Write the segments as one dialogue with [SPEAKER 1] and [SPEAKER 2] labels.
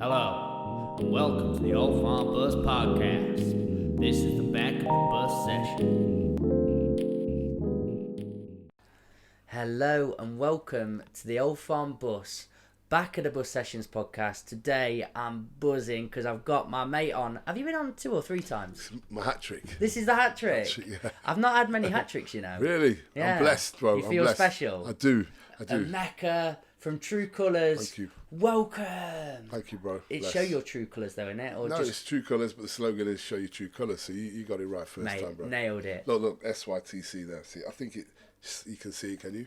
[SPEAKER 1] Hello, and welcome to the Old Farm Bus Podcast. This is the back of the bus session.
[SPEAKER 2] Hello and welcome to the Old Farm Bus Back of the Bus Sessions podcast. Today I'm buzzing because I've got my mate on. Have you been on 2 or 3 times?
[SPEAKER 3] My hat trick.
[SPEAKER 2] This is the hat trick.
[SPEAKER 3] Yeah.
[SPEAKER 2] I've not had many hat tricks, you know.
[SPEAKER 3] Really?
[SPEAKER 2] Yeah.
[SPEAKER 3] I'm blessed, bro.
[SPEAKER 2] You
[SPEAKER 3] I'm
[SPEAKER 2] feel
[SPEAKER 3] blessed.
[SPEAKER 2] special.
[SPEAKER 3] I do.
[SPEAKER 2] Emeka from True Colours.
[SPEAKER 3] Thank you.
[SPEAKER 2] Welcome.
[SPEAKER 3] Thank you, bro.
[SPEAKER 2] It's
[SPEAKER 3] Blessed.
[SPEAKER 2] show your true colours though, isn't it? Or
[SPEAKER 3] No,
[SPEAKER 2] just
[SPEAKER 3] it's True Colours, but the slogan is show your true colours. So you got it right first
[SPEAKER 2] mate,
[SPEAKER 3] time, bro.
[SPEAKER 2] nailed it.
[SPEAKER 3] Look, SYTC there. See, I think you can see it, can you?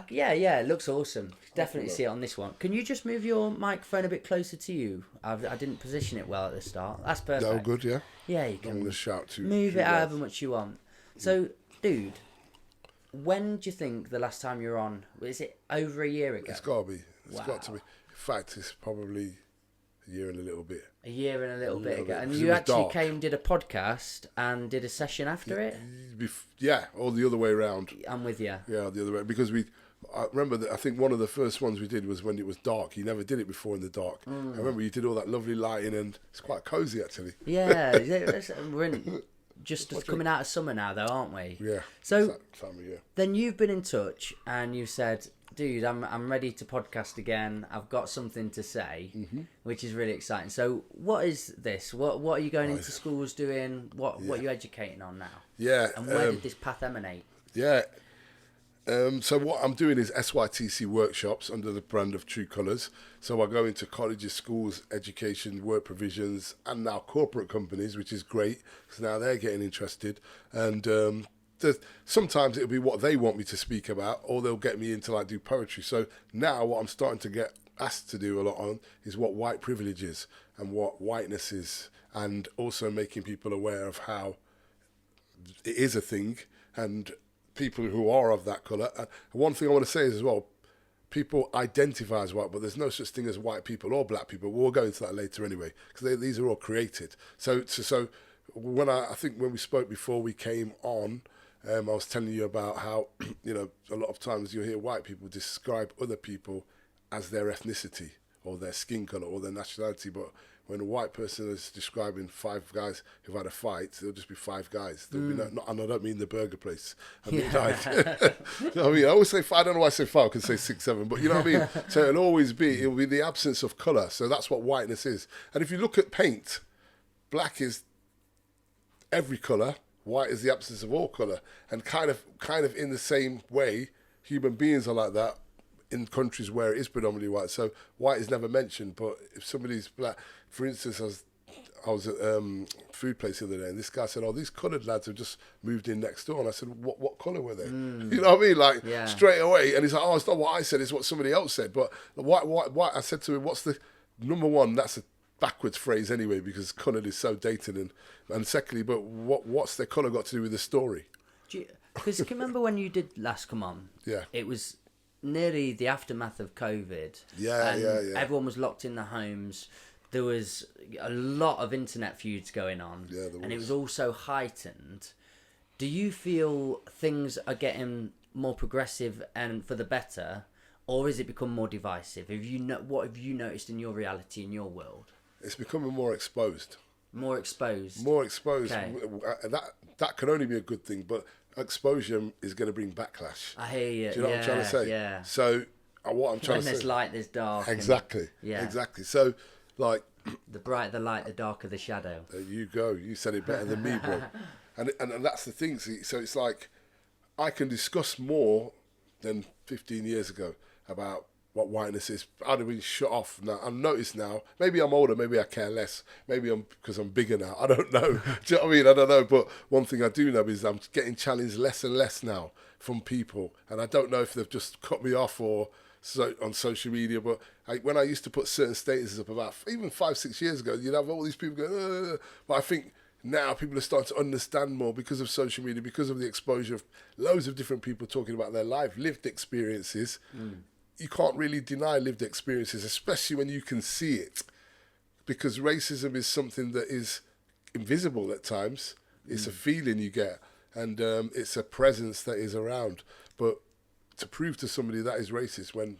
[SPEAKER 2] Yeah, it looks awesome. Definitely see it on this one. Can you just move your microphone a bit closer to you? I didn't position it well at the start. That's perfect.
[SPEAKER 3] No, good, yeah?
[SPEAKER 2] Yeah, you
[SPEAKER 3] I'm
[SPEAKER 2] can
[SPEAKER 3] going to shout to
[SPEAKER 2] move
[SPEAKER 3] you
[SPEAKER 2] it
[SPEAKER 3] guys.
[SPEAKER 2] however much you want. So, dude, when do you think the last time you were on? Is it over a year ago?
[SPEAKER 3] It's got to be. It's
[SPEAKER 2] Wow.
[SPEAKER 3] got to be. In fact, it's probably a year and a little bit.
[SPEAKER 2] A year and a little bit ago. And
[SPEAKER 3] 'Cause it
[SPEAKER 2] you
[SPEAKER 3] was
[SPEAKER 2] actually
[SPEAKER 3] dark.
[SPEAKER 2] came, did a podcast and did a session after it?
[SPEAKER 3] Yeah, all the other way around.
[SPEAKER 2] I'm with you.
[SPEAKER 3] Yeah, the other way. Because I remember that I think one of the first ones we did was when it was dark. You never did it before in the dark. I remember you did all that lovely lighting and it's quite cosy actually.
[SPEAKER 2] Yeah, we're just coming out of summer now though, aren't we?
[SPEAKER 3] Yeah.
[SPEAKER 2] So
[SPEAKER 3] it's that time of year.
[SPEAKER 2] then you've been in touch and you said, dude, I'm ready to podcast again. I've got something to say, which is really exciting. So what is this? What are you going into schools doing? What are you educating on now?
[SPEAKER 3] Yeah.
[SPEAKER 2] And where did this path emanate?
[SPEAKER 3] Yeah. So what I'm doing is sytc workshops under the brand of True Colours. So I go into colleges, schools, education, work provisions, and now corporate companies, which is great because now they're getting interested. And sometimes it'll be what they want me to speak about, or they'll get me into like do poetry. So now what I'm starting to get asked to do a lot on is what white privilege is and what whiteness is, and also making people aware of how it is a thing and people who are of that colour. And one thing I want to say is as well, people identify as white, but there's no such thing as white people or black people. We'll go into that later anyway, because these are all created. So when I think when we spoke before we came on, I was telling you about how, you know, a lot of times you hear white people describe other people as their ethnicity or their skin colour or their nationality, but when a white person is describing 5 guys who've had a fight, there'll just be 5 guys. There'll be and I don't mean the burger place. I mean, like, you know what I mean? I always say 5. I don't know why I say 5. I could say 6, 7. But you know what I mean? So it'll be the absence of colour. So that's what whiteness is. And if you look at paint, black is every colour. White is the absence of all colour. And kind of in the same way, human beings are like that in countries where it is predominantly white. So white is never mentioned, but if somebody's black, for instance, I was at food place the other day, and this guy said, "Oh, these coloured lads have just moved in next door." And I said, "What colour were they?" You know what I mean? Like straight away. And he's like, "Oh, it's not what I said; it's what somebody else said." But white. I said to him, "What's the number one?" That's a backwards phrase anyway, because coloured is so dated. And secondly, but what's their colour got to do with the story?
[SPEAKER 2] Because can you remember when you did last come on?
[SPEAKER 3] Yeah.
[SPEAKER 2] It was nearly the aftermath of COVID.
[SPEAKER 3] Yeah.
[SPEAKER 2] Everyone was locked in their homes. There was a lot of internet feuds going on.
[SPEAKER 3] Yeah, there was.
[SPEAKER 2] And it was also heightened. Do you feel things are getting more progressive and for the better, or has it become more divisive? What have you noticed in your reality, in your world?
[SPEAKER 3] It's becoming more exposed.
[SPEAKER 2] More exposed.
[SPEAKER 3] More exposed.
[SPEAKER 2] Okay.
[SPEAKER 3] That can only be a good thing, but exposure is going to bring backlash.
[SPEAKER 2] I hear you.
[SPEAKER 3] Do you know what I'm trying to say?
[SPEAKER 2] Yeah.
[SPEAKER 3] So what I'm trying
[SPEAKER 2] When
[SPEAKER 3] to say.
[SPEAKER 2] there's light, there's dark.
[SPEAKER 3] Exactly.
[SPEAKER 2] Yeah.
[SPEAKER 3] Exactly. So, like.
[SPEAKER 2] The brighter the light, the darker the shadow.
[SPEAKER 3] There you go. You said it better than me, bro. And that's the thing. See, so it's like I can discuss more than 15 years ago about what whiteness is. I'd have been shut off now. I've noticed now. Maybe I'm older. Maybe I care less. Maybe because I'm bigger now. I don't know. Do you know what I mean? I don't know. But one thing I do know is I'm getting challenged less and less now from people. And I don't know if they've just cut me off or on social media. But when I used to put certain statuses up about even 5-6 years ago, you'd have all these people going, But I think now people are starting to understand more because of social media, because of the exposure of loads of different people talking about their lived experiences. You can't really deny lived experiences, especially when you can see it, because racism is something that is invisible at times. It's a feeling you get, and it's a presence that is around. But to prove to somebody that is racist when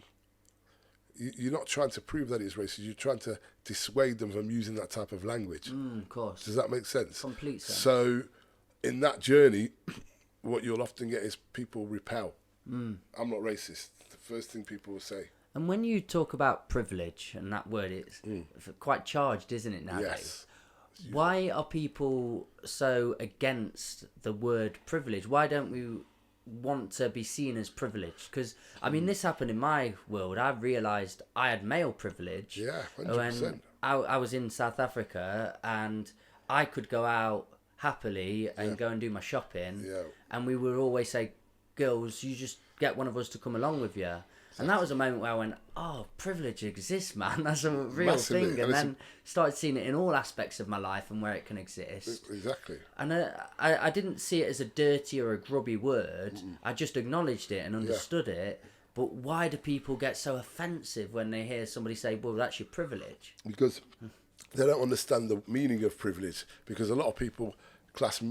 [SPEAKER 3] you're not trying to prove that it's racist. You're trying to dissuade them from using that type of language.
[SPEAKER 2] Of course.
[SPEAKER 3] Does that make sense?
[SPEAKER 2] Complete sense.
[SPEAKER 3] So in that journey, what you'll often get is people repel. I'm not racist. The first thing people will say.
[SPEAKER 2] And when you talk about privilege, and that word, it's quite charged, isn't it, nowadays?
[SPEAKER 3] Yes.
[SPEAKER 2] Why are people so against the word privilege? Why don't we want to be seen as privileged? Because, I mean, this happened in my world. I realised I had male privilege.
[SPEAKER 3] Yeah, 100%.
[SPEAKER 2] When I was in South Africa, and I could go out happily and go and do my shopping. Yeah. And we would always say, girls, you just get one of us to come along with you. And that was a moment where I went, oh, privilege exists, man. That's a real thing. And then started seeing it in all aspects of my life and where it can exist.
[SPEAKER 3] Exactly.
[SPEAKER 2] And I didn't see it as a dirty or a grubby word. I just acknowledged it and understood it. But why do people get so offensive when they hear somebody say, well, that's your privilege?
[SPEAKER 3] Because they don't understand the meaning of privilege. Because a lot of people class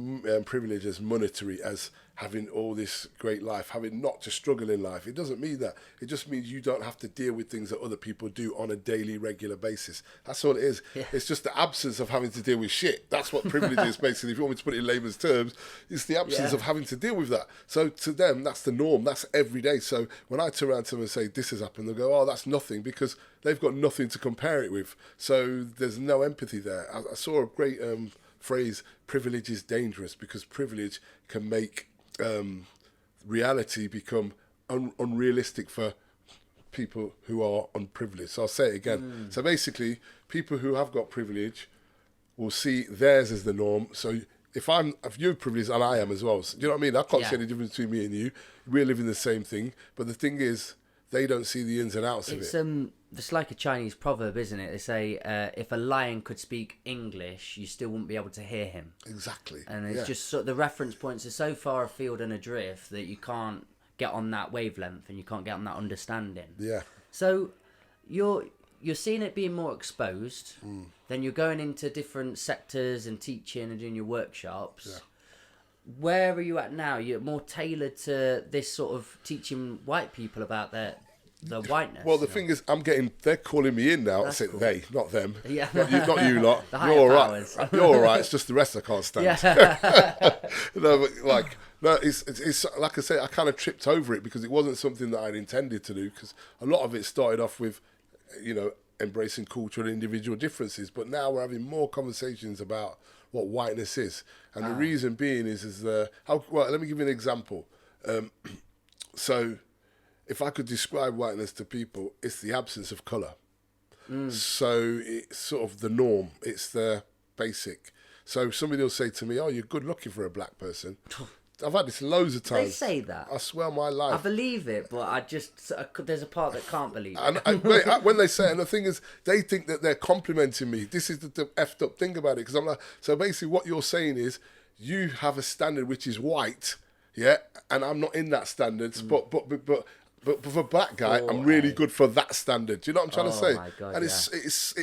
[SPEAKER 3] privilege as monetary, as having all this great life, having not to struggle in life. It doesn't mean that. It just means you don't have to deal with things that other people do on a daily, regular basis. That's all it is. Yeah. It's just the absence of having to deal with shit. That's what privilege is, basically. If you want me to put it in layman's terms, it's the absence of having to deal with that. So to them, that's the norm. That's every day. So when I turn around to them and say, this has happened, they'll go, oh, that's nothing, because they've got nothing to compare it with. So there's no empathy there. I saw a great phrase, privilege is dangerous, because privilege can make reality become unrealistic for people who are unprivileged. So I'll say it again. So basically, people who have got privilege will see theirs as the norm. So if you're privileged, and I am as well, so, do you know what I mean? I can't see any difference between me and you. We're living the same thing. But the thing is, they don't see the ins and outs of it.
[SPEAKER 2] It's like a Chinese proverb, isn't it? They say, if a lion could speak English, you still wouldn't be able to hear him.
[SPEAKER 3] Exactly.
[SPEAKER 2] And it's just the reference points are so far afield and adrift that you can't get on that wavelength and you can't get on that understanding.
[SPEAKER 3] Yeah.
[SPEAKER 2] So you're seeing it being more exposed. Then you're going into different sectors and teaching and doing your workshops. Yeah. Where are you at now? You're more tailored to this sort of teaching white people about the whiteness.
[SPEAKER 3] Well, the thing is, they're calling me in now. I say they, not them.
[SPEAKER 2] Yeah.
[SPEAKER 3] Not you lot. You're all right. You're all right. It's just the rest I can't stand.
[SPEAKER 2] Yeah.
[SPEAKER 3] No, but it's like I say, I kind of tripped over it because it wasn't something that I'd intended to do, because a lot of it started off with, embracing cultural and individual differences. But now we're having more conversations about what whiteness is. And the reason being let me give you an example. So if I could describe whiteness to people, it's the absence of colour. So it's sort of the norm. It's the basic. So somebody will say to me, oh, you're good looking for a black person. I've had this loads of times.
[SPEAKER 2] They say that.
[SPEAKER 3] I swear on my life.
[SPEAKER 2] I believe it, but there's a part that can't believe it.
[SPEAKER 3] And when they say it, and the thing is, they think that they're complimenting me. This is the effed up thing about it, because I'm like, so basically what you're saying is, you have a standard which is white, yeah, and I'm not in that standard, but for a black guy, I'm really good for that standard. Do you know what I'm trying to say?
[SPEAKER 2] My God,
[SPEAKER 3] and it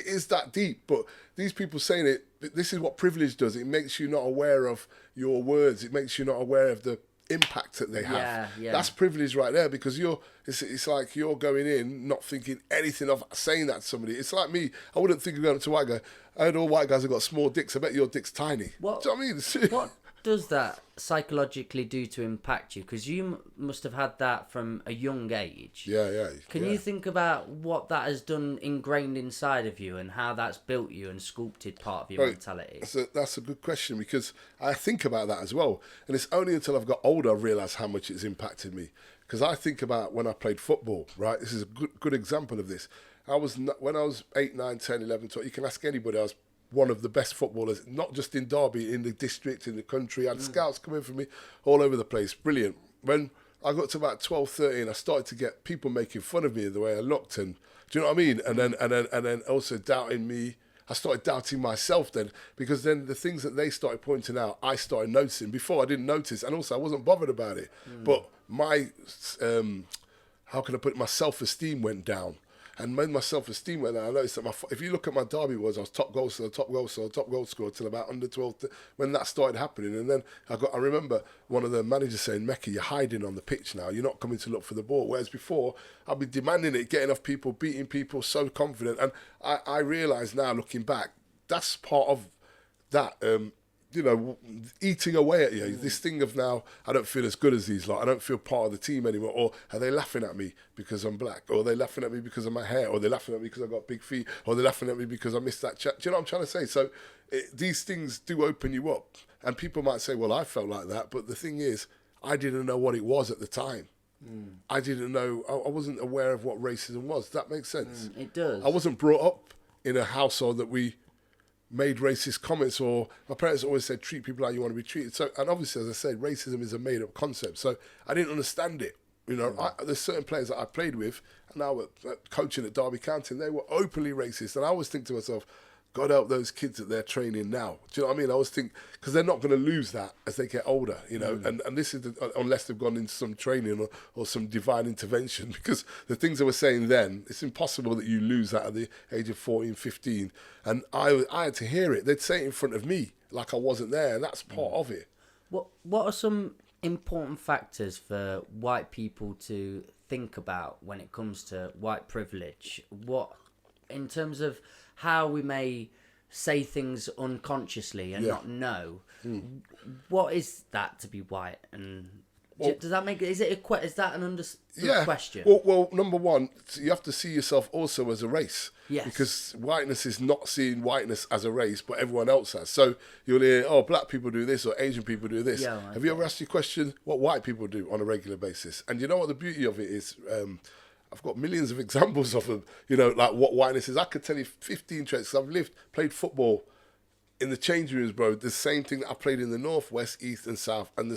[SPEAKER 3] is that deep. But these people saying it, this is what privilege does. It makes you not aware of your words. It makes you not aware of the impact that they have.
[SPEAKER 2] Yeah.
[SPEAKER 3] That's privilege right there, because it's like you're going in not thinking anything of saying that to somebody. It's like me. I wouldn't think of going up to a white guy. I heard all white guys have got small dicks. I bet your dick's tiny.
[SPEAKER 2] What,
[SPEAKER 3] do you know what I mean?
[SPEAKER 2] What does that psychologically do to impact you? Because you must have had that from a young age.
[SPEAKER 3] Yeah.
[SPEAKER 2] Can you think about what that has done ingrained inside of you and how that's built you and sculpted part of your mentality?
[SPEAKER 3] That's a good question, because I think about that as well. And it's only until I've got older I've realised how much it's impacted me. Because I think about when I played football, right? This is a good example of this. When I was 8, 9, 10, 11, 12, you can ask anybody, I was one of the best footballers, not just in Derby, in the district, in the country. I had scouts coming for me all over the place. Brilliant. When I got to about 12, 13, I started to get people making fun of me the way I looked. And do you know what I mean? And then also doubting me. I started doubting myself then, because then the things that they started pointing out, I started noticing. Before I didn't notice, and also I wasn't bothered about it. But my, how can I put it, my self-esteem went down. and made my self-esteem went down. I noticed that if you look at my derby was, I was top goal scorer, top goal scorer till about under 12 when that started happening. And then I remember one of the managers saying, Emeka, you're hiding on the pitch now. You're not coming to look for the ball. Whereas before, I'd be demanding it, getting off people, beating people, so confident. And I realise now, looking back, that's part of that, eating away at you. This thing of now, I don't feel as good as these lot. I don't feel part of the team anymore. Or are they laughing at me because I'm black? Or are they laughing at me because of my hair? Or are they laughing at me because I've got big feet? Or are they laughing at me because I missed that chat? Do you know what I'm trying to say? So these things do open you up. And people might say, well, I felt like that. But the thing is, I didn't know what it was at the time. I didn't know. I wasn't aware of what racism was. Does that make sense?
[SPEAKER 2] It does.
[SPEAKER 3] I wasn't brought up in a household that we made racist comments, or my parents always said treat people how you want to be treated. So, and obviously, as I said, racism is a made-up concept. So I didn't understand it. There's certain players that I played with, and now coaching at Derby County, and they were openly racist. And I always think to myself, God help those kids that they're training now. Do you know what I mean? I always think, because they're not going to lose that as they get older, and this is unless they've gone into some training or some divine intervention, because the things they were saying then, it's impossible that you lose that at the age of 14, 15. And I had to hear it. They'd say it in front of me like I wasn't there, and that's part of it.
[SPEAKER 2] What are some important factors for white people to think about when it comes to white privilege? What, in terms of how we may say things unconsciously and not know, what is that to be white? And does that make is that an understood question?
[SPEAKER 3] Well, number one, you have to see yourself also as a race.
[SPEAKER 2] Yes.
[SPEAKER 3] Because whiteness is not seeing whiteness as a race, but everyone else has. So you'll hear, black people do this or Asian people do this.
[SPEAKER 2] Yeah,
[SPEAKER 3] have you ever asked your question what white people do on a regular basis? And you know what the beauty of it is? I've got millions of examples of them, like what whiteness is. I could tell you 15 traits. I've played football in the change rooms, bro. The same thing that I played in the north, west, east and south. And the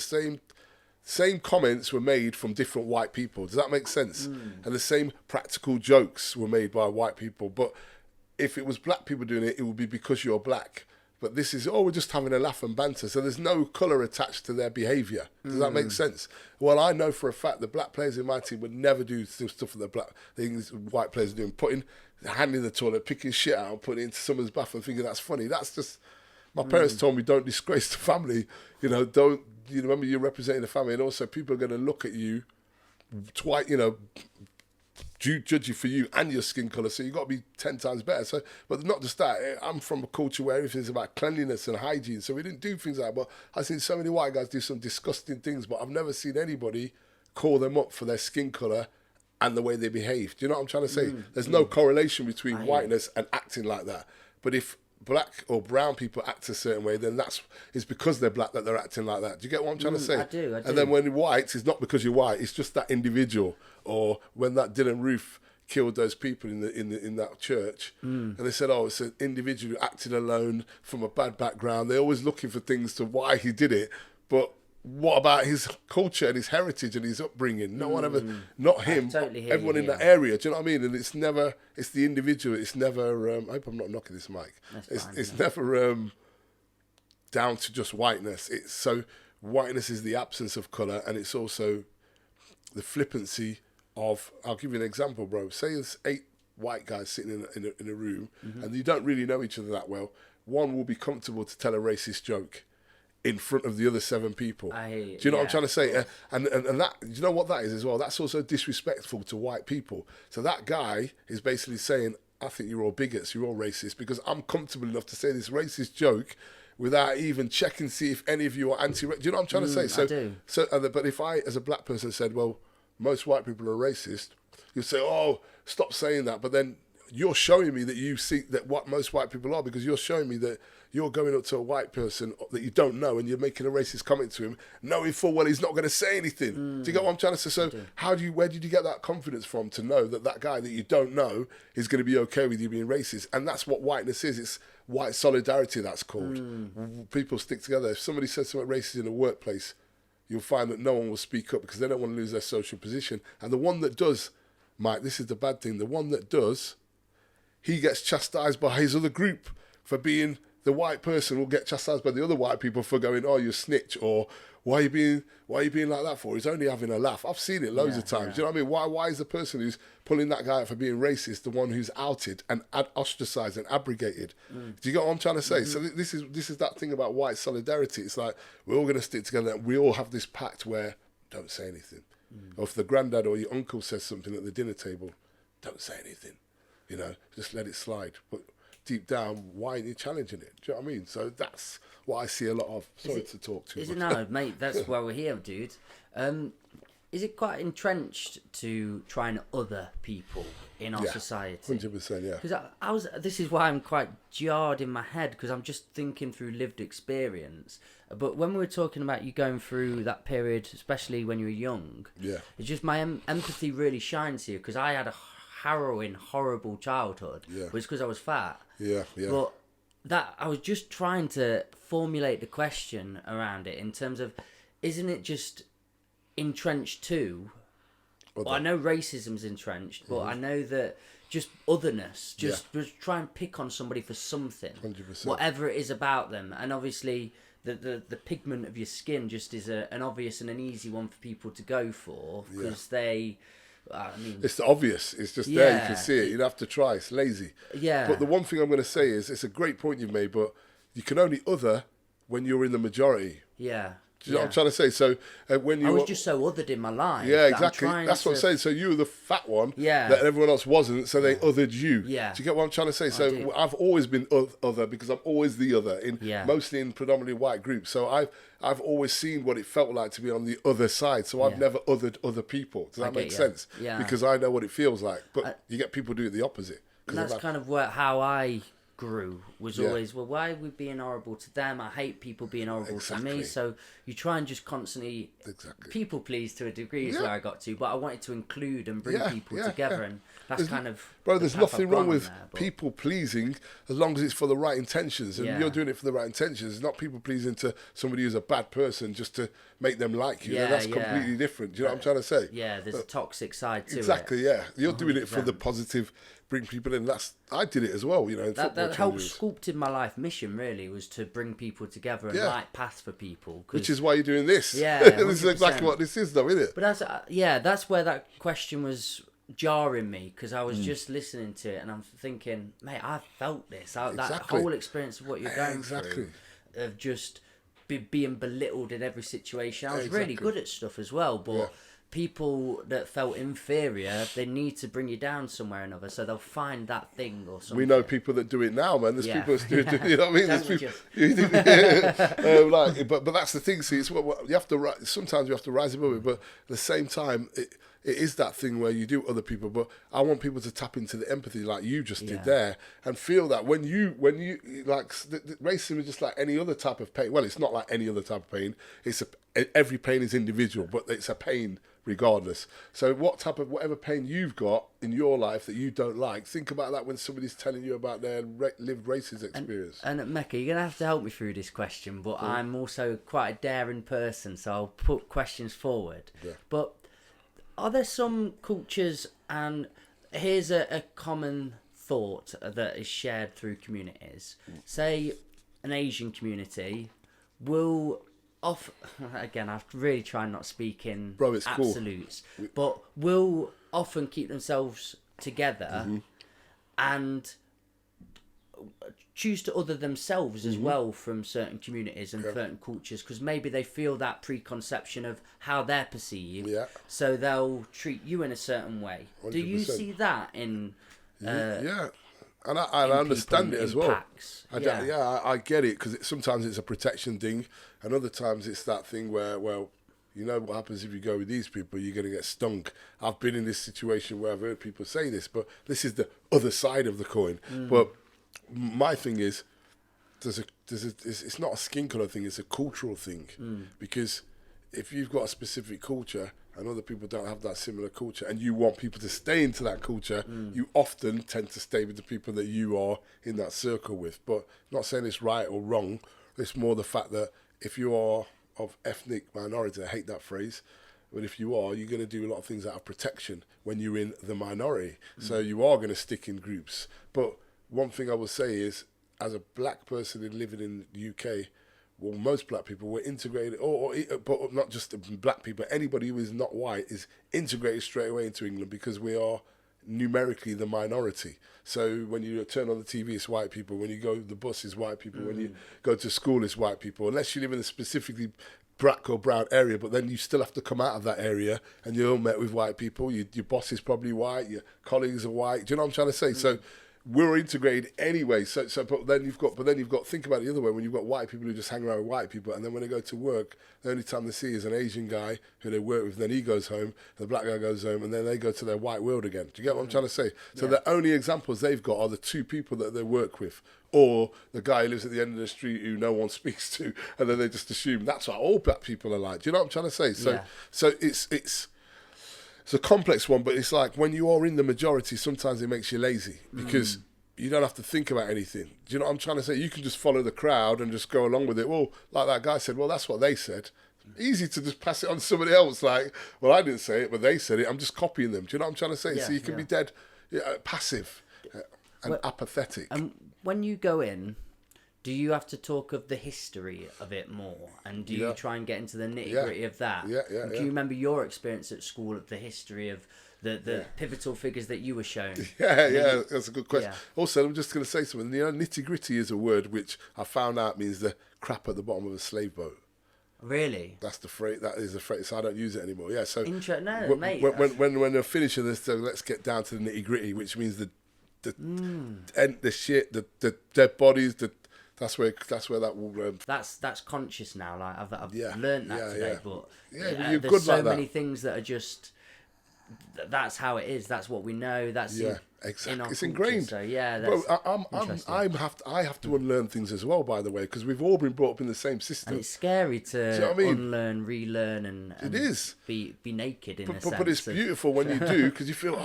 [SPEAKER 3] same comments were made from different white people. Does that make sense? And the same practical jokes were made by white people. But if it was black people doing it, it would be because you're black. But this is, we're just having a laugh and banter. So there's no colour attached to their behaviour. Does that make sense? Well, I know for a fact that black players in my team would never do stuff that white players are doing. Putting a hand in the toilet, picking shit out and putting it into someone's bath and thinking that's funny. That's just, my parents told me, don't disgrace the family. Don't, remember you're representing the family. And also people are going to look at you twice, judge you for you and your skin colour, so you've got to be 10 times better. So, but not just that, I'm from a culture where everything's about cleanliness and hygiene, so we didn't do things like that. But I've seen so many white guys do some disgusting things, but I've never seen anybody call them up for their skin colour and the way they behave. Do you know what I'm trying to say? There's no correlation between whiteness and acting like that. But if black or brown people act a certain way, then it's because they're black that they're acting like that. Do you get what I'm trying to say?
[SPEAKER 2] I do.
[SPEAKER 3] And then when white, it's not because you're white, it's just that individual. Or when that Dylan Roof killed those people in that church, and they said, it's an individual acting alone from a bad background. They're always looking for things to why he did it, but what about his culture and his heritage and his upbringing? No one ever, not him,
[SPEAKER 2] totally
[SPEAKER 3] everyone in that area. Do you know what I mean? And it's the individual. It's never, I hope I'm not knocking this mic. It's never down to just whiteness. Whiteness is the absence of colour, and it's also the flippancy of, I'll give you an example, bro. Say there's 8 white guys sitting in a room, and you don't really know each other that well. One will be comfortable to tell a racist joke in front of the other 7 people. Do you know what I'm trying to say? And that, do you know what that is as well? That's also disrespectful to white people. So that guy is basically saying, I think you're all bigots, you're all racist, because I'm comfortable enough to say this racist joke without even checking to see if any of you are anti-racist. Do you know what I'm trying to say?
[SPEAKER 2] I do.
[SPEAKER 3] But if I, as a black person, said, well, most white people are racist, you'd say, stop saying that. But then you're showing me that you see that what most white people are, because you're showing me that you're going up to a white person that you don't know and you're making a racist comment to him, knowing full well he's not going to say anything. Do you get what I'm trying to say? So where did you get that confidence from to know that guy that you don't know is going to be okay with you being racist? And that's what whiteness is. It's white solidarity, that's called. People stick together. If somebody says something racist in a workplace, you'll find that no one will speak up because they don't want to lose their social position. And the one that does, Mike, this is the bad thing, the one that does, he gets chastised by his other group for being the white person will get chastised by the other white people for going, "Oh, you snitch," or why are you being like that for? He's only having a laugh. I've seen it loads of times. Do you know what I mean? Why is the person who's pulling that guy out for being racist the one who's outed and ostracized and abrogated? Do you get what I'm trying to say? So this is that thing about white solidarity. It's like we're all going to stick together. And we all have this pact where don't say anything. Or if the granddad or your uncle says something at the dinner table, don't say anything. You know, just let it slide. But deep down, why aren't you challenging it? Do you know what I mean? So that's what I see a lot of. Sorry to talk too much.
[SPEAKER 2] Is it no, mate? That's why we're here, dude. Is it quite entrenched to try and other people in our society?
[SPEAKER 3] 100%, yeah.
[SPEAKER 2] Because this is why I'm quite jarred in my head, because I'm just thinking through lived experience. But when we were talking about you going through that period, especially when you were young, it's just my empathy really shines here, because I had a harrowing, horrible childhood. It was because I was fat. But that I was just trying to formulate the question around it in terms of, isn't it just entrenched too? Well, I know racism's entrenched, but I know that just otherness, just try and pick on somebody for something,
[SPEAKER 3] 100%.
[SPEAKER 2] whatever it is about them, and obviously the pigment of your skin just is an obvious and an easy one for people to go for, because they. I mean,
[SPEAKER 3] it's obvious. It's just there. You can see it. You'd have to try. It's lazy. But the one thing I'm going to say is, it's a great point you've made, but you can only other when you're in the majority. Do you know what I'm trying to say? So when you...
[SPEAKER 2] I was just so othered in my life.
[SPEAKER 3] Yeah, exactly. That's what I'm saying. So you were the fat one that everyone else wasn't, so they othered you. Do you get what I'm trying to say? So I've always been other because I'm always the other, mostly in predominantly white groups. So I've always seen what it felt like to be on the other side. So I've never othered other people. Does that make sense? Because I know what it feels like. But you get people do it the opposite.
[SPEAKER 2] And that's kind of how I grew, was always, well, why are we being horrible to them? I hate people being horrible to me. So you try and just constantly people please to a degree is where I got to, but I wanted to include and bring people together, and that's kind of
[SPEAKER 3] there's nothing wrong with people pleasing as long as it's for the right intentions, and you're doing it for the right intentions. It's not people pleasing to somebody who's a bad person just to make them like you. That's completely different. Do you know what I'm trying to say?
[SPEAKER 2] There's a toxic side to it.
[SPEAKER 3] Exactly, you're doing it for the positive, bring people in. I did it as well, you know.
[SPEAKER 2] That helped sculpted my life mission, really, was to bring people together and light paths for people.
[SPEAKER 3] Which is why you're doing this.
[SPEAKER 2] This
[SPEAKER 3] is exactly what this is, though, isn't it?
[SPEAKER 2] But that's where that question was jarring me, because I was just listening to it and I'm thinking, mate, I felt this. That whole experience of what you're going through, of just being belittled in every situation. I was really good at stuff as well, but people that felt inferior, they need to bring you down somewhere or another, so they'll find that thing or something.
[SPEAKER 3] We know people that do it now, man. There's people that do it, you know what I mean? There's people, but that's the thing. See, it's what you have to. Sometimes you have to rise above it, but at the same time, it is that thing where you do other people. But I want people to tap into the empathy, like you just did there, and feel that when you like racism is just like any other type of pain. Well, it's not like any other type of pain. Every pain is individual, but it's a pain regardless. So whatever pain you've got in your life that you don't like, think about that when somebody's telling you about their lived racist experience.
[SPEAKER 2] And Emeka, you're going to have to help me through this question, but I'm also quite a daring person, so I'll put questions forward. But are there some cultures, and here's a common thought that is shared through communities, say an Asian community will again, I really try not to speak in absolutes, but will often keep themselves together and choose to other themselves as well from certain communities and certain cultures, because maybe they feel that preconception of how they're perceived, so they'll treat you in a certain way. 100%. Do you see that in...
[SPEAKER 3] And I understand it as well.
[SPEAKER 2] Packs.
[SPEAKER 3] I get it, because sometimes it's a protection thing, and other times it's that thing where, well, you know what happens if you go with these people, you're going to get stung. I've been in this situation where I've heard people say this, but this is the other side of the coin. But my thing is, it's not a skin colour thing, it's a cultural thing. Because if you've got a specific culture and other people don't have that similar culture, and you want people to stay into that culture, you often tend to stay with the people that you are in that circle with. But not saying it's right or wrong, it's more the fact that if you are of ethnic minority, I hate that phrase, but if you are, you're going to do a lot of things out of protection when you're in the minority. So you are going to stick in groups. But one thing I will say is, as a black person living in the UK, well, most black people were integrated, but not just black people, anybody who is not white is integrated straight away into England because we are numerically the minority. So when you turn on the TV, it's white people. When you go to the bus, it's white people. When you go to school, it's white people. Unless you live in a specifically black or brown area, but then you still have to come out of that area and you're all met with white people. Your boss is probably white, your colleagues are white. Do you know what I'm trying to say? So we're integrated anyway. But then you've got think about it the other way, when you've got white people who just hang around with white people, and then when they go to work, the only time they see is an Asian guy who they work with, then he goes home, the black guy goes home, and then they go to their white world again. Do you get what I'm trying to say? So the only examples they've got are the two people that they work with, or the guy who lives at the end of the street who no one speaks to, and then they just assume that's what all black people are like. Do you know what I'm trying to say? So it's a complex one, but it's like when you are in the majority, sometimes it makes you lazy because you don't have to think about anything. Do you know what I'm trying to say? You can just follow the crowd and just go along with it. Well, like that guy said, well, that's what they said. Easy to just pass it on to somebody else. Like, well, I didn't say it, but they said it. I'm just copying them. Do you know what I'm trying to say? So you can be dead passive and apathetic.
[SPEAKER 2] And when you go in, do you have to talk of the history of it more? And do you try and get into the nitty-gritty of that?
[SPEAKER 3] Do
[SPEAKER 2] you remember your experience at school of the history of the pivotal figures that you were shown?
[SPEAKER 3] That's a good question.
[SPEAKER 2] Yeah.
[SPEAKER 3] Also, I'm just going to say something. You know, nitty-gritty is a word which I found out means the crap at the bottom of a slave boat.
[SPEAKER 2] Really?
[SPEAKER 3] That's the phrase. That is the phrase. So I don't use it anymore. Yeah. So
[SPEAKER 2] mate.
[SPEAKER 3] When they're finishing this, so let's get down to the nitty-gritty, which means the shit, the dead bodies, That's where that will.
[SPEAKER 2] That's conscious now. Like I've learned that today, but
[SPEAKER 3] you're
[SPEAKER 2] there's
[SPEAKER 3] good
[SPEAKER 2] so
[SPEAKER 3] like
[SPEAKER 2] many
[SPEAKER 3] that.
[SPEAKER 2] things that are just. That's how it is. That's what we know. That's
[SPEAKER 3] exactly.
[SPEAKER 2] in our
[SPEAKER 3] It's
[SPEAKER 2] culture.
[SPEAKER 3] ingrained.
[SPEAKER 2] So that's interesting.
[SPEAKER 3] I have to unlearn things as well. By the way, because we've all been brought up in the same system.
[SPEAKER 2] And it's scary to
[SPEAKER 3] I mean?
[SPEAKER 2] unlearn, relearn, and
[SPEAKER 3] it is
[SPEAKER 2] be naked in a sense.
[SPEAKER 3] But it's beautiful when you do, because you feel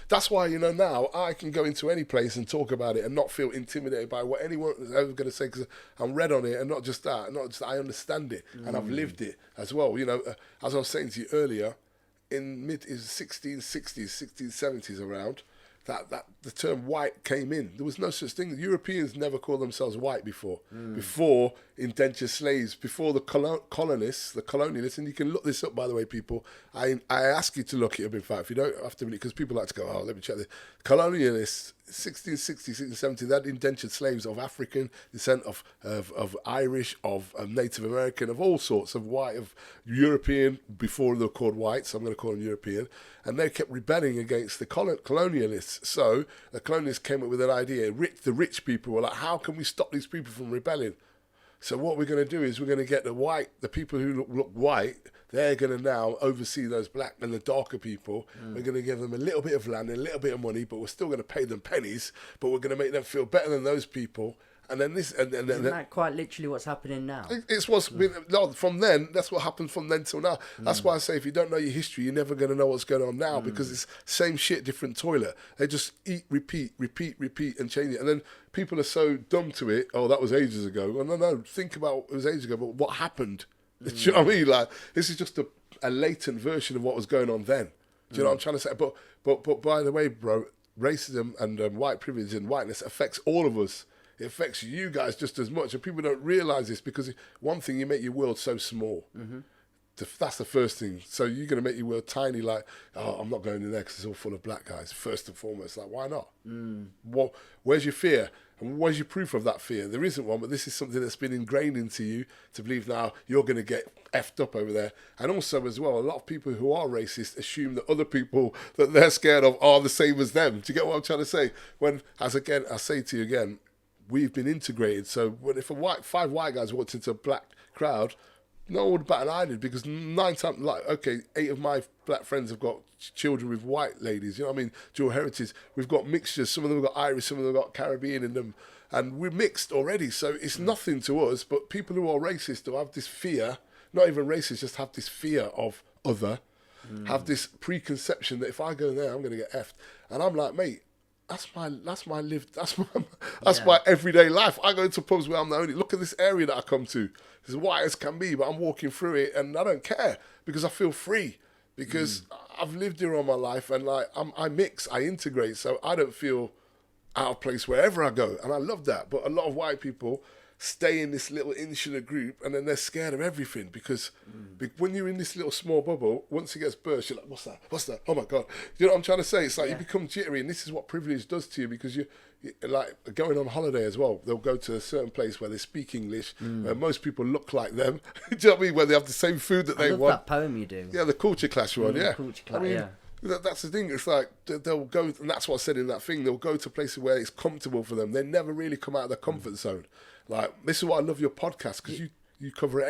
[SPEAKER 3] that's why now I can go into any place and talk about it and not feel intimidated by what anyone is ever going to say, because I'm read on it, and not just that, I understand it and I've lived it as well. You know, as I was saying to you earlier, in is 1660s, 1670s around, that the term white came in. There was no such thing. The Europeans never called themselves white before. Before indentured slaves, before the colonists, and you can look this up, by the way, people. I ask you to look it up, in fact, if you don't have to, because people like to go, let me check this. Colonialists, 1660, 1670, they had indentured slaves of African descent, of Irish, of Native American, of all sorts, of white, of European, before they were called white, so I'm going to call them European, and they kept rebelling against the colonialists. So the colonialists came up with an idea. The rich people were like, how can we stop these people from rebelling? So what we're going to do is we're going to get the people who look white, they're going to now oversee those black and the darker people. We're going to give them a little bit of land and a little bit of money, but we're still going to pay them pennies, but we're going to make them feel better than those people. And then
[SPEAKER 2] Isn't that quite literally what's happening now?
[SPEAKER 3] It's what's been, from then, that's what happened from then till now. That's why I say, if you don't know your history, you're never going to know what's going on now, because it's same shit, different toilet. They just eat, repeat, and change it. And then people are so dumb to it, that was ages ago. Well, no, think about what was ages ago, but what happened? Do you know what I mean? Like, this is just a latent version of what was going on then. Do you know what I'm trying to say? But by the way, bro, racism and white privilege and whiteness affects all of us. It affects you guys just as much, and people don't realise this, because one thing, you make your world so small. That's the first thing. So you're going to make your world tiny, like, I'm not going in there because it's all full of black guys, first and foremost. Like, why not? Well, where's your fear? And where's your proof of that fear? There isn't one, but this is something that's been ingrained into you to believe now you're going to get effed up over there. And also, as well, a lot of people who are racist assume that other people that they're scared of are the same as them. Do you get what I'm trying to say? When, I say to you again, we've been integrated. So if five white guys walked into a black crowd, no one would bat an eyelid, because 9 times, 8 of my black friends have got children with white ladies. You know what I mean? Dual heritage. We've got mixtures. Some of them have got Irish, some of them have got Caribbean in them, and we're mixed already. So it's nothing to us. But people who are racist, who have this fear, not even racist, just have this fear of other, have this preconception that if I go there, I'm going to get effed. And I'm like, mate, that's my everyday life. I go to pubs where I'm the only. Look at this area that I come to. It's as white as can be, but I'm walking through it and I don't care, because I feel free, because I've lived here all my life, and like I mix, I integrate, so I don't feel out of place wherever I go. And I love that. But a lot of white people stay in this little insular group and then they're scared of everything because when you're in this little small bubble, once it gets burst, you're like, what's that? What's that? Oh my God. You know what I'm trying to say? It's like you become jittery, and this is what privilege does to you, because you like going on holiday as well. They'll go to a certain place where they speak English, where most people look like them. Do you know what I mean? Where they have the same food that they
[SPEAKER 2] love
[SPEAKER 3] want.
[SPEAKER 2] that poem you do.
[SPEAKER 3] Yeah, the culture clash one, yeah.
[SPEAKER 2] Culture clash,
[SPEAKER 3] I mean, that's the thing. It's like they'll go, and that's what I said in that thing. They'll go to places where it's comfortable for them. They never really come out of their comfort zone. Like, this is why I love your podcast, because you cover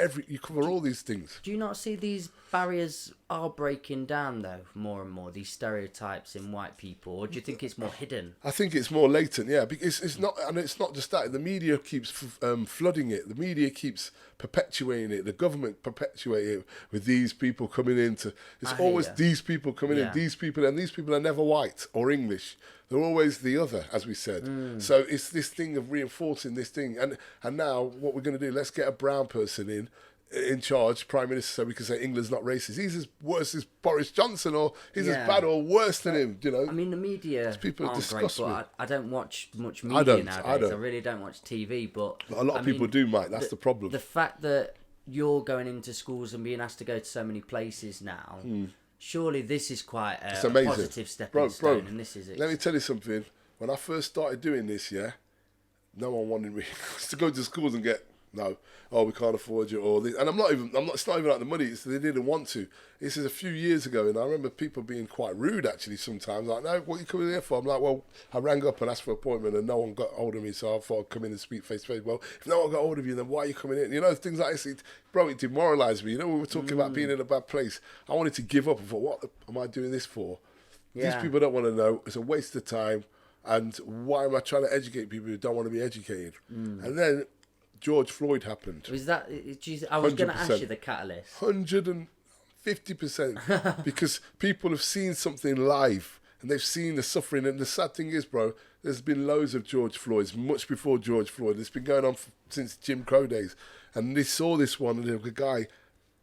[SPEAKER 3] all these things.
[SPEAKER 2] Do you not see these barriers are breaking down though, more and more, these stereotypes in white people, or do you think it's more hidden?
[SPEAKER 3] I think it's more latent, yeah, because it's not, and it's not just that. The media keeps flooding it. The media keeps perpetuating it. The government perpetuating it with these people coming into. It's always these people coming in, these people, and these people are never white or English. They're always the other, as we said. So it's this thing of reinforcing this thing, and now what we're going to do? Let's get a brown person in charge, Prime Minister, so we can say England's not racist. He's as worse as Boris Johnson, or he's as bad or worse than him, you know.
[SPEAKER 2] I mean, the media
[SPEAKER 3] people
[SPEAKER 2] aren't
[SPEAKER 3] disgust
[SPEAKER 2] great,
[SPEAKER 3] me.
[SPEAKER 2] but I don't watch much media nowadays. I really don't watch TV, but
[SPEAKER 3] a lot of people do, Mike. That's the problem.
[SPEAKER 2] The fact that you're going into schools and being asked to go to so many places now, surely this is quite a positive stepping stone, and this is it.
[SPEAKER 3] Let me tell you something. When I first started doing this, no one wanted me to go to schools and get, we can't afford you, or this. And it's not even like the money, it's they didn't want to. This is a few years ago, and I remember people being quite rude actually sometimes, like, no, what are you coming here for? I'm like, well, I rang up and asked for an appointment and no one got hold of me, so I thought I'd come in and speak face to face. Well, if no one got hold of you, then why are you coming in? You know, things like this, it demoralised me. You know, we were talking about being in a bad place. I wanted to give up. I thought, what am I doing this for? These people don't want to know. It's a waste of time. And why am I trying to educate people who don't want to be educated? And then George Floyd happened.
[SPEAKER 2] Was that? I was going to ask you the catalyst.
[SPEAKER 3] 150%, because people have seen something live and they've seen the suffering. And the sad thing is, bro, there's been loads of George Floyds much before George Floyd. It's been going on since Jim Crow days, and they saw this one, and the guy,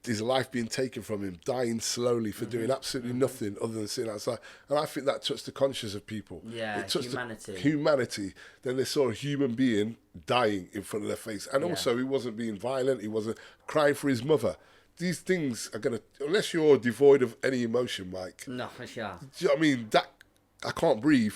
[SPEAKER 3] his life being taken from him, dying slowly for doing absolutely nothing other than sitting outside. And I think that touched the conscience of people.
[SPEAKER 2] Yeah,
[SPEAKER 3] it touched
[SPEAKER 2] humanity.
[SPEAKER 3] Then they saw a human being dying in front of their face. And also, he wasn't being violent. He wasn't crying for his mother. These things are going to, unless you're devoid of any emotion, Mike.
[SPEAKER 2] No, for sure.
[SPEAKER 3] Do you know what I mean? That, I can't breathe.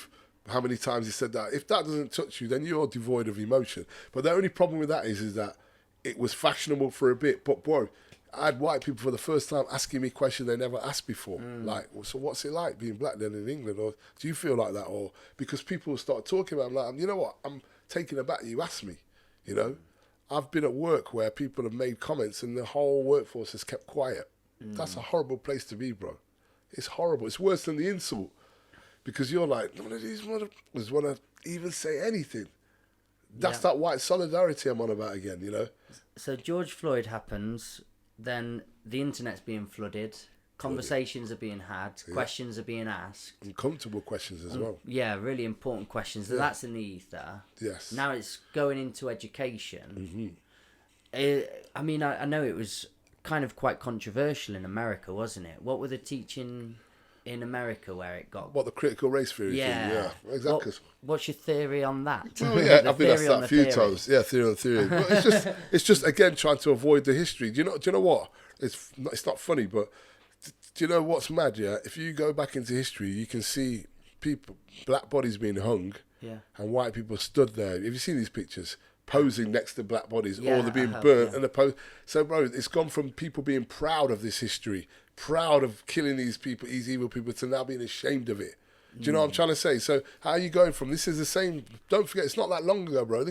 [SPEAKER 3] How many times he said that? If that doesn't touch you, then you're devoid of emotion. But the only problem with that is that it was fashionable for a bit. But boy, I had white people for the first time asking me questions they never asked before. Like, so what's it like being black then in England? Or do you feel like that? Or because people start talking about it, I'm like, you know what? I'm taken aback you asked me, you know? I've been at work where people have made comments and the whole workforce has kept quiet. That's a horrible place to be, bro. It's horrible. It's worse than the insult. Because you're like, none of these motherfuckers want to even say anything. That's that white solidarity I'm on about again, you know?
[SPEAKER 2] So George Floyd happens, then the internet's being flooded, conversations are being had, questions are being asked.
[SPEAKER 3] Uncomfortable questions as well.
[SPEAKER 2] Yeah, really important questions. So that's in the ether.
[SPEAKER 3] Yes.
[SPEAKER 2] Now it's going into education. I mean, I know it was kind of quite controversial in America, wasn't it? What were the teaching in America where it got...
[SPEAKER 3] What, the critical race theory thing? Yeah, exactly.
[SPEAKER 2] What's your theory on that?
[SPEAKER 3] Oh, yeah, I've been asked that a few times. Yeah, theory on theory. But it's just again trying to avoid the history. Do you know what? It's not funny, but do you know what's mad? Yeah, if you go back into history, you can see black bodies being hung, and white people stood there. Have you seen these pictures? Posing next to black bodies, or they're being burnt and opposed. So, bro, it's gone from people being proud of this history, proud of killing these people, these evil people, to now being ashamed of it. Do you know what I'm trying to say? So, how are you going from this is the same? Don't forget, it's not that long ago, bro.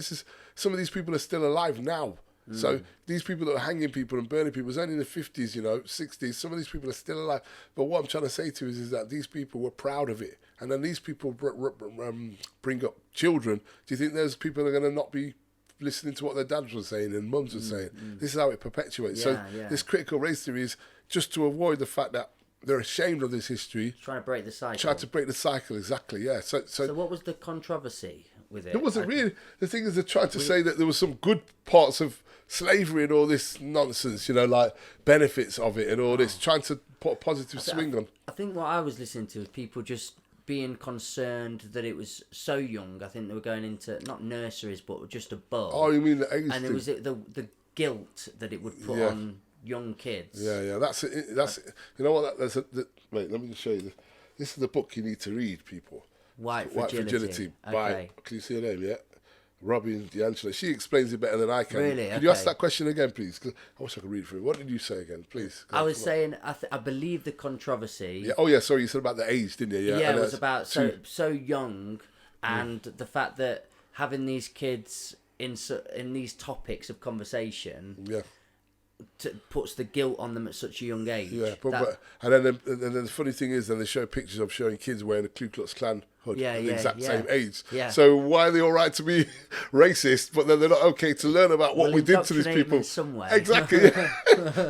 [SPEAKER 3] Some of these people are still alive now. So these people that are hanging people and burning people, it was only in the 50s, 60s. Some of these people are still alive. But what I'm trying to say to you is that these people were proud of it. And then these people bring up children. Do you think there's people that are going to not be listening to what their dads were saying and mums were saying? This is how it perpetuates. This critical race theory is just to avoid the fact that they're ashamed of this history.
[SPEAKER 2] Trying to break the cycle.
[SPEAKER 3] Trying to break the cycle, exactly, yeah. So
[SPEAKER 2] what was the controversy with it?
[SPEAKER 3] It wasn't really. The thing is, they're trying to say that there was some good parts of slavery and all this nonsense, like benefits of it and all this, trying to put a positive swing on.
[SPEAKER 2] I think what I was listening to is people just being concerned that it was so young. I think they were going into not nurseries, but just above.
[SPEAKER 3] Oh, you mean the age
[SPEAKER 2] and
[SPEAKER 3] thing?
[SPEAKER 2] it was the guilt that it would put on young kids.
[SPEAKER 3] Yeah. That's it. That's you know what? Wait, let me just show you this. This is the book you need to read, people.
[SPEAKER 2] White Fragility.
[SPEAKER 3] By, can you see her name? Yeah. Robin D'Angelo. She explains it better than I can.
[SPEAKER 2] Really?
[SPEAKER 3] Can you ask that question again, please? 'Cause I wish I could read through it. What did you say again, please?
[SPEAKER 2] I was saying, I believe the controversy.
[SPEAKER 3] Yeah. Oh, yeah. Sorry, you said about the age, didn't you?
[SPEAKER 2] Yeah, it was about so young, and the fact that having these kids in these topics of conversation, puts the guilt on them at such a young age.
[SPEAKER 3] Yeah, and then the funny thing is, then they show pictures of showing kids wearing a Ku Klux Klan hood at the exact same age.
[SPEAKER 2] Yeah.
[SPEAKER 3] So why are they all right to be racist, but then they're not okay to learn about what we did to these people?
[SPEAKER 2] In some way.
[SPEAKER 3] Exactly.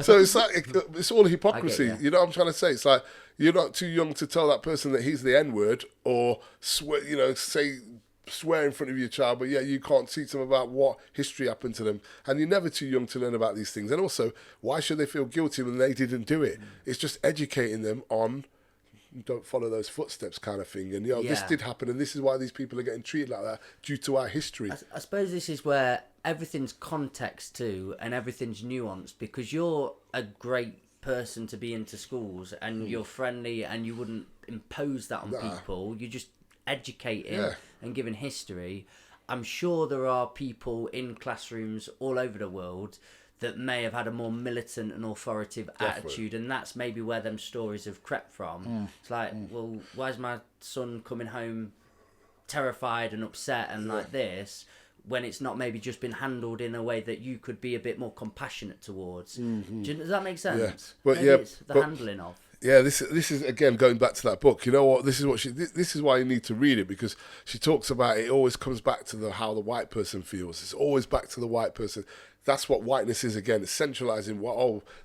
[SPEAKER 3] So it's like it's all hypocrisy.
[SPEAKER 2] You.
[SPEAKER 3] You know what I'm trying to say? It's like you're not too young to tell that person that he's the N-word or swear in front of your child, but you can't teach them about what history happened to them, and you're never too young to learn about these things. And also, why should they feel guilty when they didn't do it? It's just educating them on don't follow those footsteps kind of thing, and this did happen, and this is why these people are getting treated like that due to our history.
[SPEAKER 2] I suppose this is where everything's context too, and everything's nuanced, because you're a great person to be into schools, and you're friendly, and you wouldn't impose that on people. You just educating and giving history. I'm sure there are people in classrooms all over the world that may have had a more militant and authoritative attitude, and that's maybe where them stories have crept from. It's like, well, why is my son coming home terrified and upset and like this, when it's not maybe just been handled in a way that you could be a bit more compassionate towards? Does that make sense?
[SPEAKER 3] But
[SPEAKER 2] maybe it's the handling of.
[SPEAKER 3] Yeah, this is again going back to that book. You know what? This is why you need to read it, because she talks about it. Always comes back to how the white person feels. It's always back to the white person. That's what whiteness is again. It's centralizing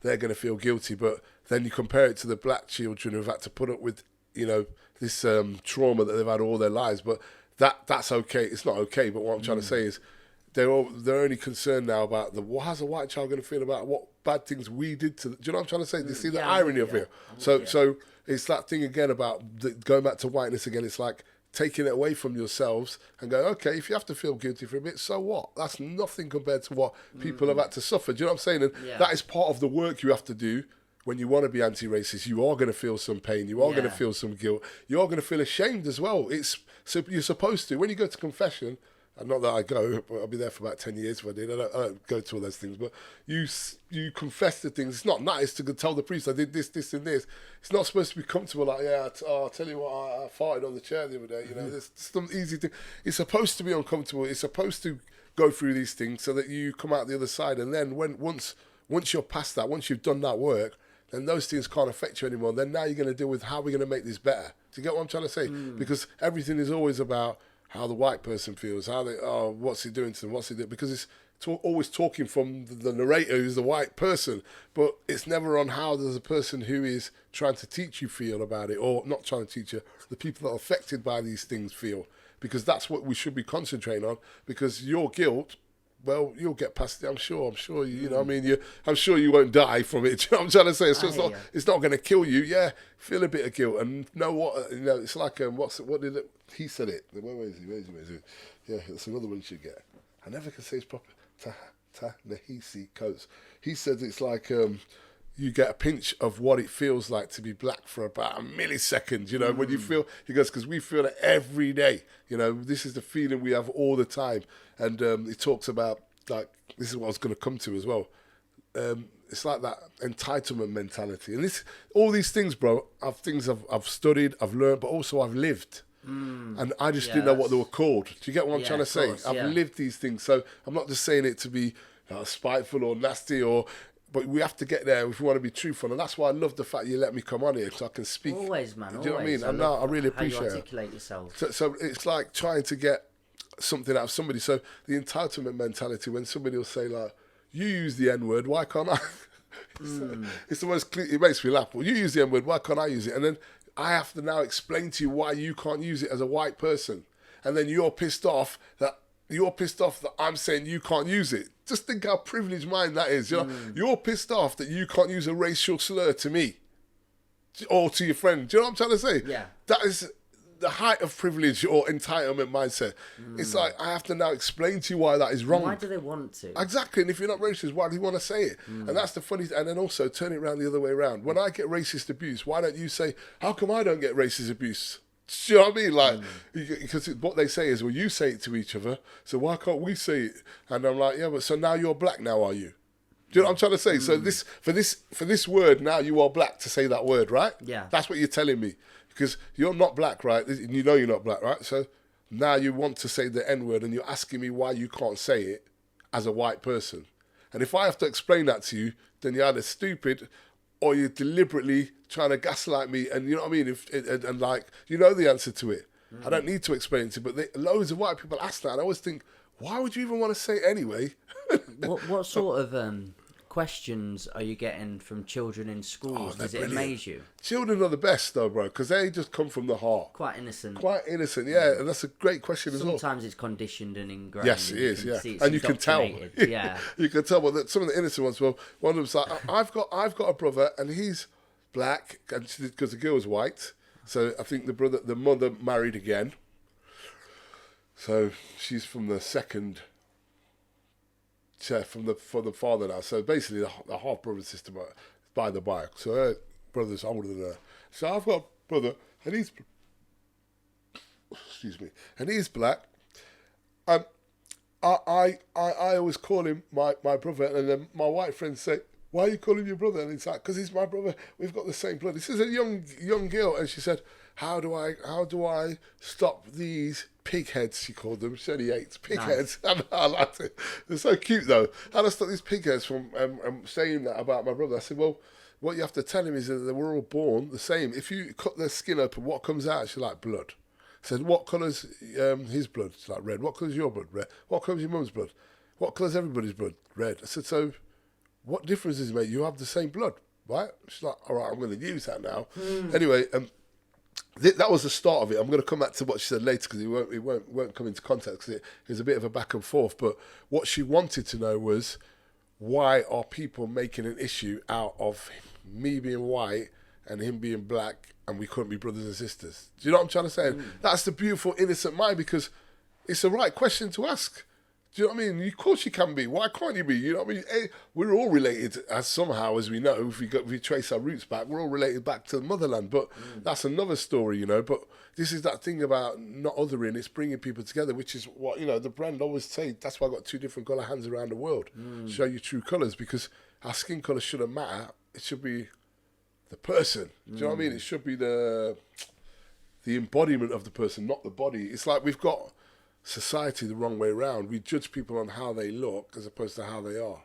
[SPEAKER 3] they're going to feel guilty, but then you compare it to the black children who've had to put up with this trauma that they've had all their lives. But that's okay. It's not okay. But what I'm trying to say is they're only concerned now about how's a white child going to feel about what bad things we did to them. Do you know what I'm trying to say? Do you see the irony of it? So it's that thing again about going back to whiteness again. It's like taking it away from yourselves and go, okay, if you have to feel guilty for a bit, so what? That's nothing compared to what people have had to suffer. Do you know what I'm saying? And that is part of the work you have to do. When you want to be anti-racist, you are going to feel some pain. You are going to feel some guilt. You are going to feel ashamed as well. So you're supposed to. When you go to confession, and not that I go, but I'll be there for about 10 years if I did. I don't go to all those things. But you confess to things. It's not nice to tell the priest, I did this, this, and this. It's not supposed to be comfortable like, I'll tell you what, I farted on the chair the other day. There's some easy thing. It's supposed to be uncomfortable. It's supposed to go through these things so that you come out the other side. And then once you're past that, once you've done that work, then those things can't affect you anymore. Then now you're going to deal with how we're going to make this better. Do you get what I'm trying to say? Because everything is always about how the white person feels, what's he doing to them, what's he doing, because it's always talking from the narrator who's the white person, but it's never on how there's a person who is trying to teach you feel about it, or not trying to teach you, the people that are affected by these things feel, because that's what we should be concentrating on, because your guilt, well, you'll get past it. I'm sure. You know. What I mean, I'm sure you won't die from it. Do you know what I'm trying to say? It's not going to kill you. Yeah, feel a bit of guilt, and know what It's like what did it? He said it. Where is he? Yeah, it's another one you should get. I never can say his proper. Ta-Nehisi Coates. He said it's like you get a pinch of what it feels like to be black for about a millisecond, when you feel, he goes, because we feel it every day, this is the feeling we have all the time. And he talks about, like, this is what I was going to come to as well. It's like that entitlement mentality. And all these things, bro, I've studied, I've learned, but also I've lived. And I just didn't know what they were called. Do you get what I'm trying to say? I've lived these things. So I'm not just saying it to be spiteful or nasty but we have to get there if we want to be truthful, and that's why I love the fact you let me come on here so I can speak.
[SPEAKER 2] Always, man.
[SPEAKER 3] Do you know what I mean? And I really appreciate
[SPEAKER 2] how you articulate yourself.
[SPEAKER 3] So it's like trying to get something out of somebody. So the entitlement mentality, when somebody will say like, "You use the N-word, why can't I?" It's the most. It makes me laugh. Well, you use the N-word, why can't I use it? And then I have to now explain to you why you can't use it as a white person, and then you're pissed off that I'm saying you can't use it. Just think how privileged mind that is. You're pissed off that you can't use a racial slur to me or to your friend. Do you know what I'm trying to say?
[SPEAKER 2] Yeah.
[SPEAKER 3] the height of privilege or entitlement mindset. It's like, I have to now explain to you why that is wrong.
[SPEAKER 2] Why do they want to?
[SPEAKER 3] Exactly, and if you're not racist, why do you want to say it? And that's the funny and then also turn it around the other way around. When I get racist abuse, why don't you say, how come I don't get racist abuse? Do you know what I mean? Like, because what they say is, well, you say it to each other, so why can't we say it? And I'm like, yeah, but so now you're black now, are you? Do you know what I'm trying to say? So for this word, now you are black to say that word, right?
[SPEAKER 2] Yeah.
[SPEAKER 3] That's what you're telling me. Because you're not black, right? And you know you're not black, right? So now you want to say the N-word and you're asking me why you can't say it as a white person. And if I have to explain that to you, then you're either stupid or you're deliberately trying to gaslight me. And you know what I mean? And like, you know the answer to it. I don't need to explain it to you. But loads of white people ask that. And I always think, why would you even want to say it anyway?
[SPEAKER 2] What sort of questions are you getting from children in schools? Does it amaze you?
[SPEAKER 3] Children are the best though, bro, because they just come from the heart.
[SPEAKER 2] Quite innocent.
[SPEAKER 3] Yeah, and that's a great question as well.
[SPEAKER 2] Sometimes it's conditioned and ingrained.
[SPEAKER 3] Yes, it is, yeah. And you can tell.
[SPEAKER 2] Yeah.
[SPEAKER 3] You can tell, but some of the innocent ones, well, one of them's like, I've got a brother and he's black, and because the girl's white, so I think the mother married again. So she's from the second... from the father now. So basically the half brother sister by the bike. So her brother's older than her. So I've got a brother and he's black. And I always call him my brother, and then my white friends say, why are you calling your brother? And it's like, because he's my brother, we've got the same blood. This is a young girl, and she said, how do I stop these pig heads, she called them. She only hates pig heads. And I liked it. They're so cute though. How do I stop these pig heads from saying that about my brother? I said, well, what you have to tell him is that we're all born the same. If you cut their skin open, what comes out? She's like, blood. I said, what colour's his blood? She's like, red. What colour's your blood? Red. What colour's your mum's blood? What colour's everybody's blood? Red. I said, so what difference does it make? You have the same blood, right? She's like, all right, I'm going to use that now. Anyway, that was the start of it. I'm going to come back to what she said later because it won't come into context because it was a bit of a back and forth. But what she wanted to know was, why are people making an issue out of me being white and him being black and we couldn't be brothers and sisters? Do you know what I'm trying to say? That's the beautiful, innocent mind, because it's the right question to ask. Do you know what I mean? Of course you can be. Why can't you be? You know what I mean? We're all related as somehow, as we know. If we trace our roots back, we're all related back to the motherland. But that's another story, you know. But this is that thing about not othering. It's bringing people together, which is what, you know, the brand always say. That's why I got two different colour hands around the world. Show you true colours, because our skin colour shouldn't matter. It should be the person. Do you know what I mean? It should be the embodiment of the person, not the body. It's like we've got society the wrong way around. We judge people on how they look as opposed to how they are.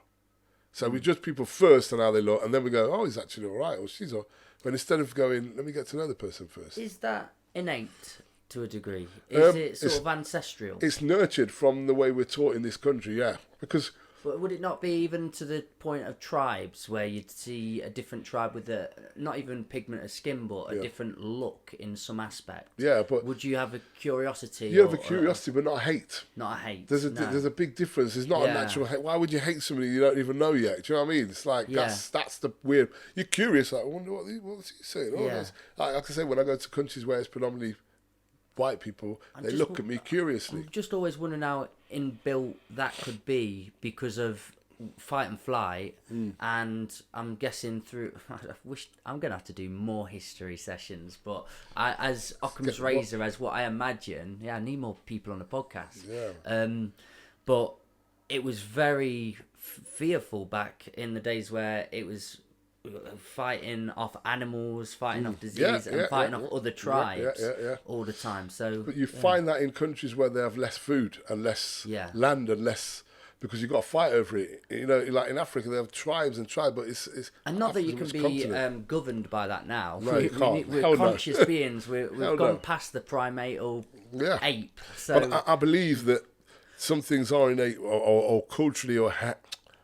[SPEAKER 3] So we judge people first on how they look, and then we go, oh, he's actually all right, or she's all right. But instead of going, let me get to know the person first.
[SPEAKER 2] Is that innate to a degree? Is it sort of ancestral?
[SPEAKER 3] It's nurtured from the way we're taught in this country, yeah. Because...
[SPEAKER 2] But would it not be even to the point of tribes where you'd see a different tribe with not even pigment of skin, but a different look in some aspect?
[SPEAKER 3] Yeah, but...
[SPEAKER 2] Would you have a curiosity?
[SPEAKER 3] You have a curiosity, but not a hate.
[SPEAKER 2] Not a hate,
[SPEAKER 3] There's a big difference. It's not a natural hate. Why would you hate somebody you don't even know yet? Do you know what I mean? It's like, that's the weird... You're curious, like, I wonder what's he saying? Oh, like I say, when I go to countries where it's predominantly white people, they look at me curiously.
[SPEAKER 2] I'm just always wondering how inbuilt that could be because of fight and flight, and I'm guessing through... I'm going to have to do more history sessions, but as Occam's razor, as what I imagine, I need more people on the podcast. But it was very fearful back in the days where it was fighting off animals, fighting off disease, and fighting off other tribes all the time. So,
[SPEAKER 3] but you find that in countries where they have less food and less land and less, because you've got to fight over it. You know, like in Africa, they have tribes and tribes, but it's
[SPEAKER 2] and not that you can be governed by that now.
[SPEAKER 3] No, you can't.
[SPEAKER 2] We're conscious beings. We've gone past the primatal ape. So,
[SPEAKER 3] but I believe that some things are innate or culturally or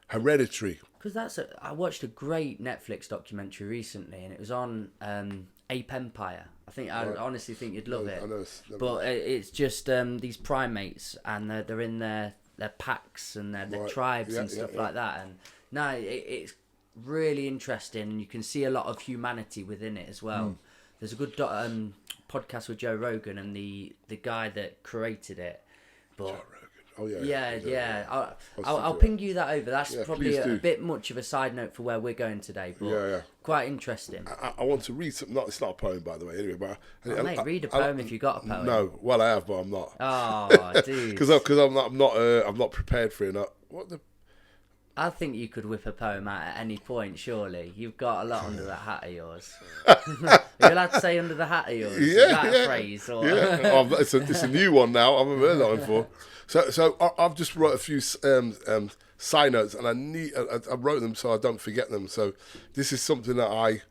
[SPEAKER 3] hereditary.
[SPEAKER 2] Because I watched a great Netflix documentary recently, and it was on Ape Empire. I honestly think you'd love it.
[SPEAKER 3] I know
[SPEAKER 2] but it's just these primates, and they're in their packs and their tribes and stuff like that. And no, it's really interesting, and you can see a lot of humanity within it as well. There's a good podcast with Joe Rogan and the guy that created it. But
[SPEAKER 3] Joe Rogan. Oh
[SPEAKER 2] yeah. I'll ping you that over. That's probably a bit much of a side note for where we're going today, but quite interesting.
[SPEAKER 3] I want to read some. It's not a poem, by the way. Anyway, but
[SPEAKER 2] mate, read a poem if you got a poem.
[SPEAKER 3] No, well, I have, but I'm not.
[SPEAKER 2] Oh, dude.
[SPEAKER 3] Because I'm not prepared for it. What the?
[SPEAKER 2] I think you could whip a poem out at any point. Surely you've got a lot under that hat of yours. Are you allowed to say under the hat of yours? Is that a phrase? Or...
[SPEAKER 3] Yeah, it's a new one now. I haven't heard that one before. So I've just wrote a few side notes, and I wrote them so I don't forget them. So this is something that I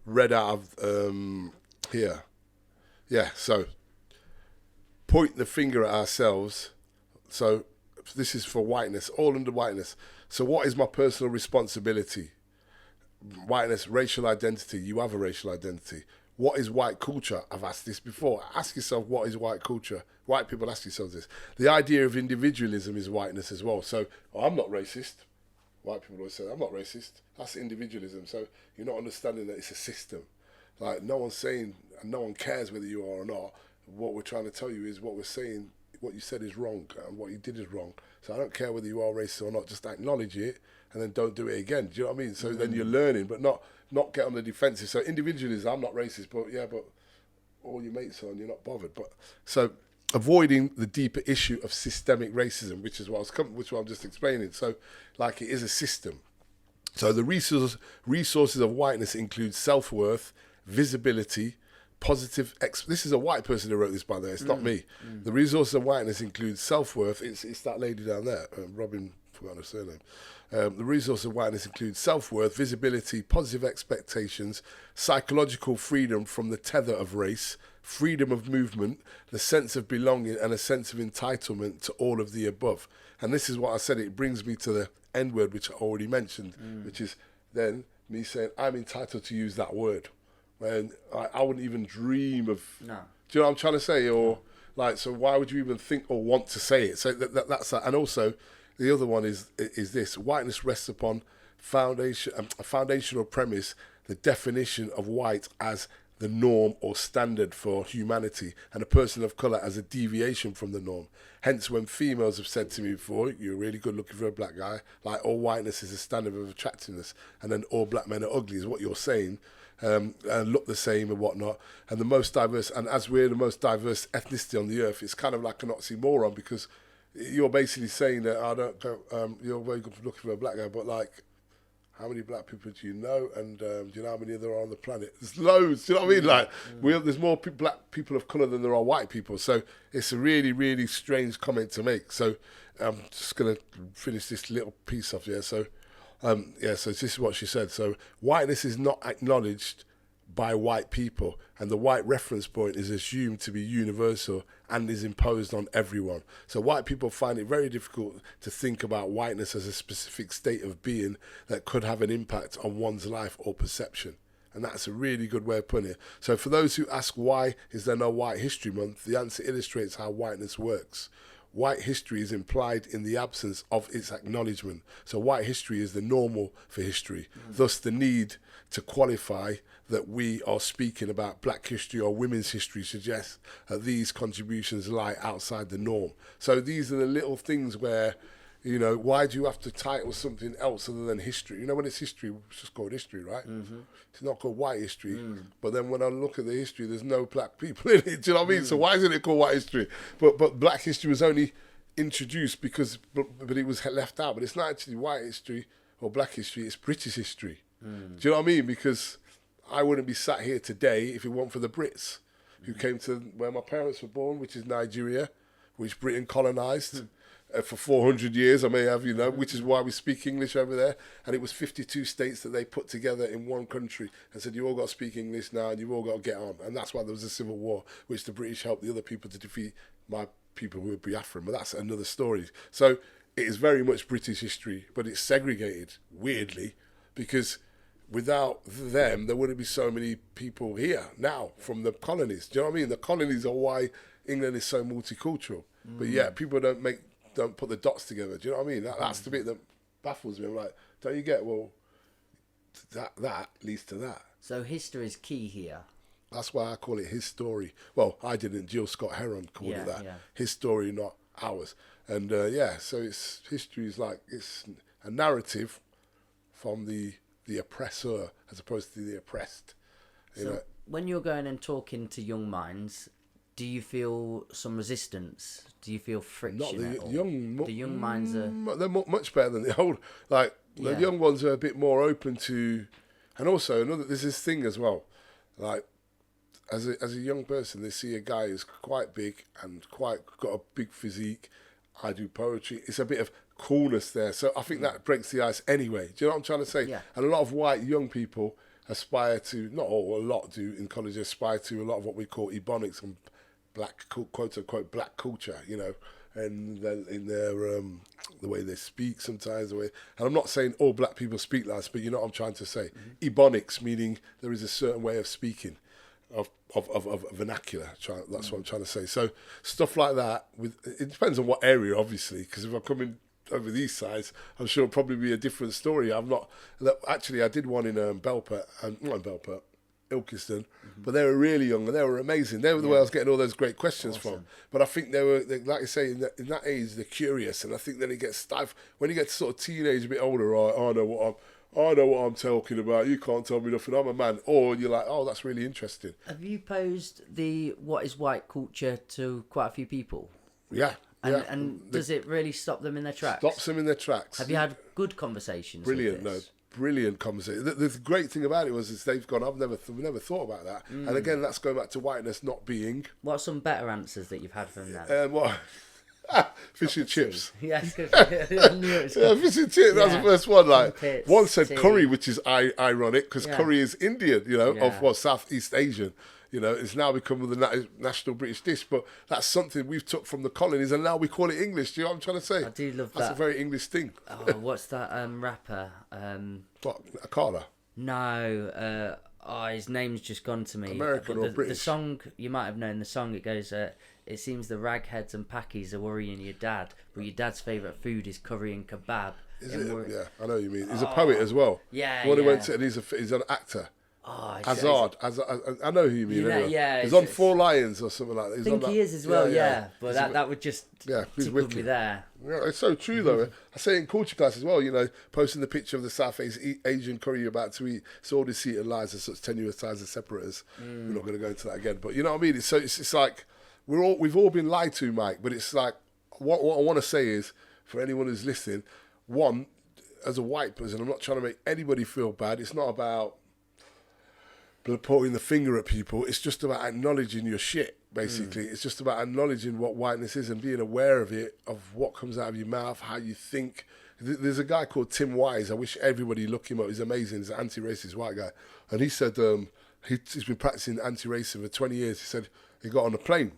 [SPEAKER 3] read out of here. Yeah. So point the finger at ourselves. So this is for whiteness, all under whiteness. So what is my personal responsibility? Whiteness, racial identity. You have a racial identity. What is white culture? I've asked this before. Ask yourself, what is white culture? White people ask yourselves this. The idea of individualism is whiteness as well. So, I'm not racist. White people always say, I'm not racist. That's individualism. So, you're not understanding that it's a system. Like, no one's saying, and no one cares whether you are or not. What we're trying to tell you is what we're saying, what you said is wrong, and what you did is wrong. So, I don't care whether you are racist or not. Just acknowledge it, and then don't do it again. Do you know what I mean? So, then you're learning, but not get on the defensive. So individualism, I'm not racist, but all your mates are and you're not bothered. But so avoiding the deeper issue of systemic racism, which is what I'm just explaining. So like it is a system. So the resources of whiteness include self-worth, visibility, positive. This is a white person who wrote this, by the way. It's not me. The resources of whiteness include self-worth. It's that lady down there, Robin. Forgot her surname. The resource of whiteness includes self-worth, visibility, positive expectations, psychological freedom from the tether of race, freedom of movement, the sense of belonging, and a sense of entitlement to all of the above. And this is what I said. It brings me to the N word, which I already mentioned, which is then me saying I'm entitled to use that word. And I wouldn't even dream of... No. Do you know what I'm trying to say? Or so why would you even think or want to say it? So that's that. And also... The other one is this: whiteness rests upon a foundational premise, the definition of white as the norm or standard for humanity, and a person of colour as a deviation from the norm. Hence, when females have said to me before, "You're really good looking for a black guy," like all whiteness is a standard of attractiveness, and then all black men are ugly, is what you're saying, and look the same and whatnot. And the most diverse, and as we're the most diverse ethnicity on the earth, it's kind of like an oxymoron because you're basically saying that you're very good for looking for a black guy, but like, how many black people do you know? And do you know how many there are on the planet? There's loads. Do you know what I mean? Like, there's more black people of colour than there are white people. So it's a really, really strange comment to make. So I'm just going to finish this little piece off here. So, so this is what she said. So whiteness is not acknowledged by white people, and the white reference point is assumed to be universal and is imposed on everyone. So white people find it very difficult to think about whiteness as a specific state of being that could have an impact on one's life or perception. And that's a really good way of putting it. So for those who ask why is there no White History Month, the answer illustrates how whiteness works. White history is implied in the absence of its acknowledgement. So white history is the normal for history. Thus the need to qualify that we are speaking about black history or women's history suggests that these contributions lie outside the norm. So these are the little things where, why do you have to title something else other than history? When it's history, it's just called history, right? It's not called white history. But then when I look at the history, there's no black people in it. Do you know what I mean? So why isn't it called white history? But black history was only introduced but it was left out. But it's not actually white history or black history, it's British history. Do you know what I mean? Because I wouldn't be sat here today if it weren't for the Brits who came to where my parents were born, which is Nigeria, which Britain colonised for 400 years, I may have, which is why we speak English over there. And it was 52 states that they put together in one country and said, you all got to speak English now and you've all got to get on. And that's why there was a civil war, which the British helped the other people to defeat my people who were Biafran. But that's another story. So it is very much British history, but it's segregated, weirdly, because without them, there wouldn't be so many people here now from the colonies. Do you know what I mean? The colonies are why England is so multicultural. But yeah, people don't put the dots together. Do you know what I mean? That's the bit that baffles me. I'm like, don't you get? Well, that leads to that.
[SPEAKER 2] So history is key here.
[SPEAKER 3] That's why I call it his story. Well, I didn't. Jill Scott Heron called it that.
[SPEAKER 2] Yeah.
[SPEAKER 3] His story, not ours. And so it's history is like it's a narrative from the oppressor as opposed to the oppressed.
[SPEAKER 2] So when you're going and talking to young minds, do you feel some resistance? Do you feel friction?
[SPEAKER 3] Not
[SPEAKER 2] at
[SPEAKER 3] the
[SPEAKER 2] all?
[SPEAKER 3] young.
[SPEAKER 2] The young minds are.
[SPEAKER 3] They're much better than the old. Like the young ones are a bit more open to, and also there's this thing as well. Like as a young person, they see a guy who's quite big and got a big physique. I do poetry. It's a bit of coolness there, so I think that breaks the ice anyway. Do you know what I'm trying to say?
[SPEAKER 2] Yeah.
[SPEAKER 3] And a lot of white young people aspire to, not all, a lot do in college, aspire to a lot of what we call ebonics and black, quote unquote, black culture, and in their the way they speak sometimes, and I'm not saying all black people speak like this, but you know what I'm trying to say. Ebonics, meaning there is a certain way of speaking, of vernacular. That's what I'm trying to say. So stuff like that, it depends on what area, obviously, because if I'm coming over these sides, I'm sure it'll probably be a different story. Actually, I did one in Belper, not in Belper, Ilkeston, but they were really young and they were amazing. They were the way I was getting all those great questions from. But I think they like you say, in that age, they're curious, and I think then it gets stifled when you get to sort of teenage, a bit older. I know what I'm talking about. You can't tell me nothing. I'm a man. Or you're like, oh, that's really interesting.
[SPEAKER 2] Have you posed the what is white culture to quite a few people?
[SPEAKER 3] Yeah.
[SPEAKER 2] And does it really stop them in their tracks?
[SPEAKER 3] Stops them in their tracks.
[SPEAKER 2] Have you had good conversations?
[SPEAKER 3] Brilliant,
[SPEAKER 2] with this?
[SPEAKER 3] Brilliant conversation. The great thing about it was they've gone, I've never thought about that. And again, that's going back to whiteness not being.
[SPEAKER 2] What are some better answers that you've had from them?
[SPEAKER 3] Fish and chips.
[SPEAKER 2] Yes, because I knew it was
[SPEAKER 3] fish and chips. That was the first one. Like
[SPEAKER 2] Pits,
[SPEAKER 3] one said
[SPEAKER 2] tea.
[SPEAKER 3] curry, which is ironic because curry is Indian, of Southeast Asian. It's now become the national British dish, but that's something we've took from the colonies, and now we call it English. Do you know what I'm trying to say?
[SPEAKER 2] I do love that.
[SPEAKER 3] That's a very English thing.
[SPEAKER 2] Oh, what's that rapper?
[SPEAKER 3] What, Akala?
[SPEAKER 2] No, his name's just gone to me.
[SPEAKER 3] American
[SPEAKER 2] but
[SPEAKER 3] or British?
[SPEAKER 2] The song, you might have known the song. It goes, it seems the ragheads and packies are worrying your dad, but your dad's favourite food is curry and kebab.
[SPEAKER 3] Is it? Yeah, I know what you mean. He's a poet as well.
[SPEAKER 2] Yeah,
[SPEAKER 3] the one who went to, and he's an actor.
[SPEAKER 2] Oh,
[SPEAKER 3] Hazard, I know who you mean. Anyway.
[SPEAKER 2] Yeah,
[SPEAKER 3] he's on Four Lions or something like that.
[SPEAKER 2] I think he is as well. Yeah. But that would just
[SPEAKER 3] he's
[SPEAKER 2] tickle
[SPEAKER 3] wicked.
[SPEAKER 2] me there.
[SPEAKER 3] Yeah, it's so true though. I say it in culture class as well. Posting the picture of the South Asian curry you're about to eat. It's all deceit and lies and such tenuous ties and separators. We're not going to go into that again. But you know what I mean. It's like we've all been lied to, Mike. But it's like what I want to say is for anyone who's listening. One, as a white person, I'm not trying to make anybody feel bad. It's not about pointing the finger at people. It's just about acknowledging your shit, basically. It's just about acknowledging what whiteness is and being aware of it, of what comes out of your mouth, how you think. There's a guy called Tim Wise. I wish everybody look him up. He's amazing. He's an anti-racist white guy. And he said he's been practicing anti-racism for 20 years. He said he got on a plane.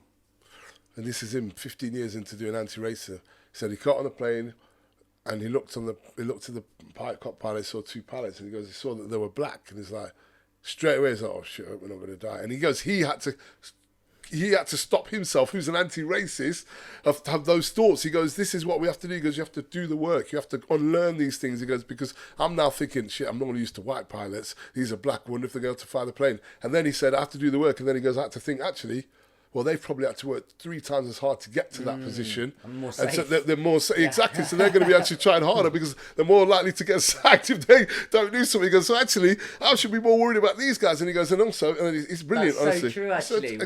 [SPEAKER 3] And this is him 15 years into doing anti-racism. He said he got on a plane and he looked at the cop pilot, saw two pilots, and he saw that they were black. And he's like, straight away, he's like, oh shit, we're not going to die. And he goes, he had to stop himself, who's an anti-racist, to have those thoughts. He goes, this is what we have to do. He goes, you have to do the work. You have to unlearn these things. He goes, because I'm now thinking, shit, I'm not really used to white pilots. These are black. Wonder if they're going to fly the plane. And then he said, I have to do the work. And then he goes, I have to think, actually, well, they've probably had to work 3 times as hard to get to that position.
[SPEAKER 2] And more
[SPEAKER 3] so
[SPEAKER 2] safe.
[SPEAKER 3] they're more safe. Exactly. So they're going to be actually trying harder because they're more likely to get sacked if they don't do something. He goes, so actually, I should be more worried about these guys. And he goes, and also, and it's brilliant,
[SPEAKER 2] That's
[SPEAKER 3] honestly.
[SPEAKER 2] so true, actually.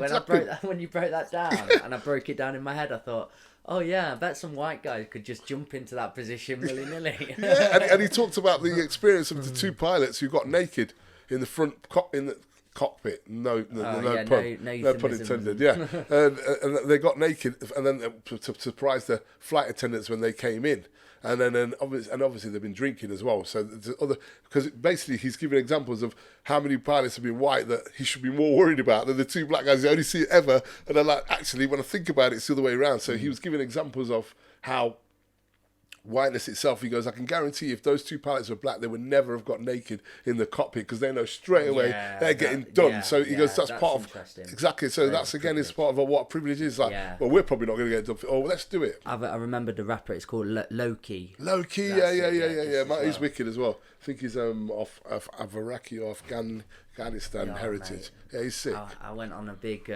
[SPEAKER 2] When you broke that down, and I broke it down in my head, I thought, oh yeah, I bet some white guys could just jump into that position willy-nilly.
[SPEAKER 3] Yeah, and he talked about the experience of the 2 pilots who got naked in the cockpit. No pun intended. Yeah, and they got naked, and then to surprise the flight attendants when they came in, and obviously they've been drinking as well. So because basically he's giving examples of how many pilots have been white that he should be more worried about than the 2 black guys he only see it ever. And I'm like, actually, when I think about it, it's the other way around. So he was giving examples of how whiteness itself, he goes, I can guarantee if those 2 pilots were black, they would never have got naked in the cockpit because they know straight away they're getting done. So he goes, that's part of exactly. So that's again is part of what privilege is like. Well, we're probably not going to get done. Oh, well, let's do it.
[SPEAKER 2] I remember the rapper. It's called Low-Key.
[SPEAKER 3] Low-Key, yeah. He's wicked as well. I think he's of Iraqi or Afghan Afghanistan
[SPEAKER 2] Yeah,
[SPEAKER 3] heritage.
[SPEAKER 2] mate.
[SPEAKER 3] Yeah, he's sick.
[SPEAKER 2] I went on a big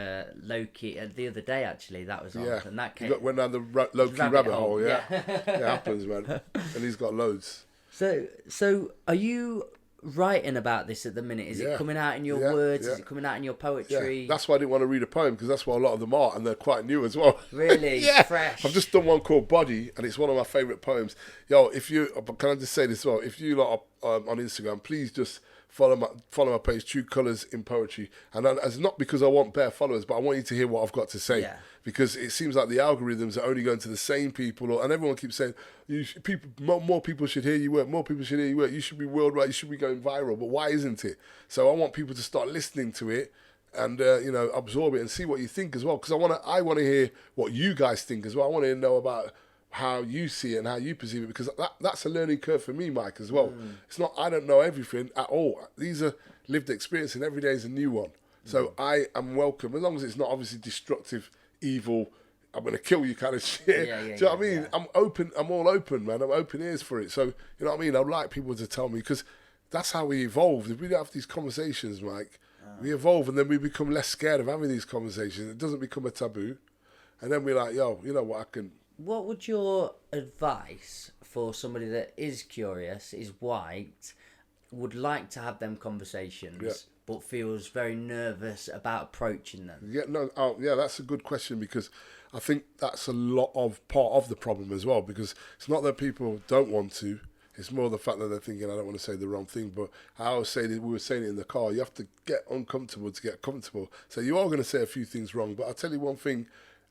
[SPEAKER 2] low-key the other day, actually. That was on.
[SPEAKER 3] Yeah,
[SPEAKER 2] And that
[SPEAKER 3] you went down the low-key rabbit hole, yeah. It happens, man. And he's got loads.
[SPEAKER 2] So are you writing about this at the minute? Is it coming out in your words? Is it coming out in your poetry?
[SPEAKER 3] Yeah. That's why I didn't want to read a poem, because that's what a lot of them are, and they're quite new as well.
[SPEAKER 2] Really?
[SPEAKER 3] Yeah.
[SPEAKER 2] Fresh?
[SPEAKER 3] I've just done one called Body, and it's one of my favourite poems. Yo, can I just say this as well? If you lot are on Instagram, please just follow my page, True Colours in Poetry. And it's not because I want bare followers, but I want you to hear what I've got to say. Yeah. Because it seems like the algorithms are only going to the same people, and everyone keeps saying, more people should hear your work, more people should hear your work, you should be worldwide, you should be going viral, but why isn't it? So I want people to start listening to it and absorb it and see what you think as well, because I want to hear what you guys think as well. I want to know about how you see it and how you perceive it, because that's a learning curve for me, Mike, as well. It's not, I don't know everything at all. These are lived experience, and every day is a new one. So I am welcome, as long as it's not obviously destructive, evil, I'm going to kill you kind of shit. Do you know what I mean? Yeah. I'm open. I'm all open, man. I'm open ears for it. So, you know what I mean? I'd like people to tell me, because that's how we evolve. If we don't have these conversations, Mike, we evolve, and then we become less scared of having these conversations. It doesn't become a taboo. And then we're like, yo, you know what,
[SPEAKER 2] What would your advice for somebody that is curious, is white, would like to have them conversations, but feels very nervous about approaching them?
[SPEAKER 3] That's a good question, because I think that's a lot of part of the problem as well, because it's not that people don't want to, it's more the fact that they're thinking, I don't want to say the wrong thing. But I always say that, we were saying it in the car, you have to get uncomfortable to get comfortable. So you are going to say a few things wrong, but I'll tell you one thing,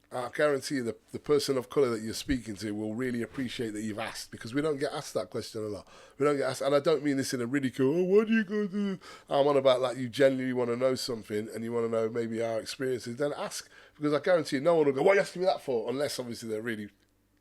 [SPEAKER 3] I guarantee you the person of colour that you're speaking to will really appreciate that you've asked, because we don't get asked that question a lot. We don't get asked, and I don't mean this in a ridicule, what do you go do? I'm on about, like, you genuinely want to know something and you want to know maybe our experiences, then ask, because I guarantee you no one will go, what are you asking me that for? Unless obviously they're really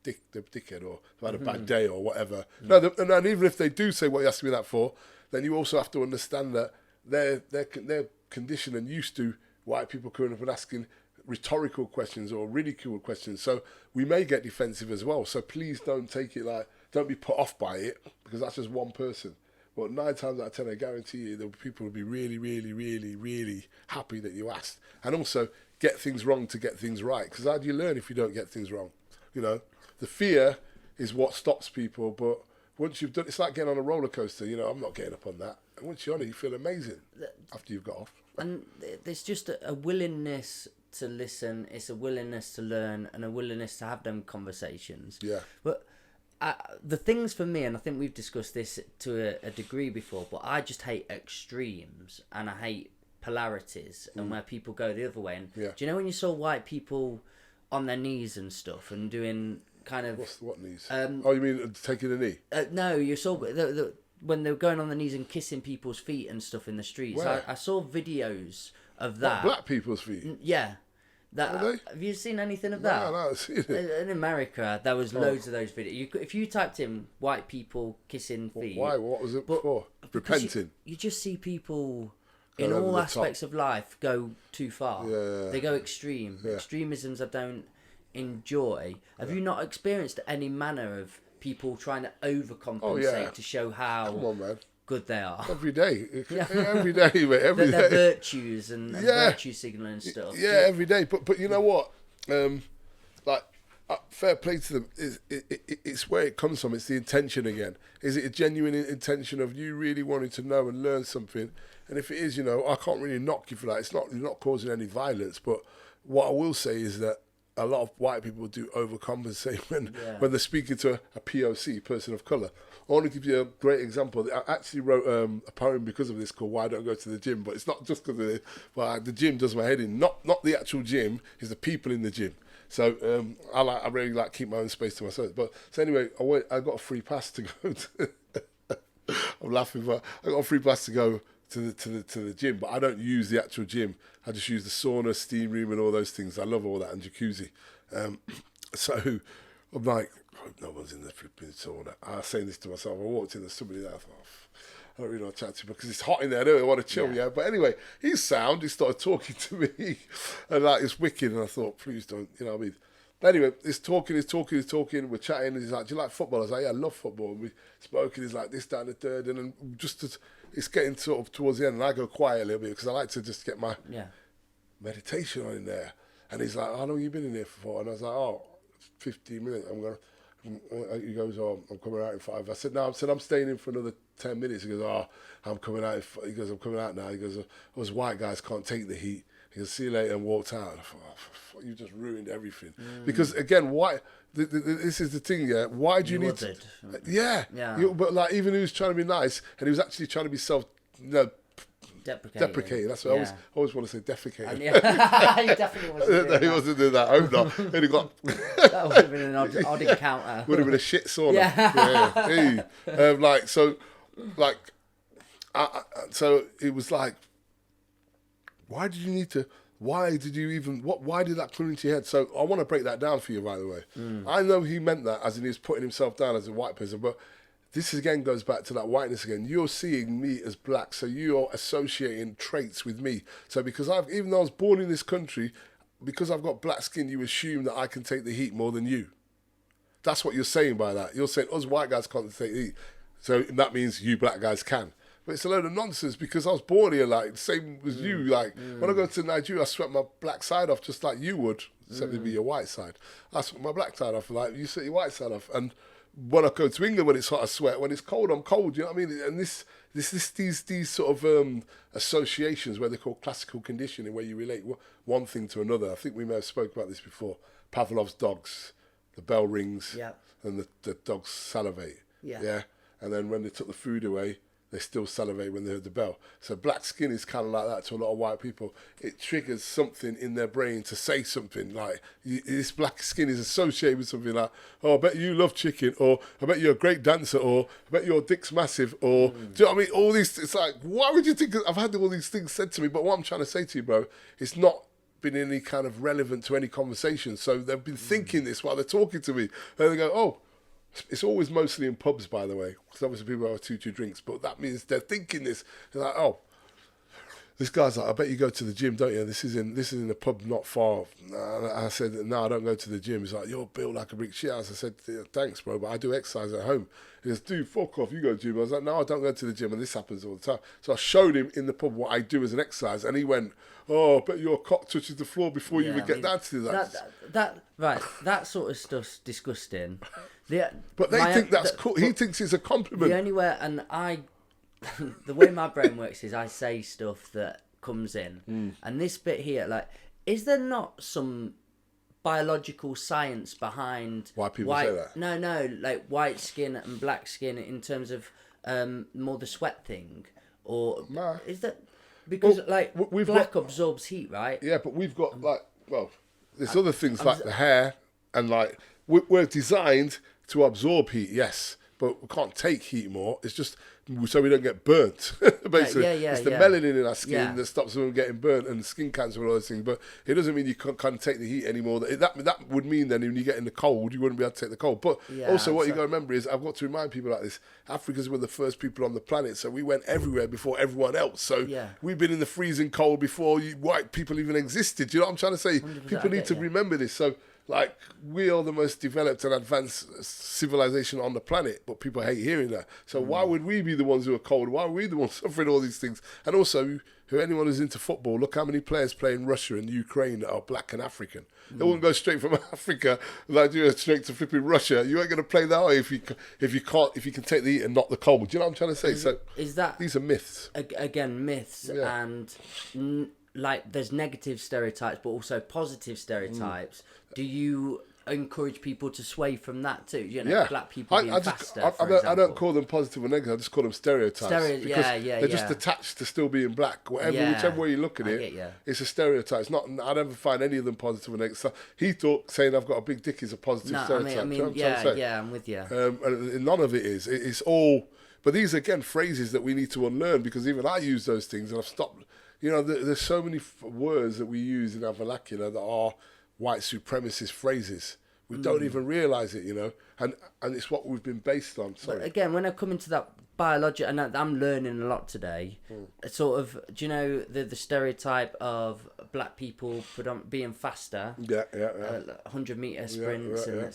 [SPEAKER 3] dickhead or had a bad day or whatever. No, and even if they do say, what are you asking me that for? Then you also have to understand that they're conditioned and used to white people coming up and asking rhetorical questions or ridicule questions, so we may get defensive as well. So please don't take it like, don't be put off by it, because that's just one person. But 9 times out of 10, I guarantee you that people will be really, really, really, really happy that you asked. And also get things wrong to get things right, because how do you learn if you don't get things wrong? You know, the fear is what stops people, but once you've done, it's like getting on a roller coaster. You know, I'm not getting up on that. And once you're on it, you feel amazing after you've got off. And
[SPEAKER 2] there's just a willingness to listen, it's a willingness to learn, and a willingness to have them conversations. Yeah. But the things for me, and I think we've discussed this to a degree before, but I just hate extremes, and I hate polarities, and where people go the other way. And do you know when you saw white people on their knees and stuff, and doing kind of...
[SPEAKER 3] What knees? You mean taking a knee?
[SPEAKER 2] No, you saw... when they were going on the knees and kissing people's feet and stuff in the streets. I saw videos of that.
[SPEAKER 3] What, black people's feet?
[SPEAKER 2] Yeah. Have you seen anything of that?
[SPEAKER 3] No, I've seen it.
[SPEAKER 2] In America, there was loads of those videos. If you typed in white people kissing feet...
[SPEAKER 3] Why? What was it for? Repenting?
[SPEAKER 2] You just see people in all aspects of life go too far. Yeah. They go extreme. Yeah. Extremisms I don't enjoy. Have you not experienced any manner of people trying to overcompensate to show how... Come on, man. Good they are.
[SPEAKER 3] Every day. Every day, mate. Every day.
[SPEAKER 2] Their virtues and virtue signalling and stuff.
[SPEAKER 3] Yeah, every day. But you know what? Fair play to them. It's where it comes from. It's the intention again. Is it a genuine intention of you really wanting to know and learn something? And if it is, you know, I can't really knock you for that. You're not causing any violence. But what I will say is that a lot of white people do overcompensate when they're speaking to a POC, person of colour. I want to give you a great example. I actually wrote a poem because of this called Why Don't I Go to the Gym? But it's not just because of it. But the gym does my head in. Not the actual gym, it's the people in the gym. So I really like keep my own space to myself. But so anyway, I got a free pass to go to... I'm laughing, but I got a free pass to go to the gym, but I don't use the actual gym. I just use the sauna, steam room, and all those things. I love all that, and jacuzzi. So I'm like, no one's in the flipping sauna. I was saying this to myself. I walked in, there's somebody there. I thought, I don't really want to chat to him because it's hot in there. I don't want to chill, yeah. But anyway, he's sound. He started talking to me, and like it's wicked. And I thought, please don't, you know what I mean? Anyway, he's talking. We're chatting. And he's like, "Do you like football?" I was like, "Yeah, I love football." And we spoke, and he's like, "This, that, and the third." And then just as it's getting sort of towards the end, and I go quiet a little bit because I like to just get my meditation on in there. And he's like, "How long have you been in here for?" And I was like, "Oh, 15 minutes. He goes, "Oh, I'm coming out in 5." I said, "No." I said, "I'm staying in for another 10 minutes." He goes, "Oh, I'm coming out." He goes, "I'm coming out now." He goes, "Those white guys can't take the heat." He goes, "See you later," and walked out. And I thought, "Oh, you just ruined everything." Because again, why? This is the thing, yeah. Why do you need to? Yeah. But like, even he was trying to be nice, and he was actually trying to be deprecating. That's what I always want to say, defecating.
[SPEAKER 2] He definitely wasn't doing that.
[SPEAKER 3] He wasn't doing that. I hope not. He'd have got...
[SPEAKER 2] That would have been an odd encounter.
[SPEAKER 3] Would have been a shit sauna. So it was like, why did you need to... Why did you even... Why did that come into your head? So I want to break that down for you, by the way. I know he meant that as in he was putting himself down as a white person, but this again goes back to that whiteness again. You're seeing me as black, so you're associating traits with me. So because even though I was born in this country, because I've got black skin, you assume that I can take the heat more than you. That's what you're saying by that. You're saying us white guys can't take the heat, so that means you black guys can. But it's a load of nonsense because I was born here, like, same as you. Like, when I go to Nigeria, I sweat my black side off just like you would, except it'd be your white side. I sweat my black side off, like, you sweat your white side off. And when I go to England, when it's hot, I sweat. When it's cold, I'm cold, you know what I mean? And these sort of associations, where they call classical conditioning, where you relate one thing to another. I think we may have spoke about this before. Pavlov's dogs, the bell rings, and the dogs salivate. Yeah. And then when they took the food away, they still salivate when they heard the bell. So black skin is kind of like that to a lot of white people. It triggers something in their brain to say something like, this black skin is associated with something like, "Oh, I bet you love chicken," or "I bet you're a great dancer," or "I bet your dick's massive," or do you know what I mean? All these, it's like, why would you think? I've had all these things said to me, but what I'm trying to say to you, bro, it's not been any kind of relevant to any conversation. So they've been thinking this while they're talking to me. And they go, "Oh," it's always mostly in pubs, by the way, because obviously people have two drinks, but that means they're thinking this. They're like, "Oh, this guy's like, I bet you go to the gym, don't you? This is in a pub not far." I said, "No, I don't go to the gym." He's like, "You're built like a brick shit house." I said, "Yeah, thanks, bro, but I do exercise at home." He goes, "Dude, fuck off, you go to the gym." I was like, "No, I don't go to the gym," and this happens all the time. So I showed him in the pub what I do as an exercise, and he went, "Oh, I bet your cock touches the floor before you even get down to that."
[SPEAKER 2] That sort of stuff's disgusting.
[SPEAKER 3] But they think that's cool. He thinks it's a compliment.
[SPEAKER 2] The only way, and the way my brain works is I say stuff that comes in, and this bit here, like, is there not some biological science behind
[SPEAKER 3] why people say that?
[SPEAKER 2] No, like white skin and black skin in terms of more the sweat thing, or is that because black absorbs heat, right?
[SPEAKER 3] Yeah, but we've got there's other things like the hair, and like we're designed to absorb heat, yes, but we can't take heat more. It's just so we don't get burnt. Basically, it's the melanin in our skin that stops us from getting burnt, and skin cancer and all those things. But it doesn't mean you can't take the heat anymore. That would mean then when you get in the cold, you wouldn't be able to take the cold. But also, what you got to remember is, I've got to remind people like this: Africans were the first people on the planet, so we went everywhere before everyone else. So we've been in the freezing cold before white people even existed. You know what I'm trying to say? People need to remember this. So, like, we are the most developed and advanced civilization on the planet, but people hate hearing that. So why would we be the ones who are cold? Why are we the ones suffering all these things? And also, anyone who's into football, look how many players play in Russia and Ukraine that are black and African. They wouldn't go straight from Africa, like, straight to flipping Russia. You ain't going to play that way if you can take the heat and not the cold. Do you know what I'm trying to say? These are myths.
[SPEAKER 2] Again, myths, and like, there's negative stereotypes, but also positive stereotypes. Do you encourage people to sway from that too? You know, black people being faster, for example.
[SPEAKER 3] I don't call them positive or negative. I just call them stereotypes. They're just attached to still being black. Whichever way you look at it, it's a steteriotype. It's not. I never find any of them positive or negative. So he thought saying I've got a big dick is a positive stereotype.
[SPEAKER 2] I'm with you.
[SPEAKER 3] And none of it is. It's all. But these are, again, phrases that we need to unlearn, because even I use those things and I've stopped. You know, there's so many words that we use in our vernacular that are white supremacist phrases, We don't even realise it, and it's what we've been based on. Sorry.
[SPEAKER 2] But again, when I come into that biology, and I'm learning a lot today. Sort of, do you know the stereotype of black people being faster?
[SPEAKER 3] Yeah.
[SPEAKER 2] 100-meter sprints,
[SPEAKER 3] Yeah.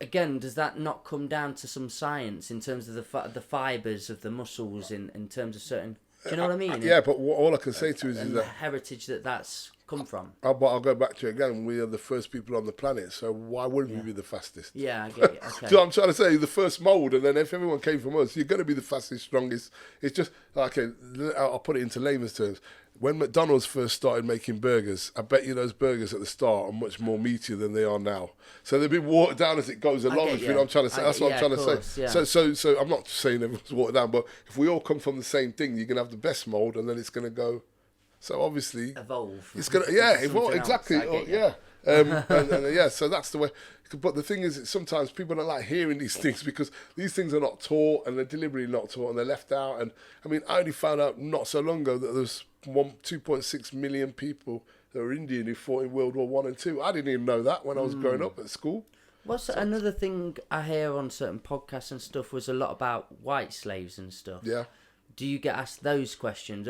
[SPEAKER 2] Again, does that not come down to some science in terms of the fibres of the muscles in terms of certain? Do you know what I mean?
[SPEAKER 3] Yeah, but all I can say to you is
[SPEAKER 2] and
[SPEAKER 3] that
[SPEAKER 2] the heritage that's come from.
[SPEAKER 3] But I'll go back to it again. We are the first people on the planet, so why wouldn't we be the fastest?
[SPEAKER 2] Yeah, I get it. Okay.
[SPEAKER 3] Do you know what I'm trying to say? The first mould, and then if everyone came from us, you're going to be the fastest, strongest. It's just, okay, I'll put it into layman's terms. When McDonald's first started making burgers, I bet you those burgers at the start are much more meatier than they are now. So they've been watered down as it goes along, if you know what I'm trying to say. That's what I'm trying to say.
[SPEAKER 2] Yeah.
[SPEAKER 3] So I'm not saying everyone's watered down, but if we all come from the same thing, you're going to have the best mould, and then it's going to go... So obviously...
[SPEAKER 2] Evolve.
[SPEAKER 3] It's going to... Yeah, evolve, exactly. So that's the way... But the thing is, sometimes people don't like hearing these things because these things are not taught, and they're deliberately not taught, and they're left out. And I mean, I only found out not so long ago that there's 2.6 million people that were Indian who fought in World War 1 and 2. I didn't even know that when I was growing up at school.
[SPEAKER 2] Another thing I hear on certain podcasts and stuff was a lot about white slaves and stuff.
[SPEAKER 3] Yeah.
[SPEAKER 2] Do you get asked those questions?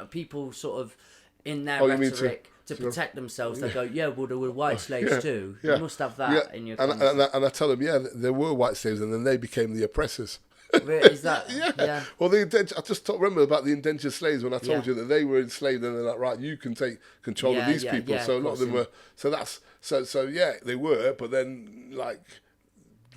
[SPEAKER 2] People sort of in their
[SPEAKER 3] You mean
[SPEAKER 2] rhetoric to protect themselves, they go, yeah, well, there were white slaves too. You must have that in your conversation.
[SPEAKER 3] And I tell them, there were white slaves, and then they became the oppressors.
[SPEAKER 2] Is that? Yeah.
[SPEAKER 3] Well, I just remember about the indentured slaves when I told you that they were enslaved, and they're like, right, you can take control of these people. So a lot of them were. So they were. But then, like,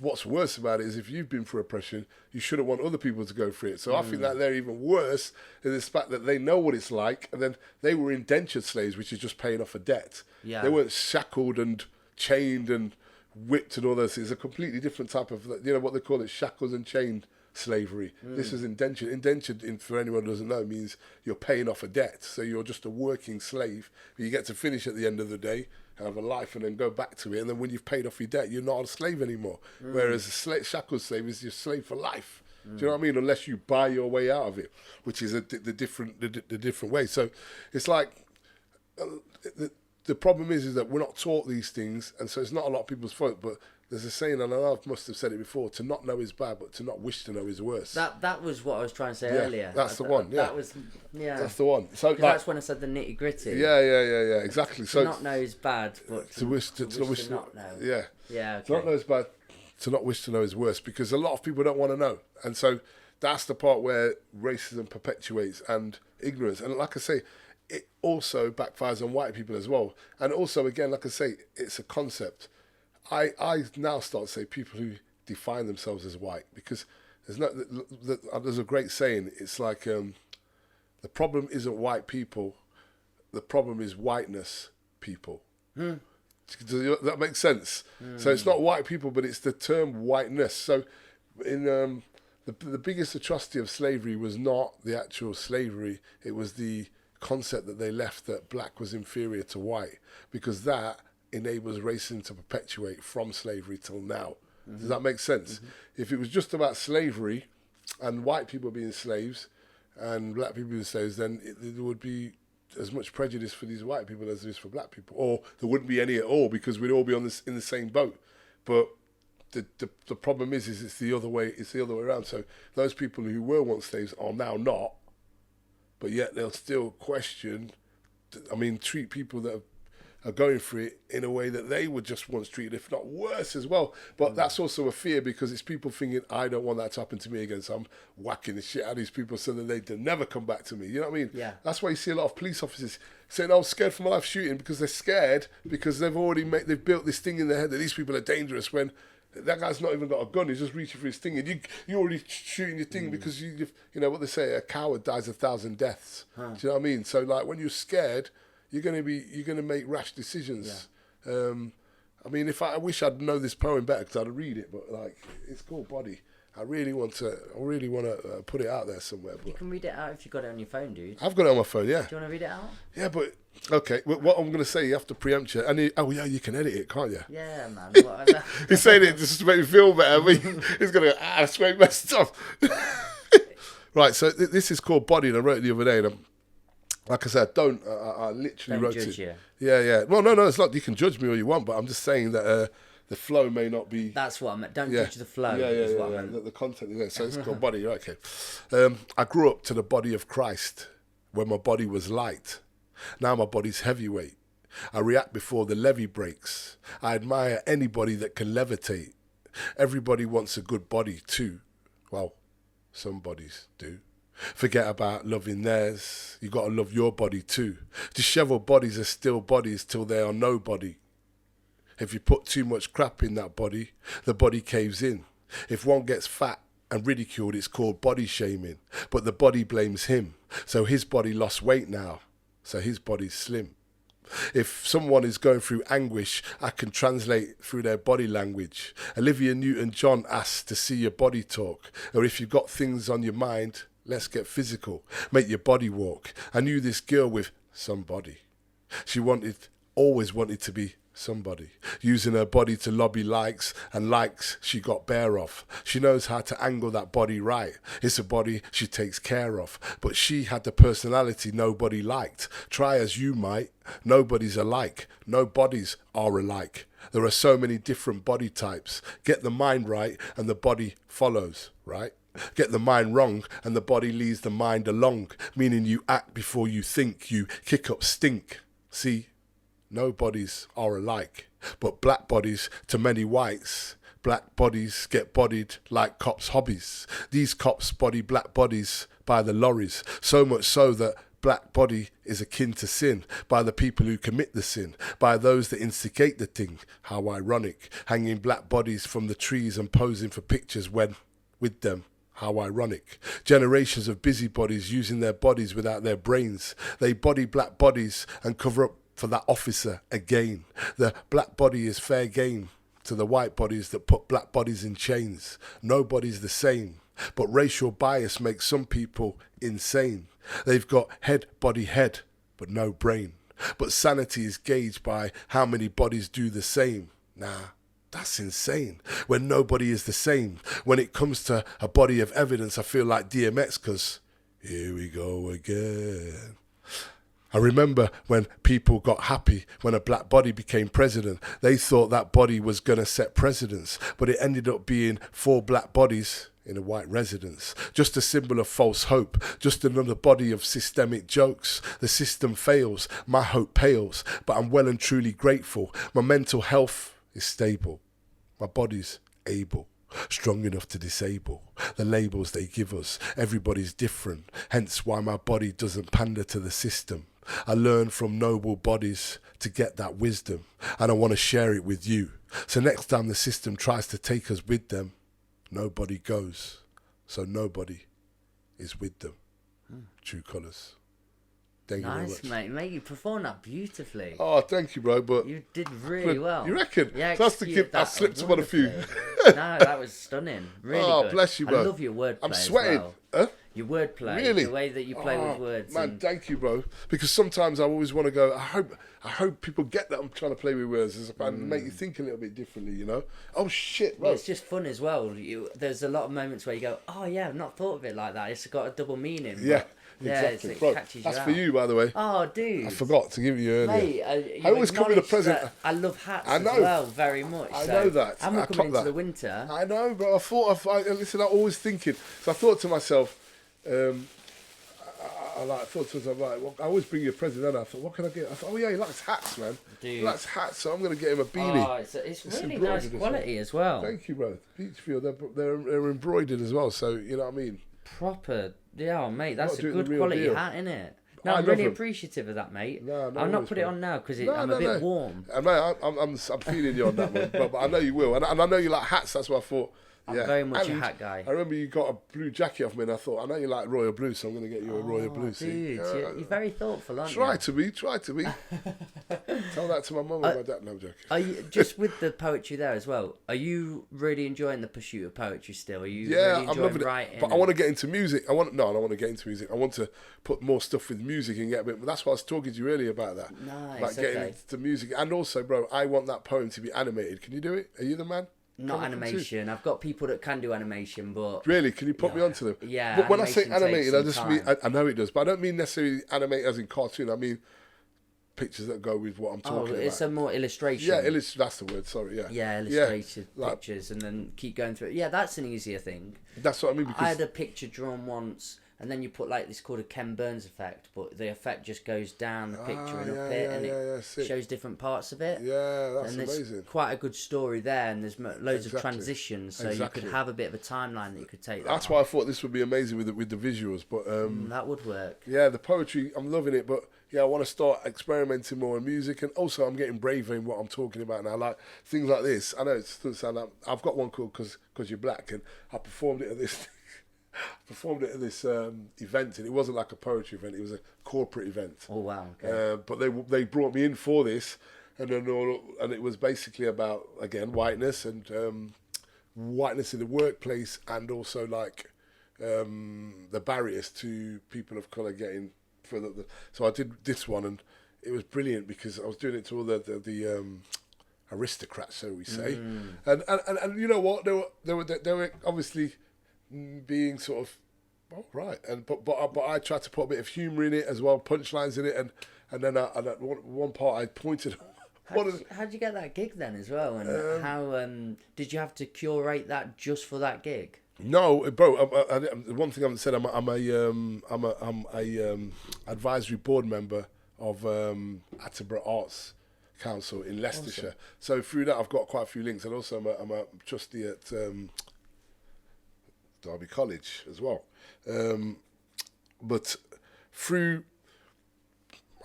[SPEAKER 3] what's worse about it is if you've been through oppression, you shouldn't want other people to go through it. So I think that they're even worse in this fact that they know what it's like, and then they were indentured slaves, which is just paying off a debt. Yeah. They weren't shackled and chained and whipped and all those things. It's a completely different type of, what they call it, shackles and chained slavery. This is indentured. Indentured, for anyone who doesn't know, means you're paying off a debt. So you're just a working slave, but you get to finish at the end of the day, have a life, and then go back to it. And then when you've paid off your debt, you're not a slave anymore. Whereas a shackled slave is your slave for life. Do you know what I mean? Unless you buy your way out of it, which is the different way. So it's like the problem is that we're not taught these things, and so it's not a lot of people's fault. But there's a saying, and I know I must have said it before: to not know is bad, but to not wish to know is worse.
[SPEAKER 2] That was what I was trying to say earlier.
[SPEAKER 3] That's the one. Yeah, that's the one. So
[SPEAKER 2] that's when I said the nitty gritty.
[SPEAKER 3] Yeah. Exactly.
[SPEAKER 2] To not know is bad, but to wish to not know.
[SPEAKER 3] Yeah.
[SPEAKER 2] Yeah. Okay.
[SPEAKER 3] To not know is bad. To not wish to know is worse, because a lot of people don't want to know, and so that's the part where racism perpetuates and ignorance. And like I say, it also backfires on white people as well. And also, again, like I say, it's a concept. I now start to say people who define themselves as white, because there's a great saying. It's like the problem isn't white people, the problem is whiteness people. Does that make sense? So it's not white people, but it's the term whiteness. So in the biggest atrocity of slavery was not the actual slavery, it was the concept that they left that black was inferior to white, because that enables racism to perpetuate from slavery till now. Does that make sense? If it was just about slavery and white people being slaves and black people being slaves, then there would be as much prejudice for these white people as there is for black people, or there wouldn't be any at all, because we'd all be in the same boat. But the problem is it's the other way. It's the other way around. So those people who were once slaves are now not, but yet they'll still question. Treat people that are going through it in a way that they were just once treated, if not worse as well. But that's also a fear, because it's people thinking, I don't want that to happen to me again, so I'm whacking the shit out of these people so that they never come back to me. You know what I mean? Yeah. That's why you see a lot of police officers saying, I'm scared for my life shooting, because they're scared, because they've built this thing in their head that these people are dangerous, when that guy's not even got a gun, he's just reaching for his thing, and you're already shooting your thing because you know what they say, a coward dies 1,000 deaths. Do you know what I mean? So like when you're scared, you're gonna make rash decisions. Yeah. I wish I'd know this poem better, because I'd read it, but like it's called Body. I really want to put it out there somewhere. But
[SPEAKER 2] you can read it out if you got it on your phone, dude.
[SPEAKER 3] I've got it on my phone, yeah.
[SPEAKER 2] Do you want to read it out?
[SPEAKER 3] Yeah, but okay. What I'm gonna say, you have to preempt you. And you can edit it, can't you?
[SPEAKER 2] Yeah, man.
[SPEAKER 3] He's saying it just to make me feel better. He's gonna go, that's way messed up. Right. So this is called Body, and I wrote it the other day, and like I said, I literally wrote it.
[SPEAKER 2] You.
[SPEAKER 3] Yeah. Well, no, it's not. You can judge me all you want, but I'm just saying that the flow may not be.
[SPEAKER 2] That's what I meant. Don't judge the flow. Is what I meant.
[SPEAKER 3] The content is there. So it's called body. Okay. I grew up to the body of Christ when my body was light. Now my body's heavyweight. I react before the levee breaks. I admire anybody that can levitate. Everybody wants a good body too. Well, some bodies do. Forget about loving theirs. You got to love your body too. Disheveled bodies are still bodies till they are nobody. If you put too much crap in that body, the body caves in. If one gets fat and ridiculed, it's called body shaming. But the body blames him. So his body lost weight now. So his body's slim. If someone is going through anguish, I can translate through their body language. Olivia Newton-John asked to see your body talk. Or if you've got things on your mind, let's get physical. Make your body walk. I knew this girl with somebody. She always wanted to be somebody. Using her body to lobby likes, and likes she got bare of. She knows how to angle that body right. It's a body she takes care of. But she had the personality nobody liked. Try as you might, nobody's alike. No bodies are alike. There are so many different body types. Get the mind right and the body follows, right? Get the mind wrong and the body leads the mind along, meaning you act before you think, you kick up stink. See, no bodies are alike, but black bodies to many whites. Black bodies get bodied like cops' hobbies. These cops body black bodies by the lorries, so much so that black body is akin to sin by the people who commit the sin, by those that instigate the thing. How ironic, hanging black bodies from the trees and posing for pictures when with them. How ironic. Generations of busybodies using their bodies without their brains. They body black bodies and cover up for that officer again. The black body is fair game to the white bodies that put black bodies in chains. Nobody's the same, but racial bias makes some people insane. They've got head, body, head, but no brain. But sanity is gauged by how many bodies do the same. Nah, that's insane. When nobody is the same. When it comes to a body of evidence, I feel like DMX, because here we go again. I remember when people got happy when a black body became president. They thought that body was going to set precedents, but it ended up being 4 black bodies in a white residence. Just a symbol of false hope, just another body of systemic jokes. The system fails, my hope pales, but I'm well and truly grateful. My mental health is stable, my body's able. Strong enough to disable the labels they give us. Everybody's different, hence why my body doesn't pander to the system. I learn from noble bodies to get that wisdom, and I want to share it with you. So next time the system tries to take us with them, nobody goes, so nobody is with them. True colours. Thank you very much.
[SPEAKER 2] Nice, mate. You performed that beautifully.
[SPEAKER 3] Oh, thank you, bro. But
[SPEAKER 2] you did really well.
[SPEAKER 3] You reckon?
[SPEAKER 2] Yeah,
[SPEAKER 3] so I slipped up on a few.
[SPEAKER 2] No, that was stunning. Really good.
[SPEAKER 3] Bless you, bro.
[SPEAKER 2] I love your wordplay.
[SPEAKER 3] I'm sweating.
[SPEAKER 2] As well.
[SPEAKER 3] Huh?
[SPEAKER 2] Your wordplay,
[SPEAKER 3] really?
[SPEAKER 2] The way that you play with words.
[SPEAKER 3] Man, thank you, bro. Because sometimes I always want to go, I hope people get that I'm trying to play with words and make you think a little bit differently, you know? Oh, shit, bro.
[SPEAKER 2] Well, it's just fun as well. There's a lot of moments where you go, oh, yeah, I've not thought of it like that. It's got a double meaning.
[SPEAKER 3] Yeah.
[SPEAKER 2] Yeah,
[SPEAKER 3] exactly, bro. That's for you, by the way.
[SPEAKER 2] Oh, dude!
[SPEAKER 3] I forgot to give you earlier.
[SPEAKER 2] Mate,
[SPEAKER 3] I always come with a present.
[SPEAKER 2] I love hats as well, very much.
[SPEAKER 3] I know that.
[SPEAKER 2] And we're coming into the winter.
[SPEAKER 3] I know, bro. Listen, I'm always thinking. So I thought to myself, I always bring you a present. And I thought, what can I get? I thought, oh yeah, he likes hats, man.
[SPEAKER 2] Dude.
[SPEAKER 3] He likes hats, so I'm gonna get him a beanie.
[SPEAKER 2] Oh, it's really nice quality as well.
[SPEAKER 3] Thank you, bro. Peachfield, they're embroidered as well, so you know what I mean.
[SPEAKER 2] Proper, yeah, mate. That's a good quality hat, isn't it? No, I'm really appreciative of that, mate. I'll not put it on now because I'm a bit warm.
[SPEAKER 3] Mate, I'm feeling you on that one, but I know you will, and I know you like hats. That's why I thought.
[SPEAKER 2] I'm very much a hat guy.
[SPEAKER 3] I remember you got a blue jacket off me, and I thought, I know you like royal blue, so I'm going to get you a royal blue.
[SPEAKER 2] Dude, you're very thoughtful, aren't you?
[SPEAKER 3] Try to be. Tell that to my mum and my dad. No, I'm joking.
[SPEAKER 2] Are you, just with the poetry there as well, are you really enjoying the pursuit of poetry still? Are you really enjoying writing?
[SPEAKER 3] But I want to get into music. I don't want to get into music. I want to put more stuff with music and get a bit. But that's why I was talking to you earlier about that.
[SPEAKER 2] Nice.
[SPEAKER 3] Like getting into music. And also, bro, I want that poem to be animated. Can you do it? Are you the man?
[SPEAKER 2] Not animation. I've got people that can do animation, but
[SPEAKER 3] really, can you put me onto them?
[SPEAKER 2] Yeah.
[SPEAKER 3] But when I say animated, I just mean I know it does, but I don't mean necessarily animate as in cartoon. I mean pictures that go with what I'm
[SPEAKER 2] Oh,
[SPEAKER 3] talking
[SPEAKER 2] it's
[SPEAKER 3] about.
[SPEAKER 2] a more illustration.
[SPEAKER 3] Yeah, that's the word. Sorry, yeah.
[SPEAKER 2] Yeah, illustrated
[SPEAKER 3] like-
[SPEAKER 2] pictures, and then keep going through it. Yeah, that's an easier thing.
[SPEAKER 3] That's what I mean. Because
[SPEAKER 2] I had a picture drawn once, and then you put like this called a Ken Burns effect, but the effect just goes down the picture and up it, and it
[SPEAKER 3] sick.
[SPEAKER 2] shows different parts of it.
[SPEAKER 3] Yeah, that's
[SPEAKER 2] and there's
[SPEAKER 3] amazing.
[SPEAKER 2] quite a good story there, and there's loads of
[SPEAKER 3] Exactly.
[SPEAKER 2] transitions, so
[SPEAKER 3] Exactly.
[SPEAKER 2] you could have a bit of a timeline that you could take.
[SPEAKER 3] That's why I thought this would be amazing with the visuals. But
[SPEAKER 2] that would work.
[SPEAKER 3] yeah, the poetry, I'm loving it. But yeah, I want to start experimenting more in music, and also I'm getting braver in what I'm talking about now. Like things like this. I know it doesn't sound like I've got one called "Cause You're Black," and I performed it at this. Event, and it wasn't like a poetry event; it was a corporate event.
[SPEAKER 2] Oh wow! Okay.
[SPEAKER 3] But they brought me in for this, and it was basically about again whiteness and whiteness in the workplace, and also like the barriers to people of color getting further. So I did this one, and it was brilliant because I was doing it to all the aristocrats, so we say, and you know what, they were obviously being sort of right, and but I tried to put a bit of humour in it as well, punchlines in it, and then one part I pointed.
[SPEAKER 2] How'd you get that gig then as well, and how did you have to curate that just for that gig?
[SPEAKER 3] No, bro. One thing I haven't said, I'm a advisory board member of Attenborough Arts Council in Leicestershire. Awesome. So through that, I've got quite a few links, and also I'm a trustee at Derby College as well. But through,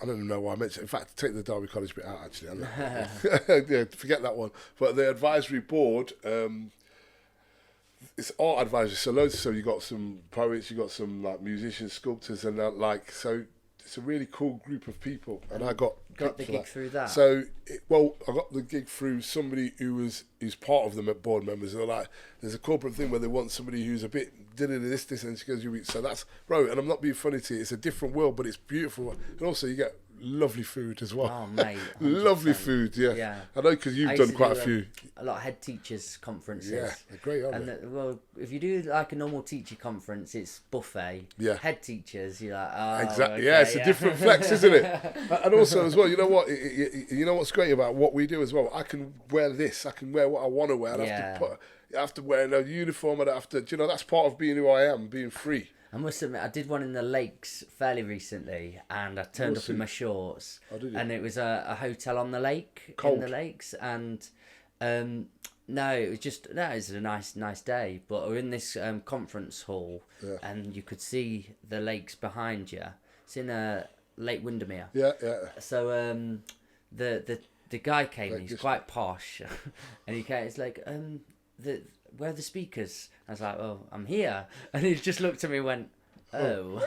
[SPEAKER 3] I don't know why I mentioned. In fact, take the Derby College bit out. Actually, yeah, forget that one. But the advisory board, it's art advisory. So you got some poets, you got some like musicians, sculptors, and that, like so. It's a really cool group of people, and I got
[SPEAKER 2] the gig through that.
[SPEAKER 3] So, I got the gig through somebody who's part of the board members. They're like, there's a corporate thing where they want somebody who's a bit this, and she goes, so that's bro. And I'm not being funny to you. It's a different world, but it's beautiful, and also you get lovely food as well.
[SPEAKER 2] Oh mate, 100%.
[SPEAKER 3] Lovely food. Yeah. I know because you've done quite a few.
[SPEAKER 2] A lot of head teachers conferences.
[SPEAKER 3] Yeah, they're great, aren't they?
[SPEAKER 2] Well, if you do like a normal teacher conference, it's buffet.
[SPEAKER 3] Yeah.
[SPEAKER 2] Head teachers, you're like, oh,
[SPEAKER 3] exactly.
[SPEAKER 2] okay,
[SPEAKER 3] Yeah, it's a different flex, isn't it? And also as well, you know what? You know what's great about what we do as well? I can wear this. I can wear what I want to wear. I don't have to wear no uniform. I don't have to. You know, that's part of being who I am, being free.
[SPEAKER 2] I must admit, I did one in the lakes fairly recently, and I turned up in my shorts.
[SPEAKER 3] Oh, did you?
[SPEAKER 2] And it was a hotel on the lake,
[SPEAKER 3] Cold.
[SPEAKER 2] in the lakes, and no, it was just it was a nice day. But we're in this conference hall, and you could see the lakes behind you. It's in Lake Windermere.
[SPEAKER 3] Yeah.
[SPEAKER 2] So the guy came. He's quite posh, and he came. It's like where are the speakers? I was like, oh, I'm here. And he just looked at me and went, oh.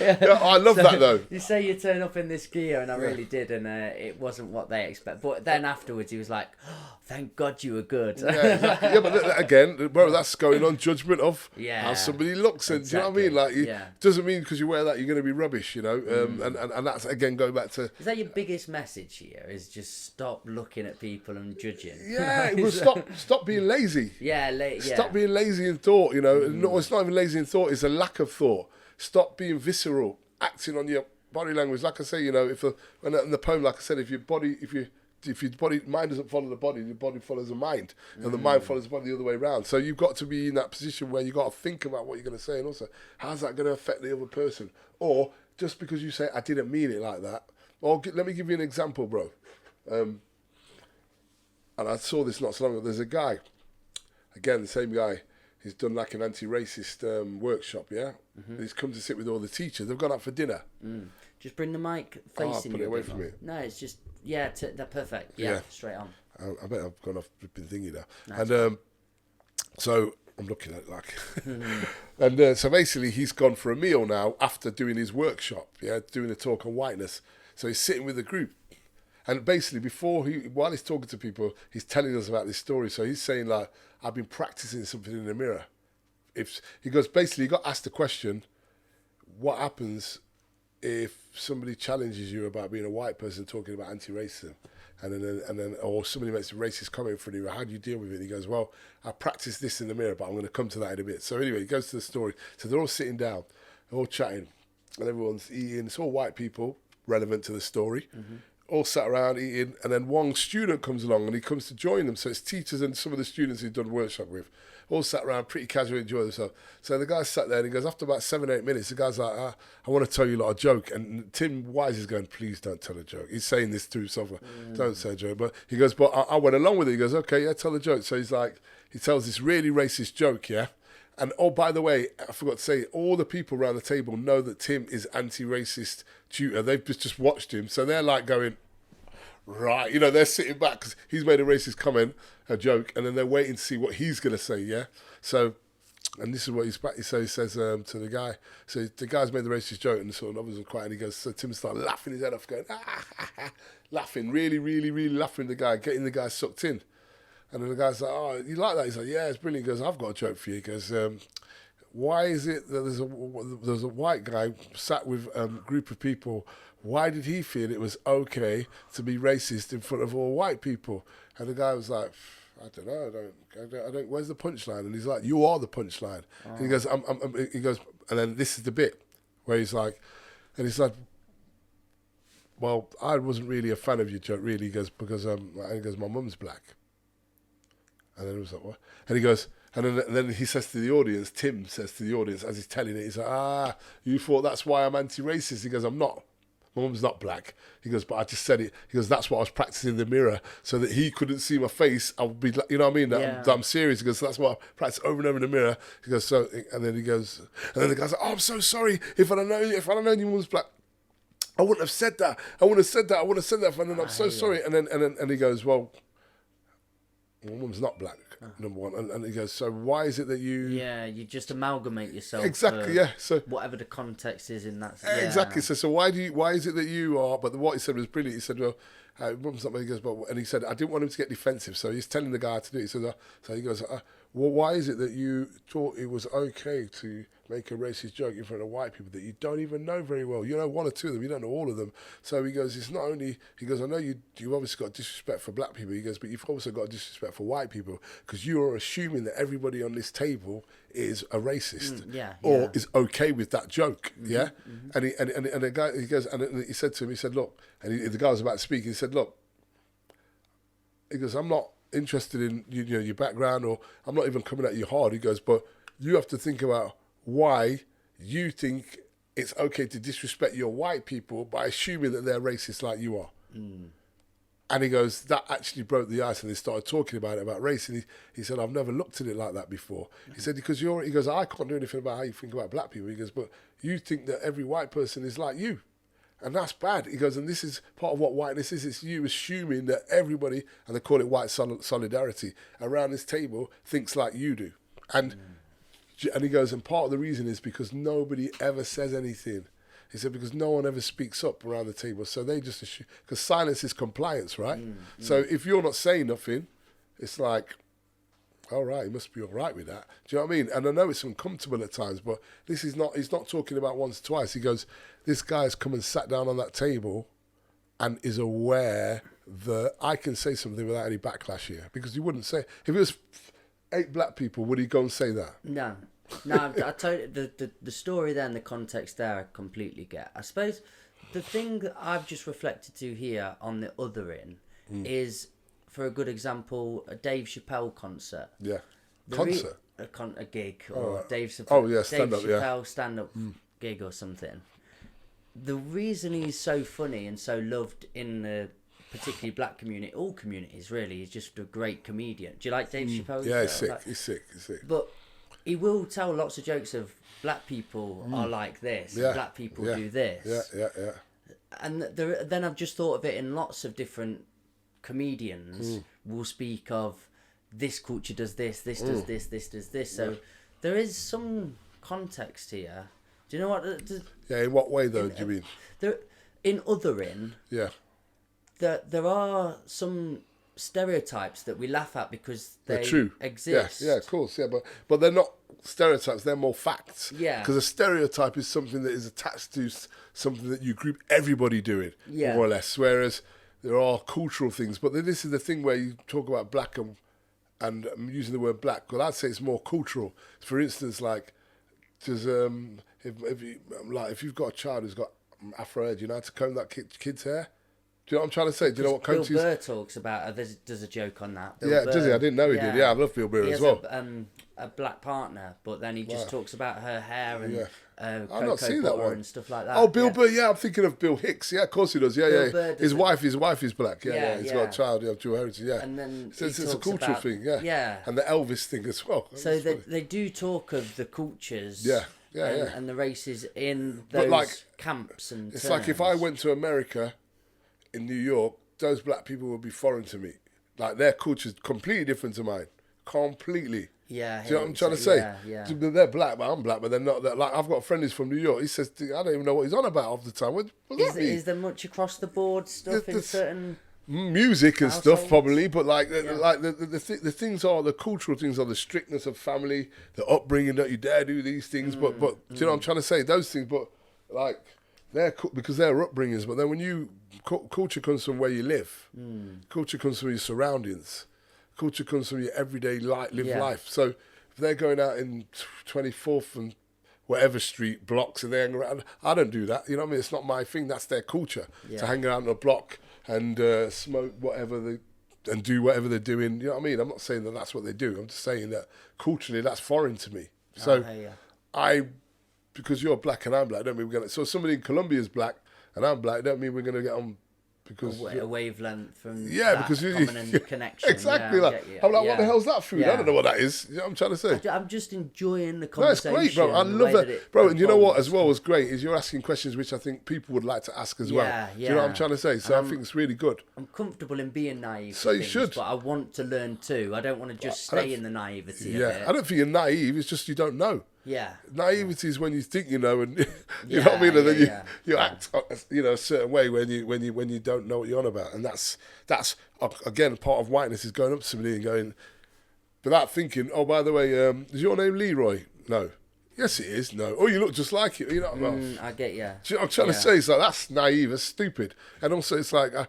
[SPEAKER 3] Yeah, I love that though.
[SPEAKER 2] You say you turn up in this gear, and I really did, and it wasn't what they expect. But then afterwards, he was like, oh, thank God you were good.
[SPEAKER 3] Yeah, exactly. Yeah, but again, bro, that's going on judgment of how somebody looks. And
[SPEAKER 2] Exactly.
[SPEAKER 3] do you know what I mean? Like, doesn't mean because you wear that, you're going to be rubbish, you know? And that's, again, going back to...
[SPEAKER 2] Is that your biggest message here? Is just stop looking at people and judging?
[SPEAKER 3] Yeah, well, stop being lazy. Stop being lazy in thought, you know? No, it's not even lazy in thought, it's a lack of thought. Stop being visceral, acting on your body language. Like I say, you know, in the poem, like I said, if your mind doesn't follow the body follows the mind, and the mind follows the body the other way around. So you've got to be in that position where you've got to think about what you're going to say, and also how's that going to affect the other person. Or just because you say I didn't mean it like that. Or let me give you an example, bro. And I saw this not so long ago. There's a guy, again the same guy. He's done like an anti-racist workshop, yeah? Mm-hmm. He's come to sit with all the teachers. They've gone out for dinner.
[SPEAKER 2] Just bring the mic facing you.
[SPEAKER 3] Put it away from me.
[SPEAKER 2] No, it's just, they're perfect. Yeah, straight on.
[SPEAKER 3] I bet I've gone off flipping thingy now.
[SPEAKER 2] Nice.
[SPEAKER 3] And so I'm looking at it like... And so basically he's gone for a meal now after doing his workshop, doing a talk on whiteness. So he's sitting with the group. And basically while he's talking to people, he's telling us about this story. So he's saying like, I've been practicing something in the mirror. He goes, basically, he got asked the question, what happens if somebody challenges you about being a white person talking about anti-racism, and then or somebody makes a racist comment in front of you, how do you deal with it? And he goes, well, I practice this in the mirror, but I'm going to come to that in a bit. So anyway, he goes to the story. So they're all sitting down, they're all chatting, and everyone's eating. It's all white people, relevant to the story. All sat around eating, and then one student comes along and he comes to join them. So it's teachers and some of the students he'd done workshop with, all sat around pretty casually enjoying themselves. So the guy sat there and he goes, after about 7-8 minutes, the guy's like, I want to tell you a lot of joke. And Tim Wise is going, please don't tell a joke. He's saying this to himself, like, don't say a joke. But he goes, but I went along with it. He goes, okay, yeah, tell the joke. So he's like, he tells this really racist joke, yeah? And oh, by the way, I forgot to say, all the people around the table know that Tim is anti-racist tutor. They've just watched him. So they're like going, right, you know, they're sitting back because he's made a racist comment, a joke, and then they're waiting to see what he's going to say, yeah? So, and this is what he says to the guy. So the guy's made the racist joke, and sort of others are quiet, and he goes, so Tim started laughing his head off, going, laughing, really, really, really laughing at the guy, getting the guy sucked in. And then the guy's like, oh, you like that? He's like, yeah, it's brilliant. He goes, I've got a joke for you. He goes, why is it that there's a white guy sat with a group of people? Why did he feel it was okay to be racist in front of all white people? And the guy was like, I don't know, I don't. Where's the punchline? And he's like, you are the punchline. And he goes, he goes, and then this is the bit where he's like, well, I wasn't really a fan of your joke, really. He goes, because my mum's black. And then it was like, what? And he goes, and then he says to the audience, Tim says to the audience as he's telling it, he's like, you thought that's why I'm anti-racist? He goes, I'm not. My mum's not black. He goes, but I just said it. He goes, that's what I was practicing in the mirror so that he couldn't see my face. I would be, you know what I mean? That I'm serious. He goes, so that's what I practice over and over in the mirror. He goes, so, and then he goes, and then the guy's like, oh, I'm so sorry. If I'd known your mum's black, I wouldn't have said that. I wouldn't have said that. And then I'm so sorry. And then he goes, well, my mum's not black, number one. And he goes, so why is it that you...
[SPEAKER 2] Yeah, you just amalgamate yourself.
[SPEAKER 3] Exactly, yeah. So
[SPEAKER 2] whatever the context is in that...
[SPEAKER 3] Exactly. So why is it that you are... But what he said was brilliant. He said, well, mum's not black. He goes, but... And he said, I didn't want him to get defensive. So he's telling the guy to do it. He says, so he goes, well, why is it that you thought it was okay to make a racist joke in front of white people that you don't even know very well? You know one or two of them, you don't know all of them. So he goes, it's not only... He goes, I know you've obviously got disrespect for black people. He goes, but you've also got disrespect for white people because you are assuming that everybody on this table is a racist or is okay with that joke, yeah? And the guy, he goes, and he said to him, he said, look, and the guy was about to speak, he said, look, he goes, I'm not interested in your background, or I'm not even coming at you hard. He goes, but you have to think about why you think it's okay to disrespect your white people by assuming that they're racist like you are. And he goes, that actually broke the ice, and they started talking about race. And he said, I've never looked at it like that before. He said, because he goes, I can't do anything about how you think about black people. He goes, but you think that every white person is like you. And that's bad. He goes, and this is part of what whiteness is. It's you assuming that everybody, and they call it white solidarity, around this table thinks like you do. And he goes, and part of the reason is because nobody ever says anything. He said, because no one ever speaks up around the table. So they just assume, because silence is compliance, right? So if you're not saying nothing, it's like, all right, he must be all right with that. Do you know what I mean? And I know it's uncomfortable at times, but he's not talking about once or twice. He goes, this guy's come and sat down on that table and is aware that I can say something without any backlash here. Because he wouldn't say, if it was 8 black people, would he go and say that?
[SPEAKER 2] No, I totally, the story there and the context there I completely get. I suppose the thing that I've just reflected to here on the other end is, for a good example, a Dave Chappelle concert.
[SPEAKER 3] Yeah. Concert?
[SPEAKER 2] A gig. Or Dave Chappelle,
[SPEAKER 3] stand-up,
[SPEAKER 2] stand-up gig or something. The reason he's so funny and so loved in the particularly black community, all communities really, he's just a great comedian. Do you like Dave Chappelle?
[SPEAKER 3] Yeah, he's sick.
[SPEAKER 2] But he will tell lots of jokes of black people are like this, and black people do this.
[SPEAKER 3] Yeah.
[SPEAKER 2] And then I've just thought of it in lots of different comedians will speak of this culture does this does this does this. So there is some context here. Do you know what?
[SPEAKER 3] In what way though? Do you mean?
[SPEAKER 2] There are some stereotypes that we laugh at because they exist.
[SPEAKER 3] Yeah, of course. Yeah, but they're not stereotypes. They're more facts.
[SPEAKER 2] Yeah.
[SPEAKER 3] Because a stereotype is something that is attached to something that you group everybody doing, more or less. Whereas there are cultural things. But this is the thing where you talk about black and I'm using the word black. Well, I'd say it's more cultural. For instance, like, there's if you've got a child who's got afro hair. Do you know how to comb that kid's hair? Do you know what I'm trying to say? Do you know what combs
[SPEAKER 2] Bill Burr talks about, does a joke on that. Bill
[SPEAKER 3] Yeah,
[SPEAKER 2] Burr,
[SPEAKER 3] does he? I didn't know he did. Yeah, I love Bill Burr
[SPEAKER 2] he
[SPEAKER 3] as
[SPEAKER 2] has
[SPEAKER 3] well.
[SPEAKER 2] A black partner, but then he just talks about her hair and
[SPEAKER 3] I've
[SPEAKER 2] cocoa
[SPEAKER 3] not seen that
[SPEAKER 2] butter
[SPEAKER 3] one.
[SPEAKER 2] and stuff like that.
[SPEAKER 3] Oh, Bill Burr, yeah, I'm thinking of Bill Hicks. Yeah, of course he does. Yeah,
[SPEAKER 2] Bill
[SPEAKER 3] yeah.
[SPEAKER 2] Burr does
[SPEAKER 3] His
[SPEAKER 2] it.
[SPEAKER 3] wife is black. Yeah. He's got
[SPEAKER 2] Yeah.
[SPEAKER 3] a child of dual heritage. Yeah.
[SPEAKER 2] And then
[SPEAKER 3] So
[SPEAKER 2] he
[SPEAKER 3] it's a
[SPEAKER 2] talks
[SPEAKER 3] cultural
[SPEAKER 2] about-
[SPEAKER 3] thing. Yeah.
[SPEAKER 2] yeah.
[SPEAKER 3] And the Elvis thing as well.
[SPEAKER 2] So they do talk of the cultures.
[SPEAKER 3] Yeah.
[SPEAKER 2] And the races in
[SPEAKER 3] But,
[SPEAKER 2] those
[SPEAKER 3] like,
[SPEAKER 2] camps and
[SPEAKER 3] It's like if I went to America in New York, those black people would be foreign to me. Like their culture's completely different to mine. Completely.
[SPEAKER 2] Yeah.
[SPEAKER 3] Do you know what I'm trying to say?
[SPEAKER 2] Yeah.
[SPEAKER 3] They're black, but I'm black, but they're not. Like I've got a friend who's from New York. He says, I don't even know what he's on about half the time. What does that mean?
[SPEAKER 2] Is there much across the board stuff in certain...
[SPEAKER 3] Music and stuff
[SPEAKER 2] households?
[SPEAKER 3] probably, but like the things are the cultural things are the strictness of family, the upbringing, don't you dare do these things. But do you know what I'm trying to say? Those things, but like because they're upbringings. But then when culture comes from where you live, culture comes from your surroundings, culture comes from your everyday life. So if they're going out in 24th and whatever street blocks and they hang around, I don't do that. You know what I mean? It's not my thing. That's their culture to hang around in a block and smoke whatever and do whatever they're doing. You know what I mean? I'm not saying that that's what they do. I'm just saying that culturally that's foreign to me. So because you're black and I'm black, don't mean we're gonna. So somebody in Colombia is black and I'm black, don't mean we're gonna get on because
[SPEAKER 2] a wavelength from
[SPEAKER 3] because
[SPEAKER 2] common connection.
[SPEAKER 3] Exactly.
[SPEAKER 2] Yeah,
[SPEAKER 3] Like I'm like, what the hell's that food? I don't know what that is. You know what I'm trying to say?
[SPEAKER 2] I'm just enjoying the
[SPEAKER 3] No, it's
[SPEAKER 2] conversation.
[SPEAKER 3] great, bro. I
[SPEAKER 2] the
[SPEAKER 3] love
[SPEAKER 2] way
[SPEAKER 3] that. Bro, and you know what
[SPEAKER 2] unfolds.
[SPEAKER 3] as well was great is you're asking questions which I think people would like to ask as well. Do you know what I'm trying to say? So I think it's really good.
[SPEAKER 2] I'm comfortable in being naive.
[SPEAKER 3] So
[SPEAKER 2] to
[SPEAKER 3] you
[SPEAKER 2] things,
[SPEAKER 3] should.
[SPEAKER 2] But I want to learn too. I don't want to just stay in the naivety of it.
[SPEAKER 3] I don't think you're naive. It's just you don't know.
[SPEAKER 2] Yeah.
[SPEAKER 3] Naivety is when you think you know, and you know what I mean, and then you act a certain way when you don't know what you're on about, and that's again part of whiteness is going up to somebody and going without thinking. Oh, by the way, is your name Leroy? No. Yes, it is. No. Oh, you look just like it. You know. Well,
[SPEAKER 2] I get you.
[SPEAKER 3] Do you know what I'm trying to say? It's like that's naive. It's stupid, and also it's like I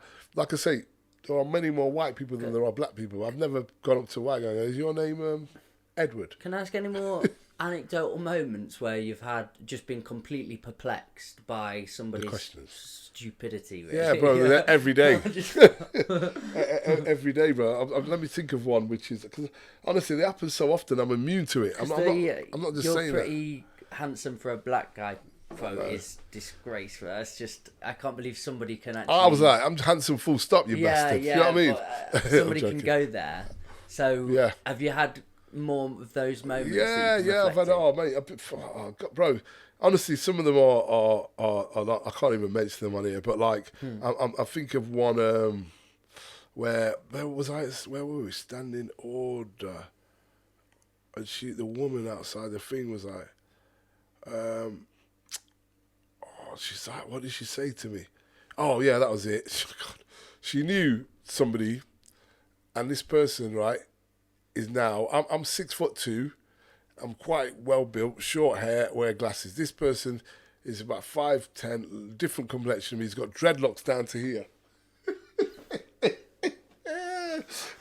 [SPEAKER 3] say, there are many more white people than there are black people. I've never gone up to a white guy and go, is your name Edward?
[SPEAKER 2] Can I ask any more anecdotal moments where you've just been completely perplexed by somebody's stupidity? Really?
[SPEAKER 3] Yeah, bro, every day. Every day, bro. Let me think of one, which is, because honestly, it happens so often, I'm immune to it. I'm not just saying that.
[SPEAKER 2] You're pretty handsome for a black guy. Quote is disgraceful. That's just, I can't believe somebody can actually...
[SPEAKER 3] I was like, I'm handsome full stop, you bastard.
[SPEAKER 2] Yeah,
[SPEAKER 3] you know what I mean?
[SPEAKER 2] Somebody can go there. So, have you had more of those moments?
[SPEAKER 3] Yeah, I've had, God, bro, honestly, some of them are not, I can't even mention them on here, but like, I think of one where were we standing order, and the woman outside the thing was like, she's like, what did she say to me? Oh yeah, that was it. God. She knew somebody, and this person, right, is now, I'm 6'2", I'm quite well built, short hair, wear glasses. This person is about 5'10", different complexion. He's got dreadlocks down to here.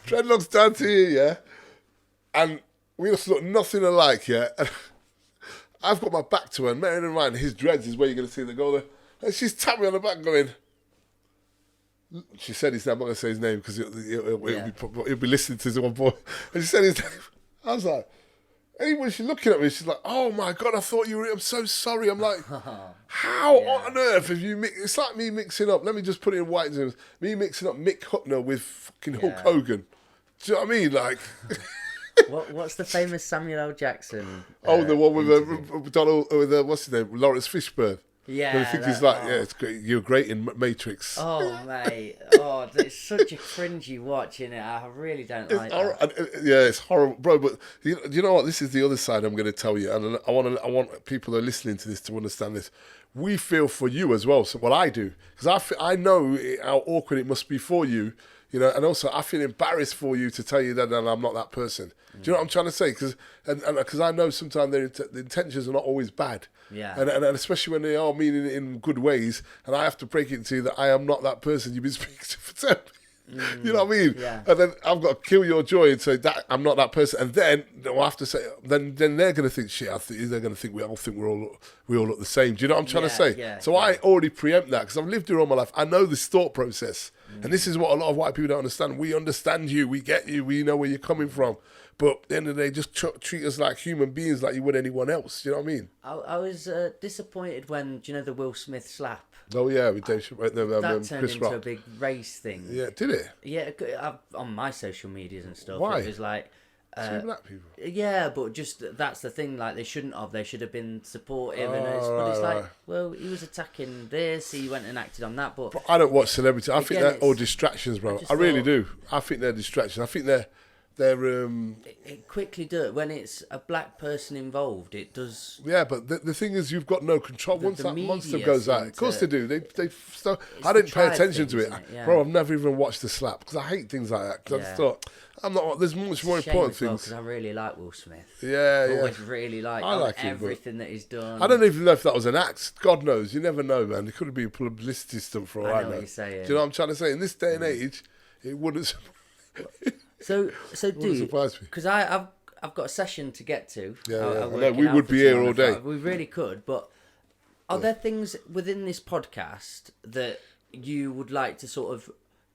[SPEAKER 3] Dreadlocks down to here, yeah. And we just look nothing alike, yeah. And I've got my back to her, and bearing in mind his dreads is where you're going to see the goal there. And she's tapped me on the back going, she said his name, I'm not going to say his name because he'll be listening to his one boy. And she said his name. I was like, and when she's looking at me, she's like, oh my God, I thought you were, I'm so sorry. I'm like, how on earth have you it's like me mixing up, let me just put it in white terms, me mixing up Mick Hucknall with fucking Hulk Hogan. Do you know what I mean? Like...
[SPEAKER 2] What's the famous Samuel L. Jackson?
[SPEAKER 3] The one with Donald, with what's his name, Lawrence Fishburne.
[SPEAKER 2] Yeah,
[SPEAKER 3] I think he's like, it's great. You're great in Matrix.
[SPEAKER 2] Oh mate, it's such a cringy watch, innit? I really don't like that.
[SPEAKER 3] It's horrible, bro. But you know what? This is the other side I'm going to tell you, and I want people that are listening to this to understand this. We feel for you as well. So what I do, because I know how awkward it must be for you. You know, and also I feel embarrassed for you to tell you that I'm not that person. Do you know what I'm trying to say? Because I know sometimes the intentions are not always bad.
[SPEAKER 2] Yeah.
[SPEAKER 3] And especially when they are meaning it in good ways, and I have to break it to you that I am not that person you've been speaking to for 10 You know what I mean?
[SPEAKER 2] Yeah.
[SPEAKER 3] And then I've got to kill your joy and say that I'm not that person. And then I'll have to say, then they're going to think, shit, they're going to think we all look the same. Do you know what I'm trying to say?
[SPEAKER 2] Yeah,
[SPEAKER 3] so I already preempt that because I've lived here all my life. I know this thought process. And this is what a lot of white people don't understand. We understand you. We get you. We know where you're coming from. But at the end of the day, just treat us like human beings like you would anyone else. You know what I mean?
[SPEAKER 2] I was disappointed when, do you know the Will Smith slap?
[SPEAKER 3] Oh, yeah, with Dave
[SPEAKER 2] That turned
[SPEAKER 3] Chris
[SPEAKER 2] into
[SPEAKER 3] Rock.
[SPEAKER 2] a big race thing.
[SPEAKER 3] Yeah, did it?
[SPEAKER 2] Yeah, on my social medias and stuff.
[SPEAKER 3] Why?
[SPEAKER 2] It was like...
[SPEAKER 3] Two black people.
[SPEAKER 2] Yeah, but just that's the thing. Like they shouldn't have. They should have been supportive. But it's like, well, he was attacking this. He went and acted on that. But
[SPEAKER 3] I don't watch celebrity. I think
[SPEAKER 2] again,
[SPEAKER 3] they're all distractions, bro. I really do. I think they're distractions. I think they're
[SPEAKER 2] it quickly does when it's a black person involved. It does.
[SPEAKER 3] Yeah, but the thing is, you've got no control. Once that monster
[SPEAKER 2] media
[SPEAKER 3] goes out,
[SPEAKER 2] seem
[SPEAKER 3] of course
[SPEAKER 2] to-
[SPEAKER 3] they do. They so I
[SPEAKER 2] the
[SPEAKER 3] didn't pay
[SPEAKER 2] tribe
[SPEAKER 3] attention
[SPEAKER 2] thing,
[SPEAKER 3] to it,
[SPEAKER 2] isn't it? Yeah.
[SPEAKER 3] bro. I've never even watched the slap because I hate things like that. Because I just thought I'm not. There's much more important things.
[SPEAKER 2] Because I really like Will Smith.
[SPEAKER 3] Yeah, yeah.
[SPEAKER 2] Always really like
[SPEAKER 3] him,
[SPEAKER 2] everything that he's done.
[SPEAKER 3] I don't even know if that was an act. God knows. You never know, man. It could have been publicity stuff for all I
[SPEAKER 2] know
[SPEAKER 3] know.
[SPEAKER 2] what you're saying.
[SPEAKER 3] Do you know what I'm trying to say? In this day and age, it wouldn't.
[SPEAKER 2] So dude,
[SPEAKER 3] surprise me.
[SPEAKER 2] because I've got a session to get to.
[SPEAKER 3] Yeah,
[SPEAKER 2] I
[SPEAKER 3] yeah.
[SPEAKER 2] work
[SPEAKER 3] I know,
[SPEAKER 2] in
[SPEAKER 3] we would be here all
[SPEAKER 2] Alpha
[SPEAKER 3] day.
[SPEAKER 2] We really could, but are there things within this podcast that you would like to sort of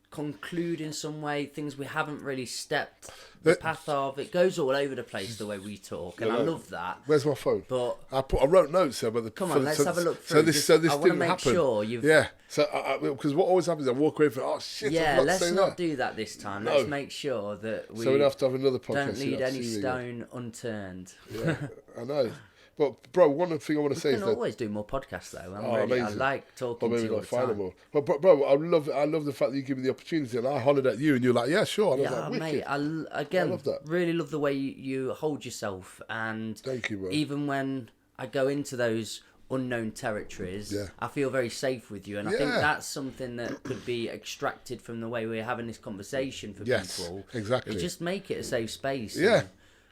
[SPEAKER 2] conclude in some way? Things we haven't really stepped the path of. It goes all over the place the way we talk, and I love that.
[SPEAKER 3] Where's my phone?
[SPEAKER 2] But
[SPEAKER 3] I wrote notes there, but
[SPEAKER 2] come on, let's have a look through.
[SPEAKER 3] So this
[SPEAKER 2] I want to
[SPEAKER 3] didn't
[SPEAKER 2] make
[SPEAKER 3] happen.
[SPEAKER 2] sure you've.
[SPEAKER 3] Yeah. So because what always happens, I walk away from oh shit.
[SPEAKER 2] Yeah,
[SPEAKER 3] I've
[SPEAKER 2] let's
[SPEAKER 3] saying
[SPEAKER 2] not
[SPEAKER 3] that.
[SPEAKER 2] do that this time.
[SPEAKER 3] No.
[SPEAKER 2] Let's make sure that we
[SPEAKER 3] So we'd have to have another podcast.
[SPEAKER 2] don't leave
[SPEAKER 3] you know,
[SPEAKER 2] any
[SPEAKER 3] see me
[SPEAKER 2] stone unturned.
[SPEAKER 3] again. Yeah, I know. But bro, one thing I want to say
[SPEAKER 2] We
[SPEAKER 3] is
[SPEAKER 2] can
[SPEAKER 3] that
[SPEAKER 2] always do more podcasts though. I
[SPEAKER 3] amazing.
[SPEAKER 2] like talking
[SPEAKER 3] But
[SPEAKER 2] to
[SPEAKER 3] maybe
[SPEAKER 2] you all
[SPEAKER 3] not
[SPEAKER 2] the
[SPEAKER 3] find
[SPEAKER 2] time.
[SPEAKER 3] them all. But bro, I love the fact that you give me the opportunity, and I hollered at you, and you're like, yeah, sure. And I was
[SPEAKER 2] Yeah,
[SPEAKER 3] like, wicked.
[SPEAKER 2] mate. I
[SPEAKER 3] love that.
[SPEAKER 2] really love the way you hold yourself, and
[SPEAKER 3] Thank you, bro.
[SPEAKER 2] even when I go into those unknown territories,
[SPEAKER 3] Yeah.
[SPEAKER 2] I feel very safe with you, and I think
[SPEAKER 3] Yeah.
[SPEAKER 2] that's something that could be extracted from the way we're having this conversation for
[SPEAKER 3] Yes,
[SPEAKER 2] people.
[SPEAKER 3] exactly.
[SPEAKER 2] You just make it a safe space.
[SPEAKER 3] Yeah.
[SPEAKER 2] and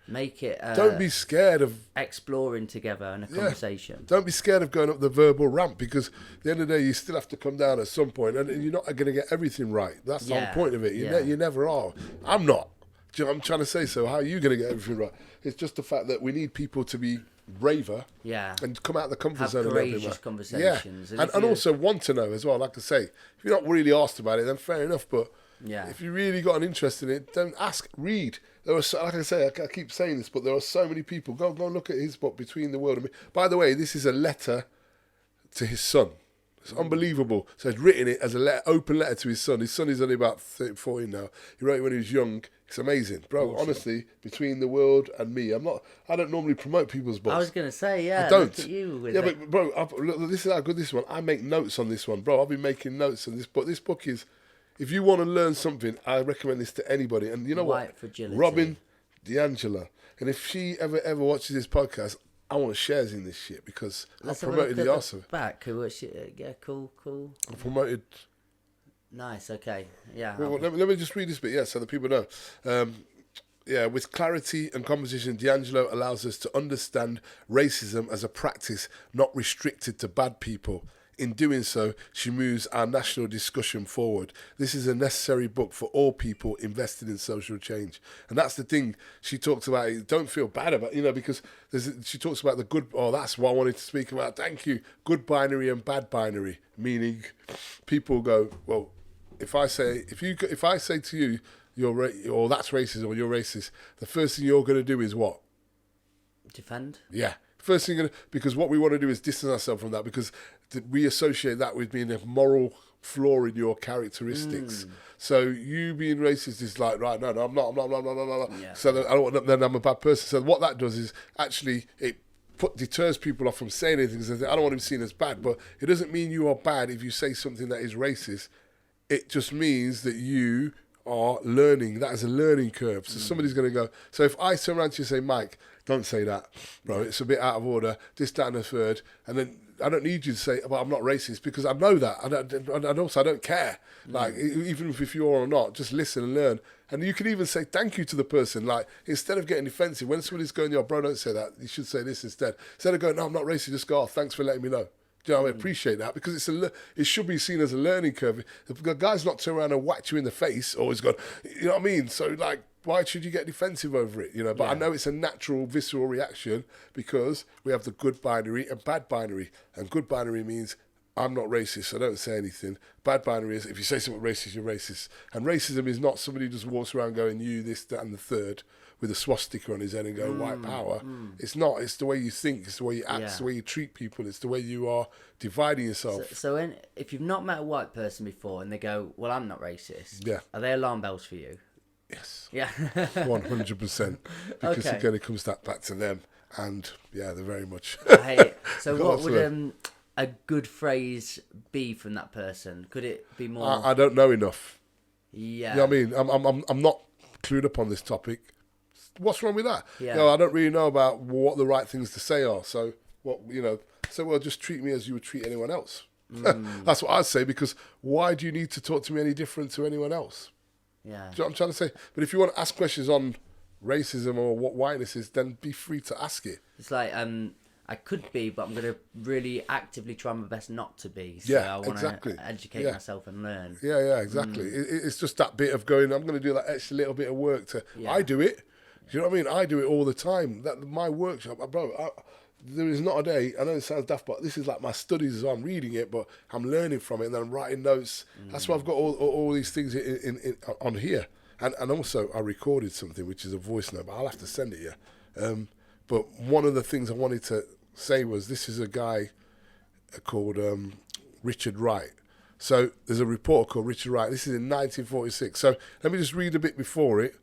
[SPEAKER 2] make it.
[SPEAKER 3] Don't be scared of
[SPEAKER 2] exploring together in a conversation.
[SPEAKER 3] Don't be scared of going up the verbal ramp because at the end of the day, you still have to come down at some point, and you're not going to get everything right. That's the
[SPEAKER 2] Yeah,
[SPEAKER 3] whole point of it.
[SPEAKER 2] yeah.
[SPEAKER 3] You never are. I'm not. Do you know what I'm trying to say? So how are you going to get everything right? It's just the fact that we need people to be braver
[SPEAKER 2] Yeah.
[SPEAKER 3] and come out of the comfort
[SPEAKER 2] Have
[SPEAKER 3] zone a little bit
[SPEAKER 2] courageous
[SPEAKER 3] more.
[SPEAKER 2] conversations.
[SPEAKER 3] Yeah.
[SPEAKER 2] And if
[SPEAKER 3] And
[SPEAKER 2] you-
[SPEAKER 3] also want to know as well. Like I say, if you're not really asked about it, then fair enough. But
[SPEAKER 2] Yeah.
[SPEAKER 3] if you really got an interest in it, don't ask. Read. There are so, like I say, I keep saying this, but there are so many people. Go and look at his book, Between the World and Me. By the way, this is a letter to his son. It's unbelievable. So he's written it as a open letter to his son. His son is only about 13, 14 now. He wrote it when he was young. It's amazing, bro.
[SPEAKER 2] Awesome.
[SPEAKER 3] Honestly, Between the World and Me. I don't normally promote people's books.
[SPEAKER 2] I was going to say, yeah.
[SPEAKER 3] I don't.
[SPEAKER 2] Look at you with
[SPEAKER 3] Yeah,
[SPEAKER 2] it.
[SPEAKER 3] but bro, look, this is how good this one. I make notes on this one, bro. I've been making notes on this book. This book is, if you want to learn something, I recommend this to anybody. And you know
[SPEAKER 2] White
[SPEAKER 3] what?
[SPEAKER 2] fragility.
[SPEAKER 3] Robin D'Angela. And if she ever watches this podcast, I want shares in this shit because
[SPEAKER 2] Let's
[SPEAKER 3] I've
[SPEAKER 2] have a look
[SPEAKER 3] promoted
[SPEAKER 2] at
[SPEAKER 3] the arse of it.
[SPEAKER 2] back. Yeah, cool.
[SPEAKER 3] I've promoted.
[SPEAKER 2] Nice, okay. Yeah.
[SPEAKER 3] Well, let me just read this bit, yeah, so that people know. Yeah, with clarity and composition, D'Angelo allows us to understand racism as a practice not restricted to bad people. In doing so, she moves our national discussion forward. This is a necessary book for all people invested in social change. And that's the thing she talks about. Don't feel bad about, because she talks about the good, that's what I wanted to speak about. Thank you. Good binary and bad binary, meaning people go, well, if I say to you, or that's racist or you're racist, the first thing you're going to do is what?
[SPEAKER 2] Defend.
[SPEAKER 3] Yeah. First thing, because what we want to do is distance ourselves from that because we associate that with being a moral flaw in your characteristics. So you being racist is like, right, no, I'm not.
[SPEAKER 2] Yeah.
[SPEAKER 3] So then I'm a bad person. So what that does is actually it deters people off from saying anything because I don't want to be seen as bad. But it doesn't mean you are bad if you say something that is racist. It just means that you are learning. That is a learning curve. So somebody's going to go. So if I turn around to you and say, Mike, don't say that, bro. It's a bit out of order. This, that, and the third. And then I don't need you to say, well, I'm not racist because I know that. And also I don't care. Like, even if you're or not, just listen and learn. And you can even say thank you to the person. Like, instead of getting defensive, when somebody's going, yo, bro, don't say that. You should say this instead. Instead of going, no, I'm not racist, just go, oh, thanks for letting me know. Do you know, I appreciate that because it should be seen as a learning curve. If the guy's not turn around and whack you in the face, or he's got, you know what I mean? So like, why should you get defensive over it? You know, but I know it's a natural, visceral reaction because we have the good binary and bad binary. And good binary means I'm not racist, so I don't say anything. Bad binary is if you say something racist, you're racist. And racism is not somebody who just walks around going, you, this, that, and the third, with a swastika on his head and go, white power. It's not. It's the way you think. It's the way you act. It's the way you treat people. It's the way you are dividing yourself.
[SPEAKER 2] So if you've not met a white person before and they go, well, I'm not racist, are they alarm bells for you?
[SPEAKER 3] Yes.
[SPEAKER 2] Yeah.
[SPEAKER 3] 100%. Because again, it comes back to them. And yeah, they're very much.
[SPEAKER 2] I hate it. So what would a good phrase be from that person? Could it be more?
[SPEAKER 3] I don't know enough.
[SPEAKER 2] Yeah.
[SPEAKER 3] You know what I mean? I'm not clued up on this topic. What's wrong with that?
[SPEAKER 2] Yeah.
[SPEAKER 3] You know, I don't really know about what the right things to say are. So well, just treat me as you would treat anyone else. That's what I'd say, because why do you need to talk to me any different to anyone else?
[SPEAKER 2] Yeah.
[SPEAKER 3] Do you know what I'm trying to say? But if you want to ask questions on racism or what whiteness is, then be free to ask it.
[SPEAKER 2] It's like, I could be, but I'm going to really actively try my best not to be. So I want to educate myself and learn.
[SPEAKER 3] Yeah, exactly. It's just that bit of going, I'm going to do that extra little bit of work to... I do it. Do you know what I mean? I do it all the time. My workshop, bro, there is not a day, I know it sounds daft, but this is like my studies as well. I'm reading it, but I'm learning from it, and then I'm writing notes. That's why I've got all these things on here. And also, I recorded something, which is a voice note, but I'll have to send it you. But one of the things I wanted to say was, this is a guy called Richard Wright. So there's a reporter called Richard Wright. This is in 1946. So let me just read a bit before it.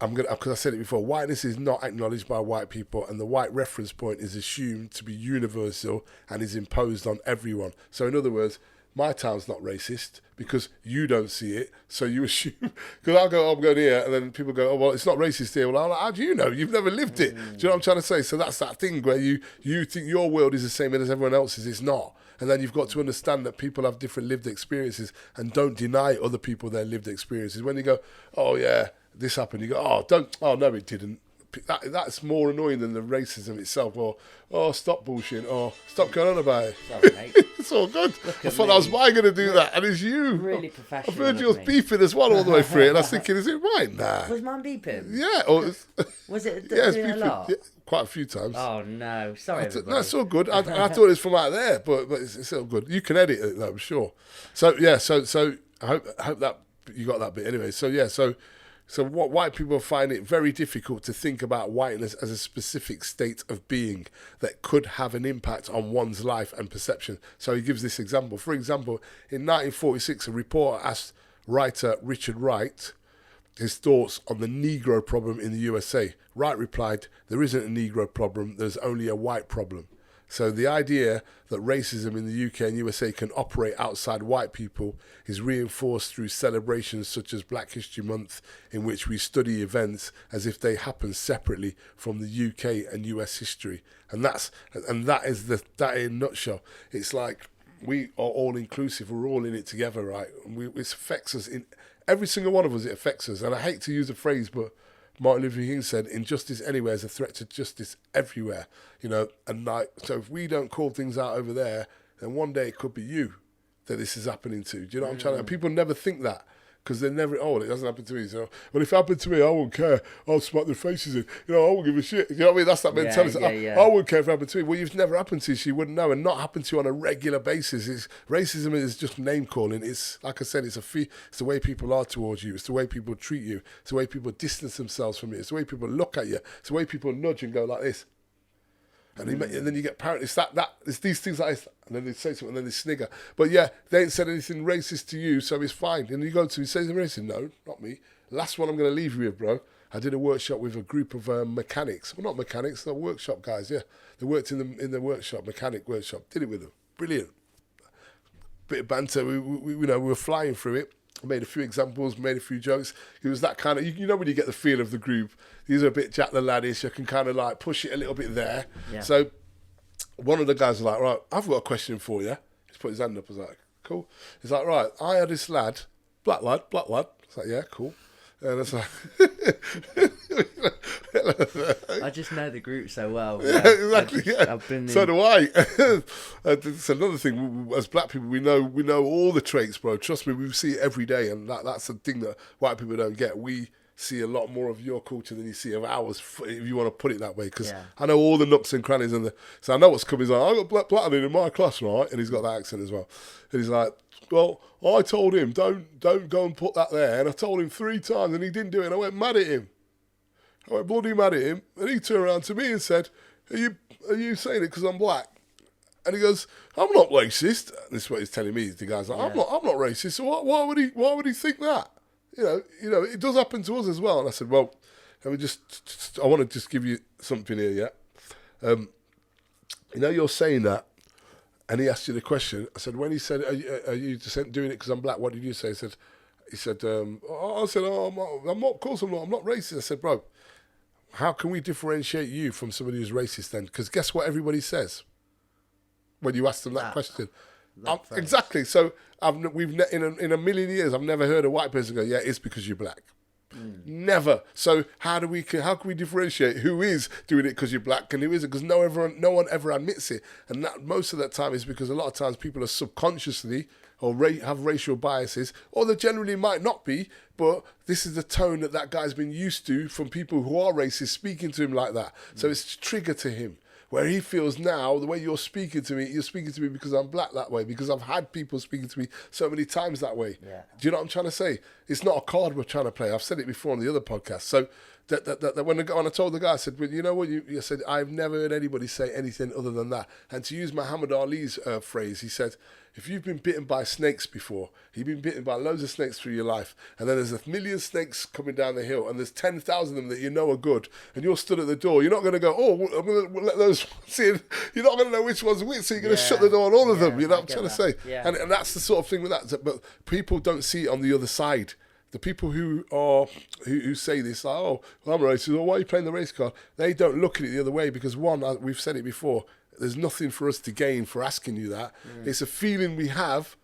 [SPEAKER 3] Because I said it before, whiteness is not acknowledged by white people, and the white reference point is assumed to be universal and is imposed on everyone. So in other words, my town's not racist because you don't see it, so you assume. Because I'll go, I'm going here, and then people go, oh, well, it's not racist here. Well, I'm like, how do you know? You've never lived it. Do you know what I'm trying to say? So that's that thing where you think your world is the same as everyone else's. It's not. And then you've got to understand that people have different lived experiences, and don't deny other people their lived experiences. When you go, oh, yeah, this happened, you go, no, it didn't. That's more annoying than the racism itself, or stop bullshit, or stop going on about it.
[SPEAKER 2] Sorry, mate.
[SPEAKER 3] It's all good. I thought that was mine going to do that, and it's you.
[SPEAKER 2] Really professional.
[SPEAKER 3] I've heard yours beeping as well all the way through it, and I was thinking, is it mine? Nah.
[SPEAKER 2] Was mine beeping?
[SPEAKER 3] Yeah.
[SPEAKER 2] Was it
[SPEAKER 3] yeah, it's
[SPEAKER 2] doing
[SPEAKER 3] beeping.
[SPEAKER 2] a lot?
[SPEAKER 3] Yeah, quite a few times.
[SPEAKER 2] Oh, no. Sorry, everybody.
[SPEAKER 3] No, it's all good. I thought it was from out there, but it's all good. You can edit it, though, I'm sure. So, yeah, so I hope that you got that bit anyway. So, yeah, so what white people find it very difficult to think about whiteness as a specific state of being that could have an impact on one's life and perception. So he gives this example. For example, in 1946, a reporter asked writer Richard Wright his thoughts on the Negro problem in the USA. Wright replied, there isn't a Negro problem, there's only a white problem. So the idea that racism in the UK and USA can operate outside white people is reinforced through celebrations such as Black History Month, in which we study events as if they happen separately from the UK and US history. And that is that in a nutshell. It's like we are all inclusive. We're all in it together, right? It affects us in every single one of us. It affects us. And I hate to use a phrase, but Martin Luther King said, injustice anywhere is a threat to justice everywhere, you know, and like, so if we don't call things out over there, then one day it could be you that this is happening to. Do you know what I'm trying to, and people never think that, because they never, it doesn't happen to me. So, well, if it happened to me, I won't care. I'll smack their faces in. You know, I won't give a shit. You know what I mean? That's that mentality.
[SPEAKER 2] Yeah.
[SPEAKER 3] I wouldn't care if it happened to me. Well, you've never happened to you, so you wouldn't know, and not happen to you on a regular basis. Racism is just name calling. It's, like I said, it's the way people are towards you. It's the way people treat you. It's the way people distance themselves from you. It's the way people look at you. It's the way people nudge and go like this. And then you get paranoid. It's these things like this. And then they say something and then they snigger. But yeah, they ain't said anything racist to you, so it's fine. And you go to, he says something racist. No, not me. Last one I'm going to leave you with, bro. I did a workshop with a group of mechanics. Well, not mechanics, they're workshop guys, yeah. They worked in the workshop, mechanic workshop. Did it with them. Brilliant. Bit of banter. We were flying through it. I made a few examples, made a few jokes. It was that kind of, you know when you get the feel of the group, these are a bit Jack the Laddish, you can kind of like push it a little bit there. Yeah. So one of the guys was like, right, I've got a question for you. He's put his hand up, I was like, cool. He's like, right, I had this lad, black lad. It's like, yeah, cool. And it's like,
[SPEAKER 2] I just know the group so well.
[SPEAKER 3] Yeah, exactly.
[SPEAKER 2] I've been
[SPEAKER 3] So
[SPEAKER 2] in-
[SPEAKER 3] do I. It's another thing. As black people, we know all the traits, bro. Trust me, we see it every day, and that's the thing that white people don't get. We see a lot more of your culture than you see of ours, if you want to put it that way. Because I know all the nooks and crannies, so I know what's coming. He's like, I got black platinum in my class, right? And he's got that accent as well. And he's like, well, I told him don't go and put that there, and I told him 3 times, and he didn't do it, and I went mad at him. I went bloody mad at him, and he turned around to me and said, are you saying it because I'm black? And he goes, I'm not racist. This is what he's telling me. The guy's like, I'm not racist. So why would he think that? You know, it does happen to us as well. And I said, well, let me I want to just give you something here, yeah? You know, you're saying that, and he asked you the question. I said, when he said, are you just doing it because I'm black, what did you say? He said, I'm not, of course I'm not racist. I said, bro, how can we differentiate you from somebody who's racist then? Because guess what everybody says when you ask them that question? Exactly. So in a million years, I've never heard a white person go, yeah, it's because you're black. Never. So how can we differentiate who is doing it because you're black and who isn't? Because no one ever admits it, and that most of that time is because a lot of times people are subconsciously or have racial biases, or they generally might not be, but this is the tone that guy's been used to from people who are racist speaking to him like that. So it's a trigger to him. Where he feels now, the way you're speaking to me because I'm black that way, because I've had people speaking to me so many times that way.
[SPEAKER 2] Yeah.
[SPEAKER 3] Do you know what I'm trying to say? It's not a card we're trying to play. I've said it before on the other podcast. So that when I told the guy, I said, well, you know what, you said, I've never heard anybody say anything other than that. And to use Muhammad Ali's phrase, he said, if you've been bitten by snakes before, you've been bitten by loads of snakes through your life, and then there's 1 million snakes coming down the hill, and there's 10,000 of them that you know are good, and you're stood at the door, you're not going to go, oh, I'm going to let those in. You're not going to know which one's which, so you're going to shut the door on all of them. You know what I'm trying to say?
[SPEAKER 2] Yeah.
[SPEAKER 3] And that's the sort of thing with that. But people don't see it on the other side. The people who say this, like, oh, well, I'm racist, or why are you playing the race card? They don't look at it the other way because, one, we've said it before, there's nothing for us to gain for asking you that. It's a feeling we have.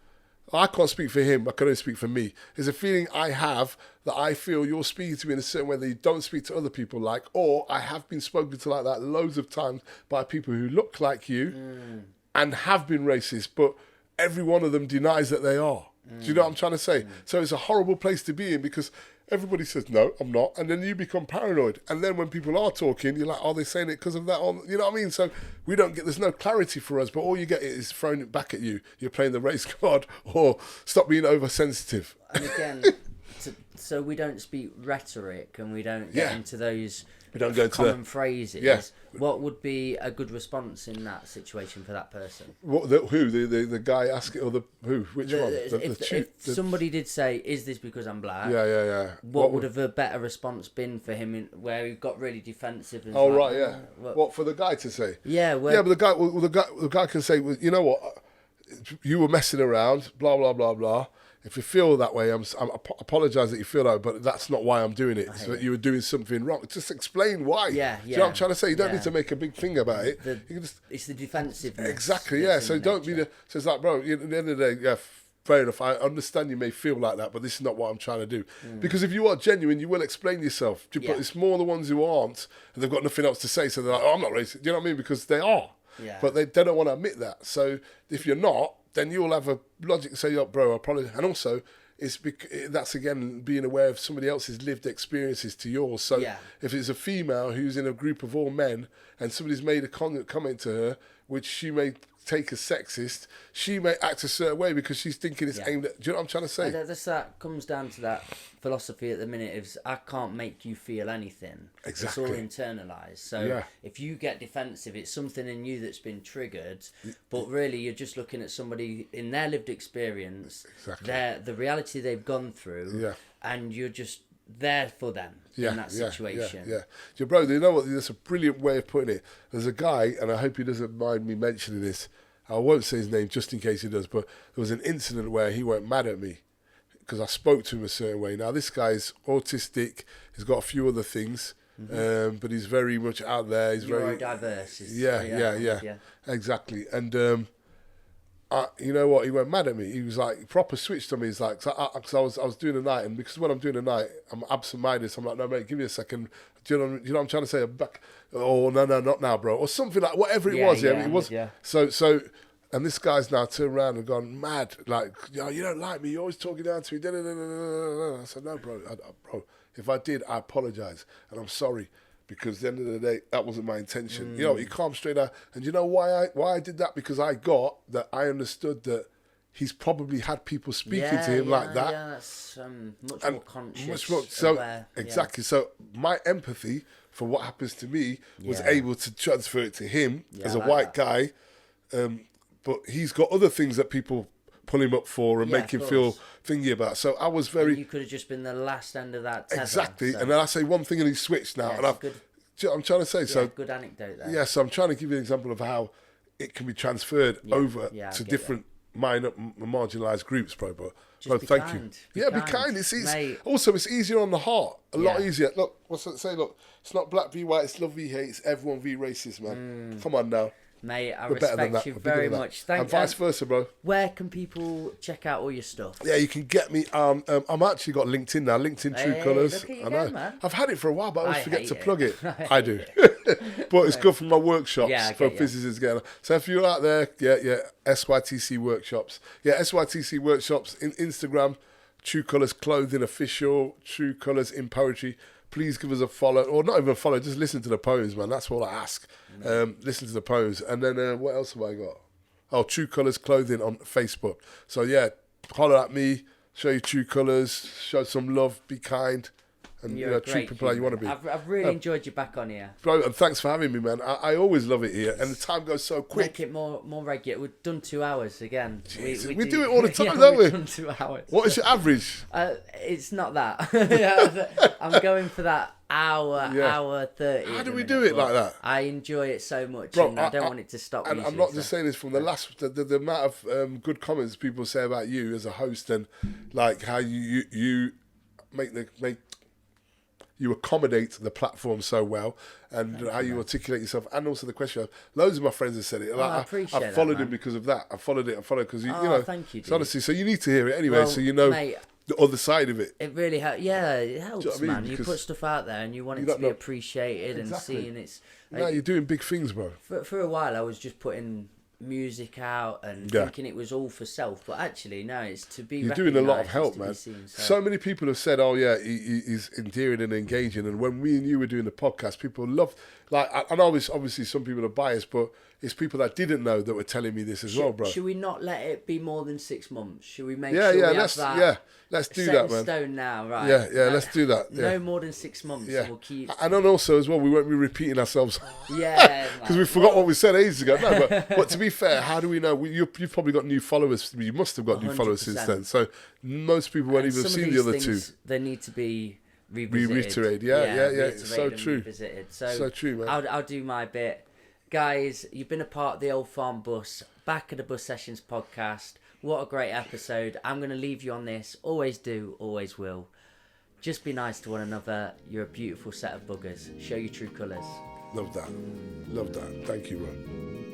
[SPEAKER 3] I can't speak for him, I can only speak for me. It's a feeling I have that I feel you're speaking to me in a certain way that you don't speak to other people like, or I have been spoken to like that loads of times by people who look like you and have been racist, but every one of them denies that they are. Do you know what I'm trying to say? So it's a horrible place to be in because everybody says, no, I'm not. And then you become paranoid. And then when people are talking, you're like, are they saying it because of that? You know what I mean? So there's no clarity for us, but all you get is throwing it back at you. You're playing the race card or stop being oversensitive.
[SPEAKER 2] And again, so we don't speak rhetoric and we don't get into those common phrases.
[SPEAKER 3] Yeah.
[SPEAKER 2] What would be a good response in that situation for that person?
[SPEAKER 3] The guy asking, or who? Which one?
[SPEAKER 2] If somebody did say, "Is this because I'm black?"
[SPEAKER 3] Yeah.
[SPEAKER 2] What would have a better response been for him where he got really defensive? And
[SPEAKER 3] What for the guy to say?
[SPEAKER 2] Yeah,
[SPEAKER 3] but the guy can say, well, you know what, you were messing around, blah blah blah blah. If you feel that way, I apologise that you feel that way, but that's not why I'm doing it. So that you were doing something wrong. Just explain why.
[SPEAKER 2] Yeah.
[SPEAKER 3] Do you know what I'm trying to say? You don't need to make a big thing about it.
[SPEAKER 2] It's the defensiveness.
[SPEAKER 3] Exactly, yeah. So don't be so it's like, bro, at the end of the day, yeah, fair enough. I understand you may feel like that, but this is not what I'm trying to do. Because if you are genuine, you will explain yourself. But it's more the ones who aren't, and they've got nothing else to say, so they're like, oh, I'm not racist. Do you know what I mean? Because they are.
[SPEAKER 2] Yeah.
[SPEAKER 3] But they don't want to admit that. So if you're not, then you'll have a logic to say, oh, bro, I apologize. And also, that's again being aware of somebody else's lived experiences to yours. So if it's a female who's in a group of all men and somebody's made a comment to her, which she may take as sexist, she may act a certain way because she's thinking it's aimed at... Do you know what I'm trying to say?
[SPEAKER 2] That comes down to that philosophy at the minute is I can't make you feel anything.
[SPEAKER 3] Exactly.
[SPEAKER 2] It's all internalised. So if you get defensive, it's something in you that's been triggered, but really you're just looking at somebody in their lived experience, the reality they've gone through, and you're just there for them in that situation.
[SPEAKER 3] Yeah, bro, you know what? That's a brilliant way of putting it. There's a guy, and I hope he doesn't mind me mentioning this. I won't say his name just in case he does, but there was an incident where he went mad at me because I spoke to him a certain way. Now, this guy's autistic. He's got a few other things, but he's very much out there. He's very
[SPEAKER 2] diverse.
[SPEAKER 3] Yeah, exactly. And you know what? He went mad at me. He was like, he proper switched on me. He's like, cause I was doing a night, and because when I'm doing a night, I'm absent-minded. So I'm like, no, mate, give me a second. Do you know what I'm trying to say? I'm back. Oh, no, not now, bro. Or something like, whatever it was. Yeah, it was. Yeah. So, and this guy's now turned around and gone mad. Like, you don't like me. You're always talking down to me. I said, no, bro. Bro, if I did, I apologize. And I'm sorry. Because at the end of the day, that wasn't my intention. You know, he calmed straight out. And you know why I did that? Because I understood that he's probably had people speaking to him like that.
[SPEAKER 2] Yeah, that's much more conscious.
[SPEAKER 3] Much more,
[SPEAKER 2] aware,
[SPEAKER 3] exactly. So my empathy for what happens to me was able to transfer it to him as a white guy. But he's got other things that people pull him up for and make him feel thingy about. So I was very...
[SPEAKER 2] And you could have just been the last end of that tether.
[SPEAKER 3] Exactly. So. And then I say one thing and he switched now. And I'm trying to say... so
[SPEAKER 2] good anecdote there.
[SPEAKER 3] Yeah, so I'm trying to give you an example of how it can be transferred over to different minor marginalised groups, bro. But thank
[SPEAKER 2] kind.
[SPEAKER 3] you. Be kind. It's also, it's easier on the heart. A lot easier. Look, what's it say? Look, it's not black v white, it's love v hate, it's everyone v racist, man. Come on now.
[SPEAKER 2] Mate, I respect you very much. Thank you.
[SPEAKER 3] And vice versa, bro.
[SPEAKER 2] Where can people check out all your stuff?
[SPEAKER 3] Yeah, you can get me. I'm actually got LinkedIn now. LinkedIn True Colours.
[SPEAKER 2] I know. Man.
[SPEAKER 3] I've had it for a while, but I always forget to plug it. I do. But it's good for my workshops for physicists together. So if you're out there, SYTC Workshops. Yeah, SYTC Workshops in Instagram, True Colours Clothing Official, True Colours in Poetry. Please give us a follow, or not even a follow, just listen to the poems, man. That's all I ask. Listen to the poems. And then what else have I got? Oh, True Colours Clothing on Facebook. So, holler at me, show your true colours, show some love, be kind, and treat people how you want to be.
[SPEAKER 2] I've really enjoyed you back on here.
[SPEAKER 3] Bro, and thanks for having me, man. I always love it here, and the time goes so quick.
[SPEAKER 2] Make it more regular. We've done 2 hours again. We
[SPEAKER 3] do it all the time, don't we?
[SPEAKER 2] We've done 2 hours.
[SPEAKER 3] What is your average?
[SPEAKER 2] It's not that. I'm going for that hour 30.
[SPEAKER 3] How do we do it like that?
[SPEAKER 2] I enjoy it so much, bro, and I don't want it to stop.
[SPEAKER 3] And I'm not just saying this from the amount of good comments people say about you as a host, and like how you you accommodate the platform so well, and how you articulate yourself, and also the question. Loads of my friends have said it. Like,
[SPEAKER 2] I appreciate
[SPEAKER 3] I followed him because of that. I followed because you know.
[SPEAKER 2] Thank you.
[SPEAKER 3] So honestly, so you need to hear it anyway, so you know.
[SPEAKER 2] Mate,
[SPEAKER 3] the other side of it.
[SPEAKER 2] It really helps. Yeah, it helps,
[SPEAKER 3] you know
[SPEAKER 2] man. You put stuff out there and you want it to be appreciated and seen. It's like,
[SPEAKER 3] you're doing big things, bro.
[SPEAKER 2] For a while, I was just putting music out and thinking it was all for self, but actually, no, it's to be.
[SPEAKER 3] You're doing a lot of help, man. So many people have said, "Oh yeah, he's endearing and engaging." And when we and you were doing the podcast, people loved. Like, I know obviously some people are biased, but it's people that didn't know that were telling me this as well, bro.
[SPEAKER 2] Should we not let it be more than 6 months? Should we make sure we have that?
[SPEAKER 3] Let's do that, man.
[SPEAKER 2] Stone now, right?
[SPEAKER 3] Let's do that.
[SPEAKER 2] No more than 6 months.
[SPEAKER 3] Yeah.
[SPEAKER 2] We'll keep.
[SPEAKER 3] And then also as well, we won't be repeating ourselves.
[SPEAKER 2] Yeah.
[SPEAKER 3] Because we forgot what we said ages ago. No, but to be fair, how do we know? You've probably got new followers. You must have got 100%. New followers since then. So most people won't even have seen the other two.
[SPEAKER 2] They need to be
[SPEAKER 3] reiterated. Yeah. So true.
[SPEAKER 2] Revisited.
[SPEAKER 3] So true, man.
[SPEAKER 2] I'll do my bit. Guys, you've been a part of the Old Farm Bus, back of the Bus Sessions podcast. What a great episode. I'm going to leave you on this. Always do, always will. Just be nice to one another. You're a beautiful set of buggers. Show your true colours.
[SPEAKER 3] Love that. Thank you, bro.